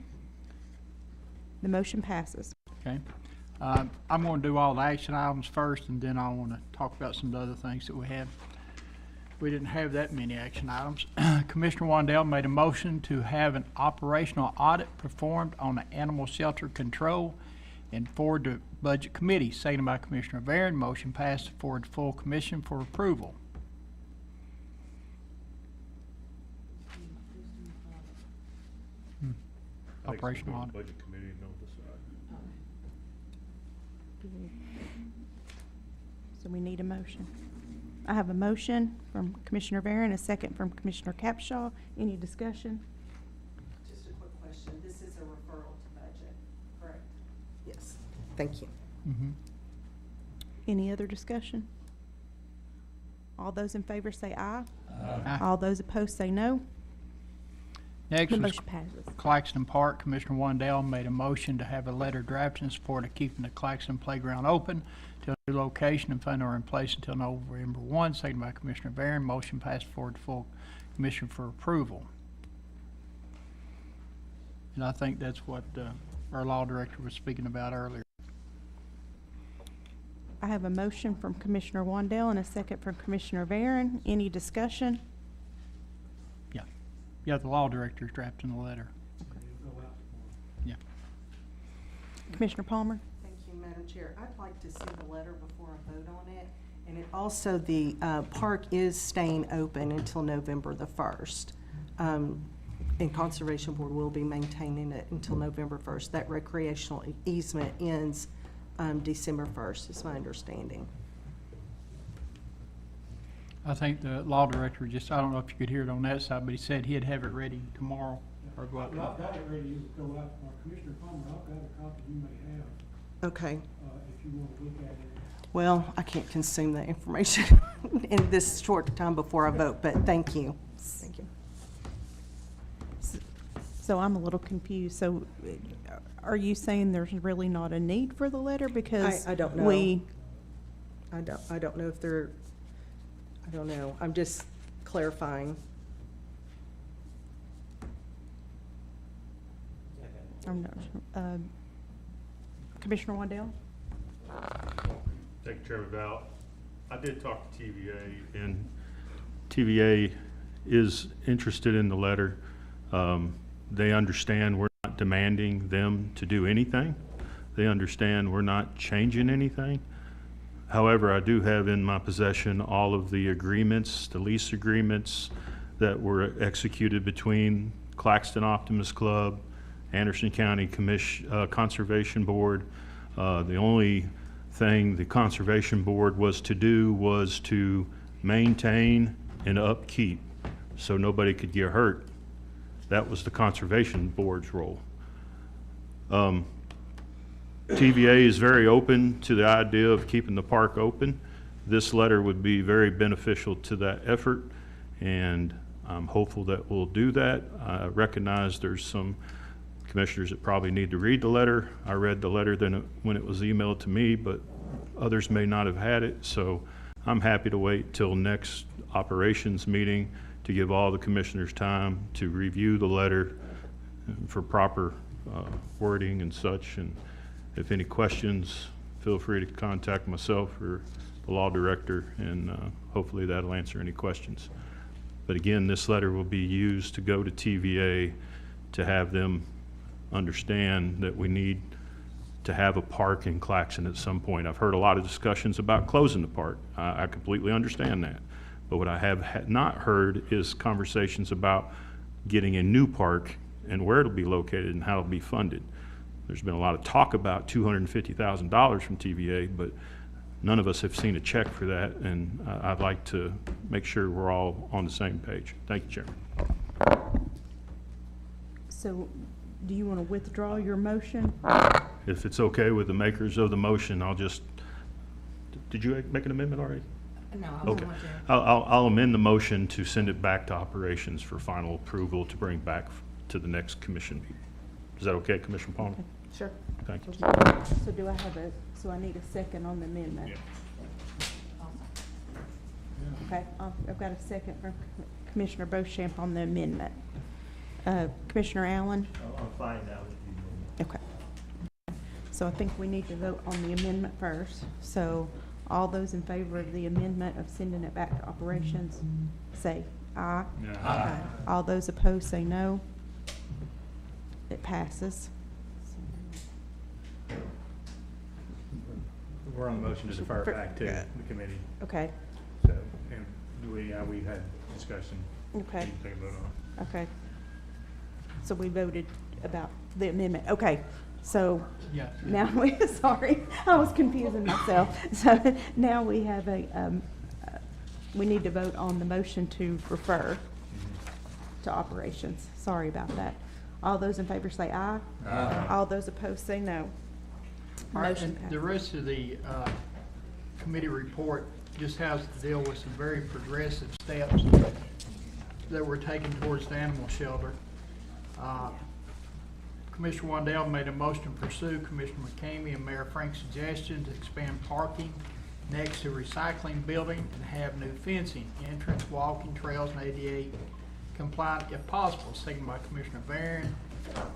The motion passes. Okay. I'm going to do all the action items first, and then I want to talk about some of the other things that we have. We didn't have that many action items. Commissioner Wandell made a motion to have an operational audit performed on the animal shelter control and forward to Budget Committee, seconded by Commissioner Barron. Motion passed forward to full commission for approval. Operational audit. Budget committee and they'll decide. So we need a motion. I have a motion from Commissioner Barron, a second from Commissioner Capshaw. Any discussion? Just a quick question. This is a referral to budget, correct? Yes. Thank you. Any other discussion? All those in favor say aye. Aye. All those opposed say no. Next The was motion passes. Claxton Park. Commissioner Wandell made a motion to have a letter drafted in support of keeping the Claxton Playground open till a new location and funding are in place until November 1, seconded by Commissioner Barron. Motion passed forward to full commission for approval. And I think that's what our law director was speaking about earlier. I have a motion from Commissioner Wandell and a second from Commissioner Barron. Any discussion? Yeah, the law director is drafting the letter. Yeah. Commissioner Palmer? Thank you, Madam Chair. I'd like to see the letter before I vote on it. And it also, the park is staying open until November the 1st. And Conservation Board will be maintaining it until November 1st. That recreational easement ends December 1st, is my understanding. I think the law director just, I don't know if you could hear it on that side, but he said he'd have it ready tomorrow or go out. I've got it ready to go out. Commissioner Palmer, I've got a copy you may have, Okay. if you want to look at it. Well, I can't consume that information in this short time before I vote, but thank you. Thank you. So I'm a little confused. So are you saying there's really not a need for the letter? Because I don't know. I don't know if they're, I don't know. I'm just clarifying. I'm not sure. Commissioner Wandell? Thank you, Chairman Val. I did talk to TVA, and TVA is interested in the letter. They understand we're not demanding them to do anything. They understand we're not changing anything. However, I do have in my possession all of the agreements, the lease agreements that were executed between Claxton Optimist Club, Anderson County Conservation Board. The only thing the Conservation Board was to do was to maintain and upkeep so nobody could get hurt. That was the Conservation Board's role. TVA is very open to the idea of keeping the park open. This letter would be very beneficial to that effort, and I'm hopeful that we'll do that. I recognize there's some commissioners that probably need to read the letter. I read the letter when it was emailed to me, but others may not have had it, so I'm happy to wait till next operations meeting to give all the commissioners time to review the letter for proper wording and such. And if any questions, feel free to contact myself or the law director, and hopefully that'll answer any questions. But again, this letter will be used to go to TVA to have them understand that we need to have a park in Claxton at some point. I've heard a lot of discussions about closing the park. I completely understand that. But what I have not heard is conversations about getting a new park and where it'll be located and how it'll be funded. There's been a lot of talk about $250,000 from TVA, but none of us have seen a check for that, and I'd like to make sure we're all on the same page. Thank you, Chairman. So, do you want to withdraw your motion? If it's okay with the makers of the motion, I'll just, did you make an amendment already? No, Okay. I'll amend the motion to send it back to operations for final approval to bring back to the next commission meeting. Is that okay, Commissioner Palmer? Sure. Thank you. So do I have so I need a second on the amendment? Okay, I've got a second from Commissioner Beauchamp on the amendment. Commissioner Allen? I'm fine now with the amendment. Okay. So I think we need to vote on the amendment first. So all those in favor of the amendment of sending it back to operations, say aye. Aye. All those opposed, say no. It passes. We're on the motion to defer it back to the committee. Okay, So, and we had discussion. okay, You can take a vote on it. okay. So we voted about the amendment. Okay, so Yeah. now sorry, I was confusing myself. So now we have we need to vote on the motion to refer to operations. Sorry about that. All those in favor say aye. Aye. All those opposed say no. All right, Motion and passes. the rest of the committee report just has to deal with some very progressive steps that were taken towards the animal shelter. Commissioner Wandell made a motion to pursue Commissioner McCamey and Mayor Frank's suggestion to expand parking next to recycling building and have new fencing, entrance, walking trails, and ADA compliant if possible. Second by Commissioner Barron.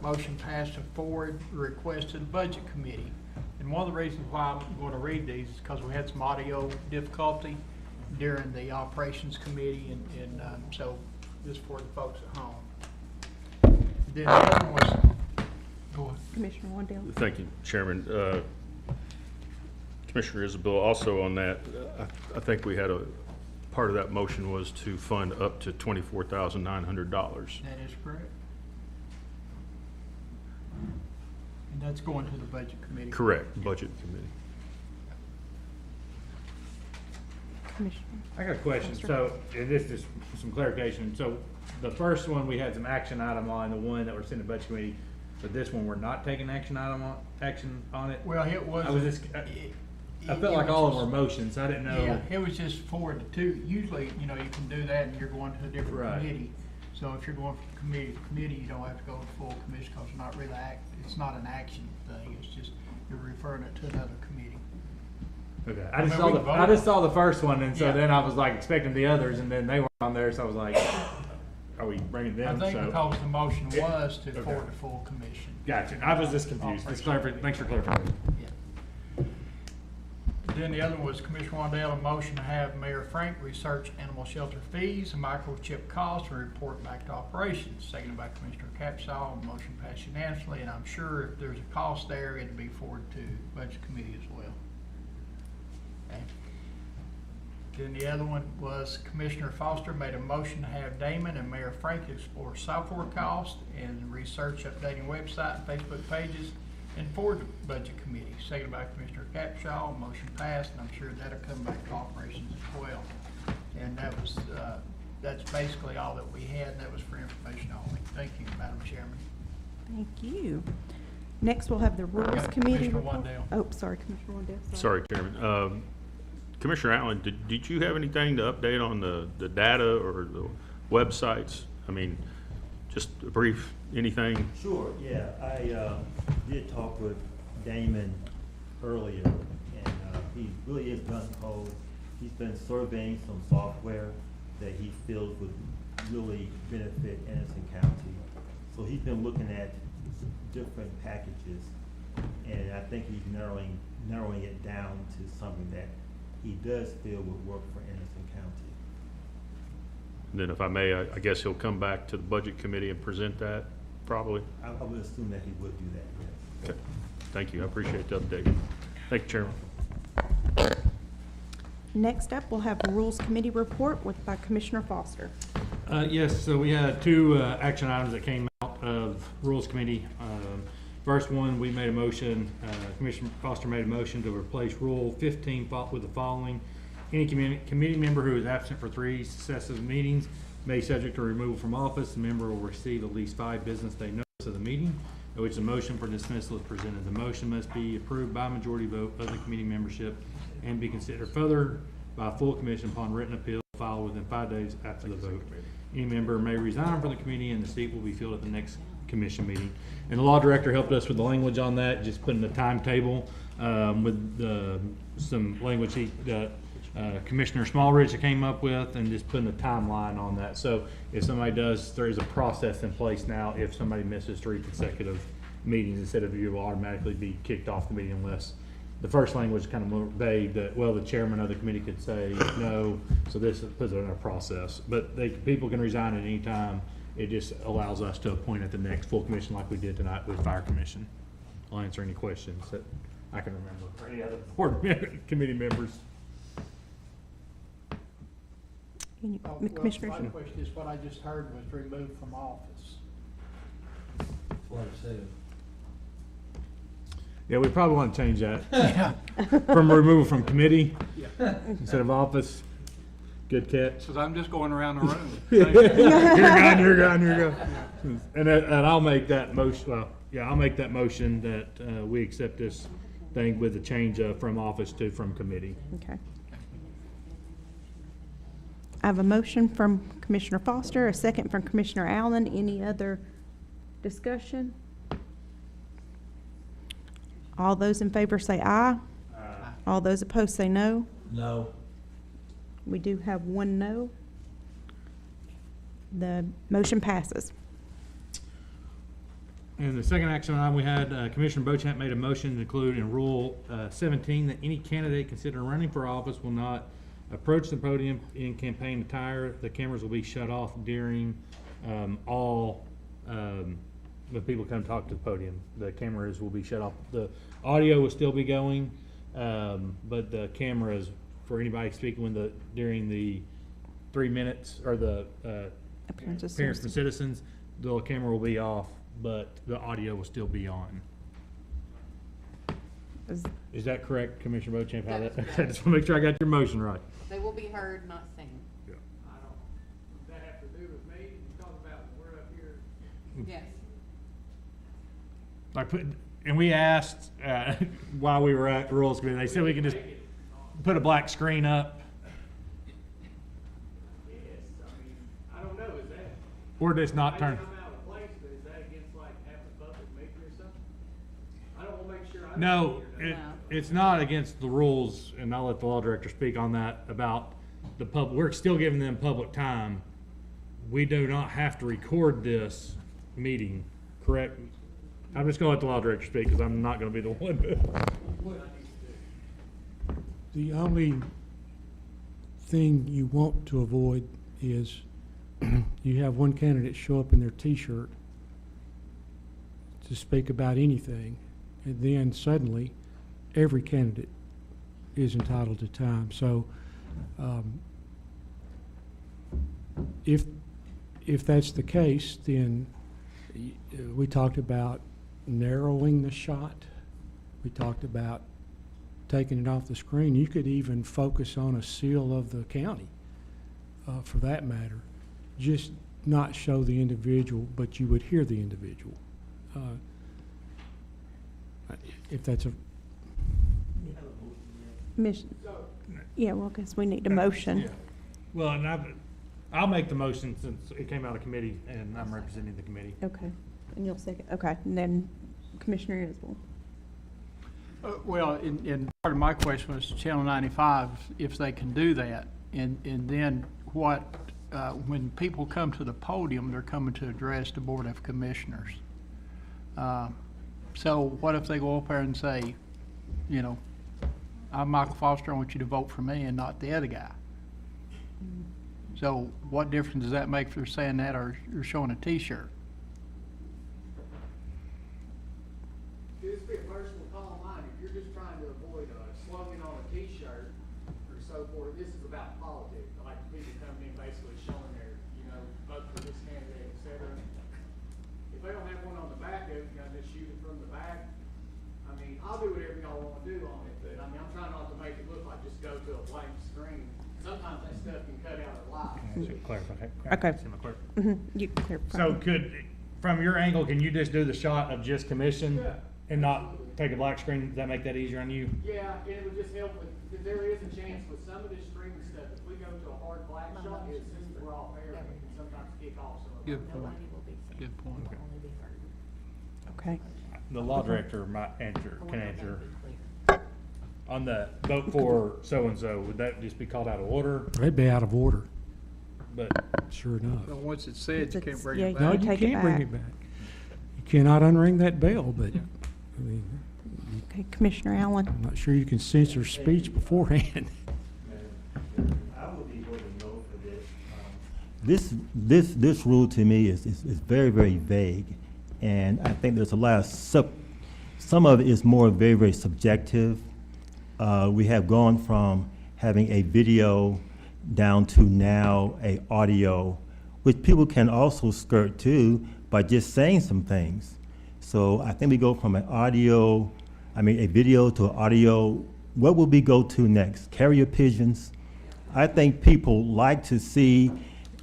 Motion passed to forward the request to the Budget Committee. And one of the reasons why I'm going to read these is because we had some audio difficulty during the Operations Committee, and so this is for the folks at home. Then the other one was, go ahead. Commissioner Wandell? Thank you, Chairman. Commissioner Isabel, also on that, I think we had part of that motion was to fund up to $24,900. That is correct. And that's going to the Budget Committee. Correct, Budget Committee. Commissioner? I got a question. So, and this is some clarification. So, the first one, we had some action item on, the one that we're sending to Budget Committee, but this one, we're not taking action on it? Well, it was. I was just, I felt like all of them were motions, so I didn't know. Yeah, it was just forward to two. Usually, you know, you can do that and you're going to a different Right. committee. So if you're going from committee to committee, you don't have to go to full commission because it's not really it's not an action thing. It's just you're referring it to another committee. Okay, I I just mean, we I voted. just saw the first one, and so Yeah. then I was like expecting the others, and then they weren't on there, so I was like, are we bringing I them? think So- because the motion Yeah. was to Okay. forward to full commission. Gotcha, I was just confused. Thanks for clarifying. Then the other one was Commissioner Wandell, a motion to have Mayor Frank research animal shelter fees and microchip costs and report back to operations. Seconded by Commissioner Capshaw. Motion passed unanimously, and I'm sure if there's a cost there, it'd be forwarded to Budget Committee as well. Okay. Then the other one was Commissioner Foster made a motion to have Damon and Mayor Frank explore software costs and research updating website and Facebook pages and forward to Budget Committee. Seconded by Commissioner Capshaw. Motion passed, and I'm sure that'll come back to operations as well. And that was, that's basically all that we had, and that was for information only. Thank you, Madam Chairman. Thank you. Next, we'll have the Rules Okay, Committee Commissioner report. Wandell. Oh, sorry, Commissioner Wandell. Sorry, Chairman. Commissioner Allen, did you have anything to update on the data or the websites? I mean, just a brief, anything? Sure, yeah. I did talk with Damon earlier, and he really is gung-ho. He's been surveying some software that he feels would really benefit Anderson County. So he's been looking at different packages, and I think he's narrowing it down to something that he does feel would work for Anderson County. And then if I may, I guess he'll come back to the Budget Committee and present that, probably? I would assume that he would do that, yes. Okay, thank you. I appreciate the update. Thank you, Chairman. Next up, we'll have the Rules Committee report by Commissioner Foster. Yes, so we had two action items that came out of Rules Committee. First one, we made a motion, Commissioner Foster made a motion to replace Rule 15 with the following. Any committee member who is absent for 3 successive meetings may, subject to removal from office, the member will receive at least 5 business day notice of the meeting, at which the motion for dismissal is presented. The motion must be approved by a majority vote of the committee membership and be considered further by a full commission upon written appeal filed within 5 days after the vote. Any member may resign from the committee and the seat will be filled at the next commission meeting. And the law director helped us with the language on that, just putting the timetable with some language that Commissioner Smallridge came up with, and just putting a timeline on that. So if somebody does, there is a process in place now. If somebody misses 3 consecutive meetings, instead of you will automatically be kicked off the meeting unless the first language kind of more vague that, well, the chairman of the committee could say no. So this puts it in a process, but people can resign at any time. It just allows us to appoint at the next full commission like we did tonight with Fire Commission. I'll answer any questions that I can remember or any other board committee members. Any Well, Commissioners? my question is, what I just heard was removed from office. That's what I said. Yeah, we probably want to change that. Yeah. From removal from committee Yeah. instead of office. Good catch. Because I'm just going around the room. You're gone. And I'll make that motion, well, yeah, I'll make that motion that we accept this thing with the change from office to from committee. Okay. I have a motion from Commissioner Foster, a second from Commissioner Allen. Any other discussion? All those in favor say aye. Aye. All those opposed say no. No. We do have 1 no. The motion passes. And the second action item we had, Commissioner Beauchamp made a motion to include in Rule 17 that any candidate considering running for office will not approach the podium in campaign attire. The cameras will be shut off during all when people come talk to the podium. The cameras will be shut off. The audio will still be going, but the cameras for anybody speaking during the 3 minutes or the Appearance from citizens, the camera will be off, but the audio will still be on. Is that correct, Commissioner Beauchamp? How that, I just want to make sure I got your motion right. They will be heard, not seen. Yeah. Does that have to do with me? You talk about when we're up here. Yes. And we asked while we were at Rules Committee, they said we can just put a black screen up. Yes, I mean, I don't know, is that? Or just not turn. I'm out of place, but is that against like having a public meeting or something? I don't want to make sure. No, it's not against the rules, and I'll let the law director speak on that about the pub. We're still giving them public time. We do not have to record this meeting, correct? I'm just gonna let the law director speak because I'm not gonna be the one. The only thing you want to avoid is you have one candidate show up in their T-shirt to speak about anything, and then suddenly every candidate is entitled to time. So if that's the case, then we talked about narrowing the shot. We talked about taking it off the screen. You could even focus on a seal of the county, for that matter. Just not show the individual, but you would hear the individual. If that's a... Yeah, well, because we need a motion. Yeah. Well, and I'll make the motion since it came out of committee and I'm representing the committee. Okay, and you'll second, okay, and then Commissioner Isbell. Well, and part of my question was Channel 95, if they can do that, and then what, when people come to the podium, they're coming to address the Board of Commissioners. So what if they go up there and say, you know, I'm Michael Foster, I want you to vote for me and not the other guy? So what difference does that make if they're saying that or you're showing a T-shirt? Could this be a personal call of mine? If you're just trying to avoid a slogan on a T-shirt or so forth, this is about politics. Like people coming in basically showing their, you know, vote for this candidate, et cetera. If they don't have one on the back of it, you know, just shoot it from the back. I mean, I'll do whatever y'all want to do on it, but I mean, I'm trying not to make it look like just go to a blank screen. Sometimes that stuff can cut out a lot. Clarify. Okay. Clarify. You clarify. So from your angle, can you just do the shot of just commission Yeah. and not take a black screen? Does that make that easier on you? Yeah, and it would just help with, because there is a chance with some of this streaming stuff, if we go to a hard black shot, it seems we're all fair, and it can sometimes kick off some of Good it. point. Good point. Okay. The law director can answer. On the vote for so-and-so, would that just be called out of order? They'd be out of order, But sure enough. So once it's said, you can't bring yeah, it No, back. you take it can't bring back. it back. You cannot unring that bell, but, I mean, Okay, Commissioner Allen. I'm not sure you can censor speech beforehand. I would be voting no for this. This rule to me is very, very vague. And I think there's a lot of some of it is more very, very subjective. We have gone from having a video down to now a audio, which people can also skirt too by just saying some things. So I think we go from a video to audio. What will we go to next? Carrier pigeons? I think people like to see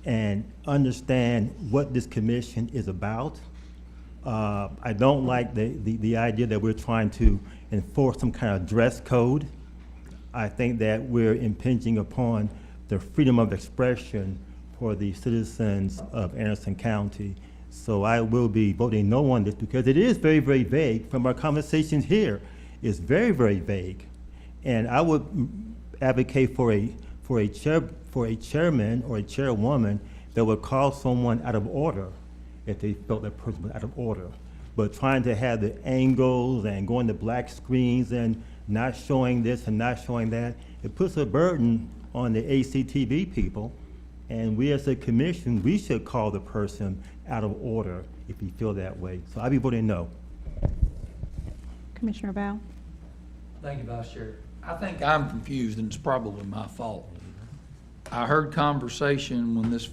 and understand what this commission is about. I don't like the idea that we're trying to enforce some kind of dress code. I think that we're impinging upon the freedom of expression for the citizens of Anderson County. So I will be voting no on this because it is very, very vague. From our conversations here, it's very, very vague. And I would advocate for a chairman or a chairwoman that would call someone out of order if they felt that person was out of order. But trying to have the angles and going to black screens and not showing this and not showing that, it puts a burden on the ACTV people. And we as a commission, we should call the person out of order if we feel that way. So I'll be voting no. Commissioner Val. Thank you, Vice Chair. I think I'm confused, and it's probably my fault. I heard conversation when this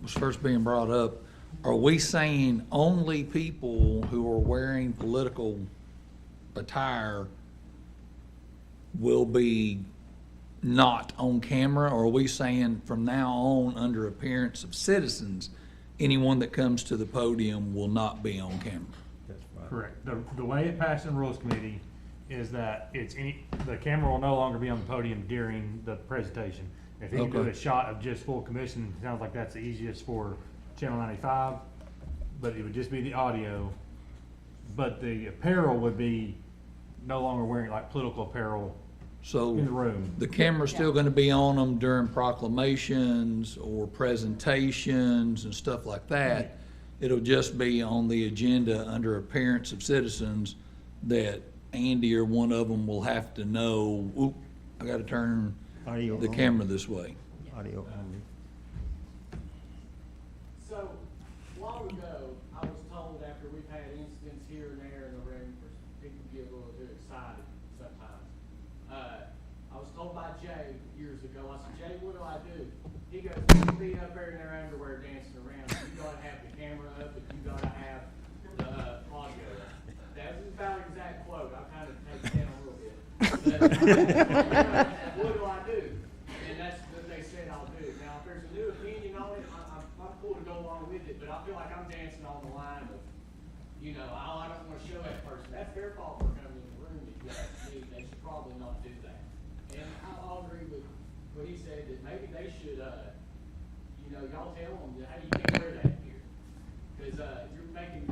was first being brought up. Are we saying only people who are wearing political attire will be not on camera? Or are we saying from now on, under appearance of citizens, anyone that comes to the podium will not be on camera? correct. The way it passed in Rules Committee is that the camera will no longer be on the podium during the presentation. If you can do Okay. a shot of just full commission, it sounds like that's the easiest for Channel 95, but it would just be the audio. But the apparel would be no longer wearing like political apparel So in the room. the camera's still gonna be on them during proclamations or presentations and stuff like that. It'll just be on the agenda under appearance of citizens that Andy or one of them will have to know, oop, I gotta turn Audio the on. camera this way. Audio only. So, a while ago, I was told after we've had incidents here and there in the ring where people get a little too excited sometimes. I was told by Jay years ago, I said, Jay, what do I do? He goes, you be up there in their underwear dancing around. You gotta have the camera up and you gotta have the audio up. That was about an exact quote. I kind of take it down a little bit. But, what do I do? And that's what they said I'll do. Now, if there's a new opinion on it, I'm cool to go along with it, but I feel like I'm dancing on the line of, you know, I don't want to show that person. That's their fault for coming in the room. If you ask me, they should probably not do that. And I'll agree with what he said, that maybe they should, you know, y'all tell them that, hey, you can't wear that here. Because you're making,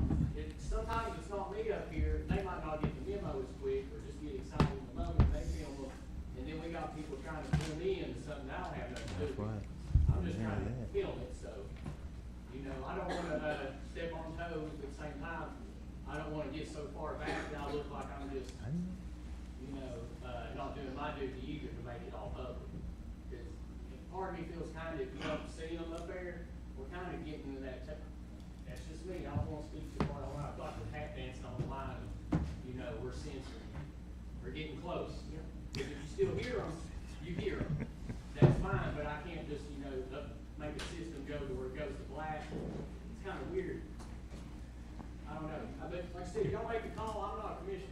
sometimes it's not me up here, they might not get the memo as quick or just get excited in the moment, they film them, and then we got people trying to pull me into something I don't have nothing to do with. Right. I'm just trying to film it, so, you know, I don't want to step on toes, but at the same time, I don't want to get so far back that I look like I'm just, you know, not doing my duty either to make it all public. Because part of me feels kind of, if you don't see them up there, we're kind of getting into that, that's just me, I don't want to speak too far on I feel like we're tap dancing on the line, you know, we're censoring. We're getting close. If you still hear them, you hear them. That's fine, but I can't just, you know, make the system go to where it goes to black. It's kind of weird. I don't know. But like I said, y'all make the call. I'm not a commissioner.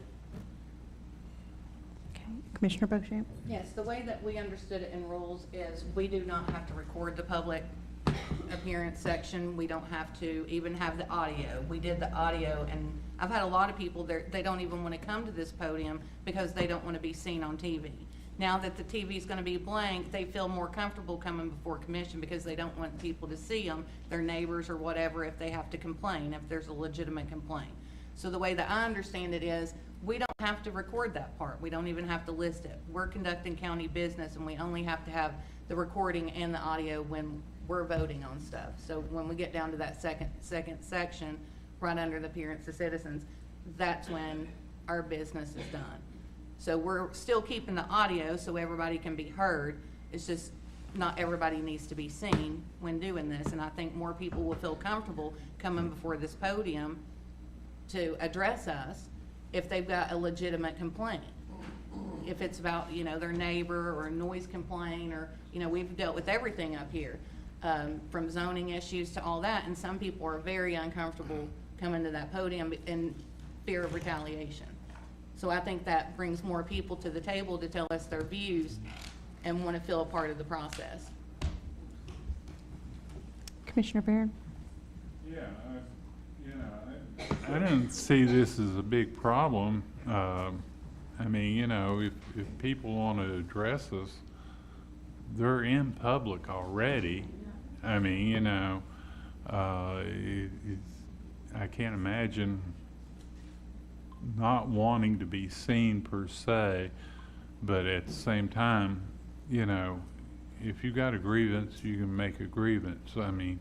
Okay, Commissioner Beauchamp? Yes, the way that we understood it in rules is we do not have to record the public appearance section. We don't have to even have the audio. We did the audio, and I've had a lot of people, they don't even want to come to this podium because they don't want to be seen on TV. Now that the TV is going to be blank, they feel more comfortable coming before commission because they don't want people to see them, their neighbors or whatever, if they have to complain, if there's a legitimate complaint. So the way that I understand it is, we don't have to record that part. We don't even have to list it. We're conducting county business, and we only have to have the recording and the audio when we're voting on stuff. So when we get down to that second section, right under the appearance of citizens, that's when our business is done. So we're still keeping the audio so everybody can be heard. It's just not everybody needs to be seen when doing this. And I think more people will feel comfortable coming before this podium to address us if they've got a legitimate complaint. If it's about, you know, their neighbor or a noise complaint, or, you know, we've dealt with everything up here, from zoning issues to all that. And some people are very uncomfortable coming to that podium in fear of retaliation. So I think that brings more people to the table to tell us their views and want to feel a part of the process. Commissioner Barron? Yeah, I didn't see this as a big problem. I mean, you know, if people want to address us, they're in public already. I mean, you know, I can't imagine not wanting to be seen per se, but at the same time, you know, if you got a grievance, you can make a grievance. I mean,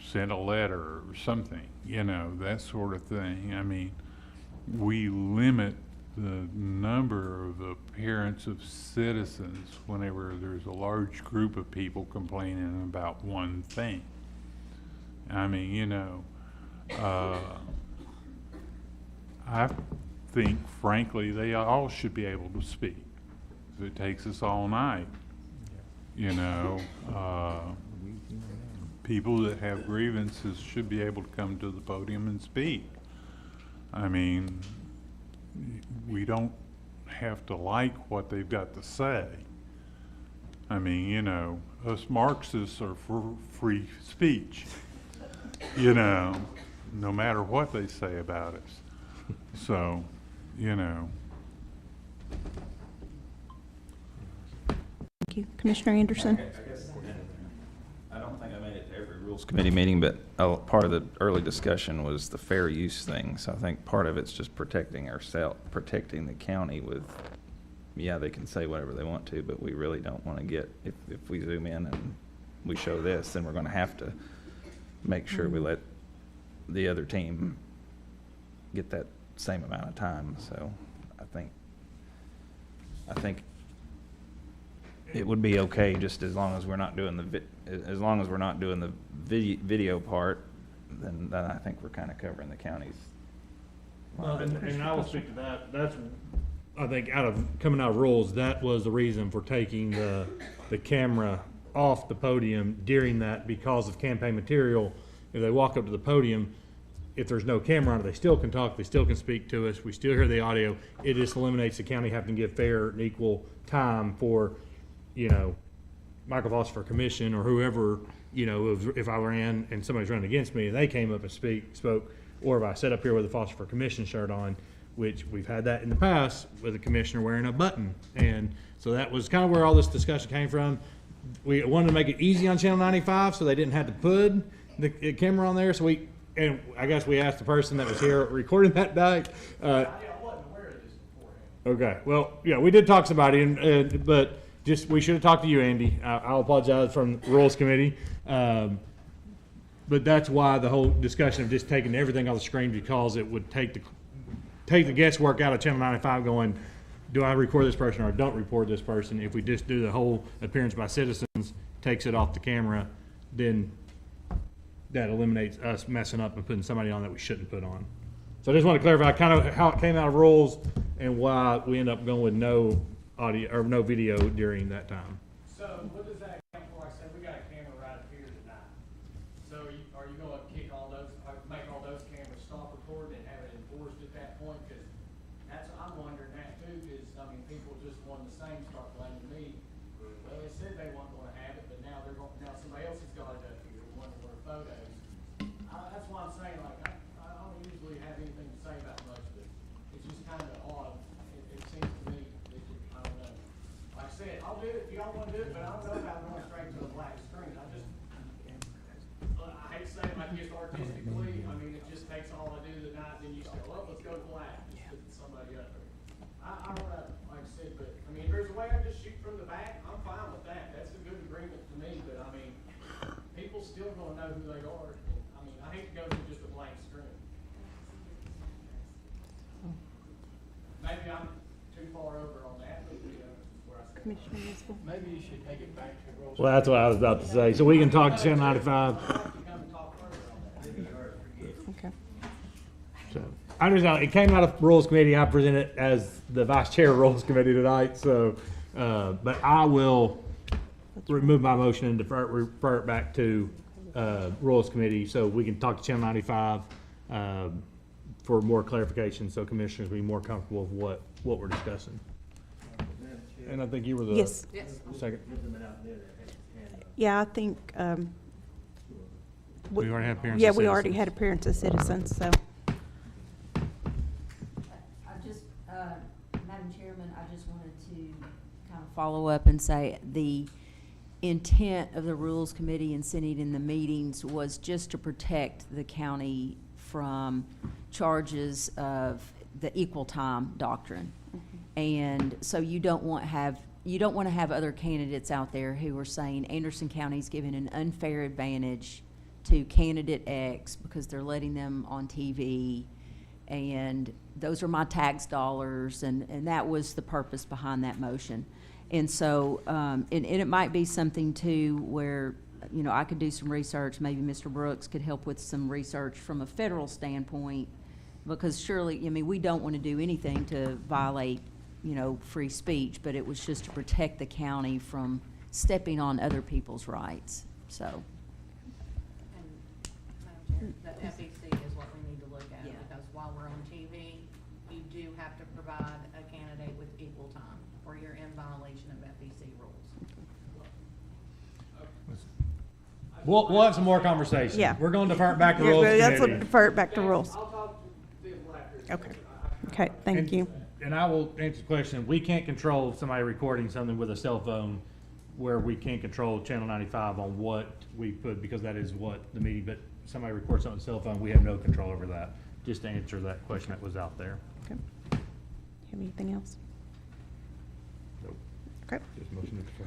send a letter or something, you know, that sort of thing. I mean, we limit the number of appearance of citizens whenever there's a large group of people complaining about one thing. I mean, you know, I think, frankly, they all should be able to speak. If it takes us all night, you know, people that have grievances should be able to come to the podium and speak. I mean, we don't have to like what they've got to say. I mean, you know, us Marxists are for free speech, you know, no matter what they say about us. So, you know. Thank you. Commissioner Anderson? I don't think I made it to every Rules Committee meeting, but part of the early discussion was the fair use thing. So I think part of it's just protecting ourselves, protecting the county with, yeah, they can say whatever they want to, but we really don't want to get, if we zoom in and we show this, then we're going to have to make sure we let the other team get that same amount of time. So I think it would be okay, just as long as we're not doing as long as we're not doing the video part, then I think we're kind of covering the county's. Well, and I will speak to that. That's, I think, coming out of rules, that was the reason for taking the camera off the podium during that, because of campaign material. If they walk up to the podium, if there's no camera on it, they still can talk, they still can speak to us, we still hear the audio. It just eliminates the county having to give fair and equal time for, Michael Foster for commission or whoever, if I ran and somebody's running against me and they came up and spoke, or if I sat up here with a Foster for Commission shirt on, which we've had that in the past with a commissioner wearing a button. And so that was kind of where all this discussion came from. We wanted to make it easy on Channel 95 so they didn't have to put the camera on there. So and I guess we asked the person that was here recording that night. I wasn't aware of this beforehand. Okay, well, yeah, we did talk to somebody, but we should have talked to you, Andy. I'll apologize from the Rules Committee. But that's why the whole discussion of just taking everything off the screen, because it would take the guesswork out of Channel 95 going, do I record this person or don't record this person? If we just do the whole appearance by citizens, takes it off the camera, then that eliminates us messing up and putting somebody on that we shouldn't put on. So I just want to clarify kind of how it came out of rules and why we end up going with no audio or no video during that time. So what does that account for? Like I said, we got a camera right here tonight. So are you going to kick all those, make all those cameras stop recording and have it enforced at that point? Because I'm wondering that too, because, people just wanting the same start blaming me. Well, they said they weren't going to have it, but now now somebody else has got it up here, wanting their photos. That's why I'm saying, I don't usually have anything to say about much, but it's just kind of odd. It seems to me, I don't know. Like I said, I'll do it if y'all want to do it, but I don't know about going straight to a black screen. I hate to say it, just artistically, it just takes all I do the night, then you say, well, let's go to black, just put somebody up there. I don't know, like I said, but, if there's a way I just shoot from the back, I'm fine with that. That's a good agreement to me, but, people still gonna know who they are. I hate to go to just a blank screen. Maybe I'm too far over on that, but, where I stand. Commissioner Nisbet. Maybe you should take it back to rules. Well, that's what I was about to say. So we can talk to Channel 95. Okay. So I understand it came out of Rules Committee. I present it as the Vice Chair of Rules Committee tonight. So, but I will remove my motion and refer it back to Rules Committee so we can talk to Channel 95 for more clarification, so commissioners will be more comfortable with what we're discussing. And I think you were the Yes. second. Yeah, I think, We already had appearance of yeah, we already citizens. had appearance of citizens, so. Madam Chairman, I just wanted to kind of follow up and say the intent of the Rules Committee and sitting in the meetings was just to protect the county from charges of the equal time doctrine. And so you don't want to have other candidates out there who are saying Anderson County's giving an unfair advantage to candidate X because they're letting them on TV, and those are my tax dollars, and that was the purpose behind that motion. And so, and it might be something too where, I could do some research, maybe Mr. Brooks could help with some research from a federal standpoint, because surely, we don't want to do anything to violate, free speech, but it was just to protect the county from stepping on other people's rights, so. And, Madam Chair, the FEC is what we need to look at, because while we're on TV, you do have to provide a candidate with equal time, or you're in violation of FEC rules. We'll have some more conversation. Yeah. We're going to defer it back to Yeah, Rules that's Committee. defer it back to rules. I'll talk to them after. Okay. Okay, thank you. And I will answer the question. We can't control somebody recording something with a cell phone where we can't control Channel 95 on what we put, because that is what the meeting, but somebody records something on a cell phone, we have no control over that. Just to answer that question that was out there. Okay. Have anything else? Nope. Okay. Just motion to defer.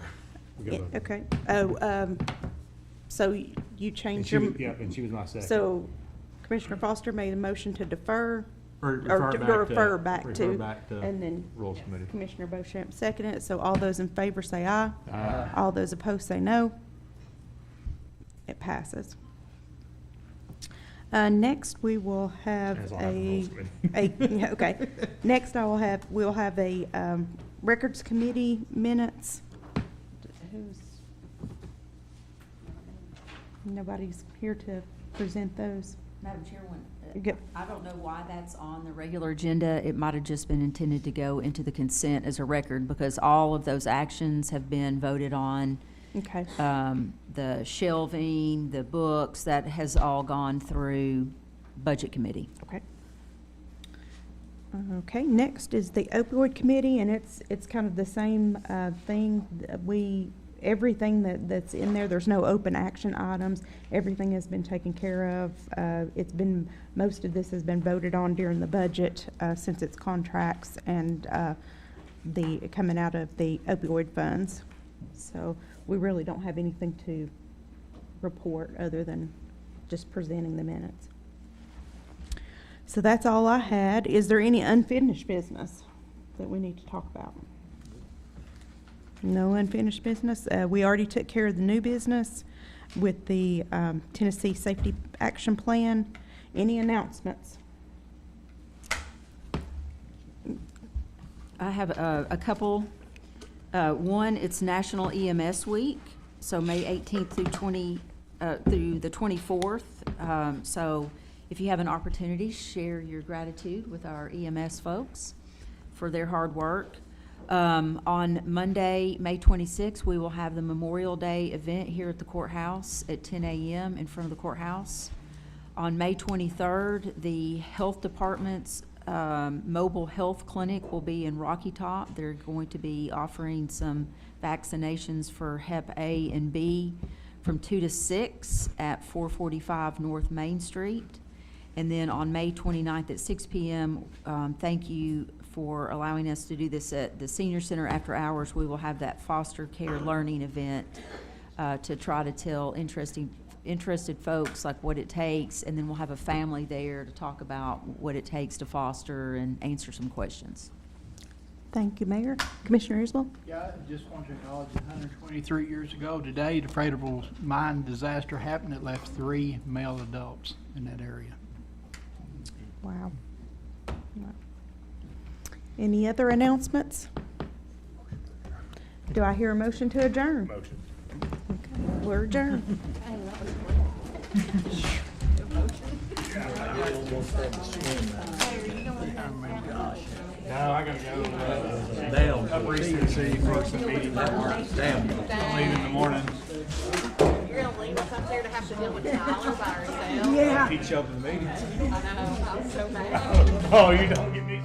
We got Yeah, a- okay. Oh, so you And changed she your. was, yeah, and she was my second. So Commissioner Foster made a motion to defer, Or refer back refer to, back to and then Rules Committee. Commissioner Beauchamp seconded it. So all those in favor say aye. Aye. All those opposed say no. It passes. Next, we will have As on the Rules yeah, okay. Next, we'll have a Records Committee minutes. Nobody's here to present those. Madam Chairwoman, Go- I don't know why that's on the regular agenda. It might have just been intended to go into the consent as a record because all of those actions have been voted on. Okay. The shelving, the books, that has all gone through Budget Committee. Okay. Okay, next is the opioid committee, and it's kind of the same thing. Everything that's in there, there's no open action items. Everything has been taken care of. Most of this has been voted on during the budget since it's contracts and coming out of the opioid funds. So we really don't have anything to report other than just presenting the minutes. So that's all I had. Is there any unfinished business that we need to talk about? No unfinished business. We already took care of the new business with the Tennessee Safety Action Plan. Any announcements? I have a couple. One, it's National EMS Week, so May 18th through the 24th. So if you have an opportunity, share your gratitude with our EMS folks for their hard work. On Monday, May 26th, we will have the Memorial Day event here at the courthouse at 10 a.m. in front of the courthouse. On May 23rd, the health department's mobile health clinic will be in Rocky Top. They're going to be offering some vaccinations for Hep A and B from 2 to 6 at 445 North Main Street. And then on May 29th at 6 p.m., thank you for allowing us to do this at the Senior Center after hours. We will have that foster care learning event to try to tell interested folks like what it takes, and then we'll have a family there to talk about what it takes to foster and answer some questions. Thank you, Mayor. Commissioner Isbell? Yeah, I just want to acknowledge 123 years ago today, the Fredericksburg mine disaster happened. It left 3 male adults in that area. Wow. Any other announcements? Do I hear a motion to adjourn? Motion. Okay, we're adjourned. No, I gotta go. Damn. Up recency for some meeting. Damn. I'll leave in the morning. You're gonna leave us up there to have to deal with Tyler by ourselves? Yeah. He'd show up in the meetings. I know, I'm so mad. Oh, you don't get me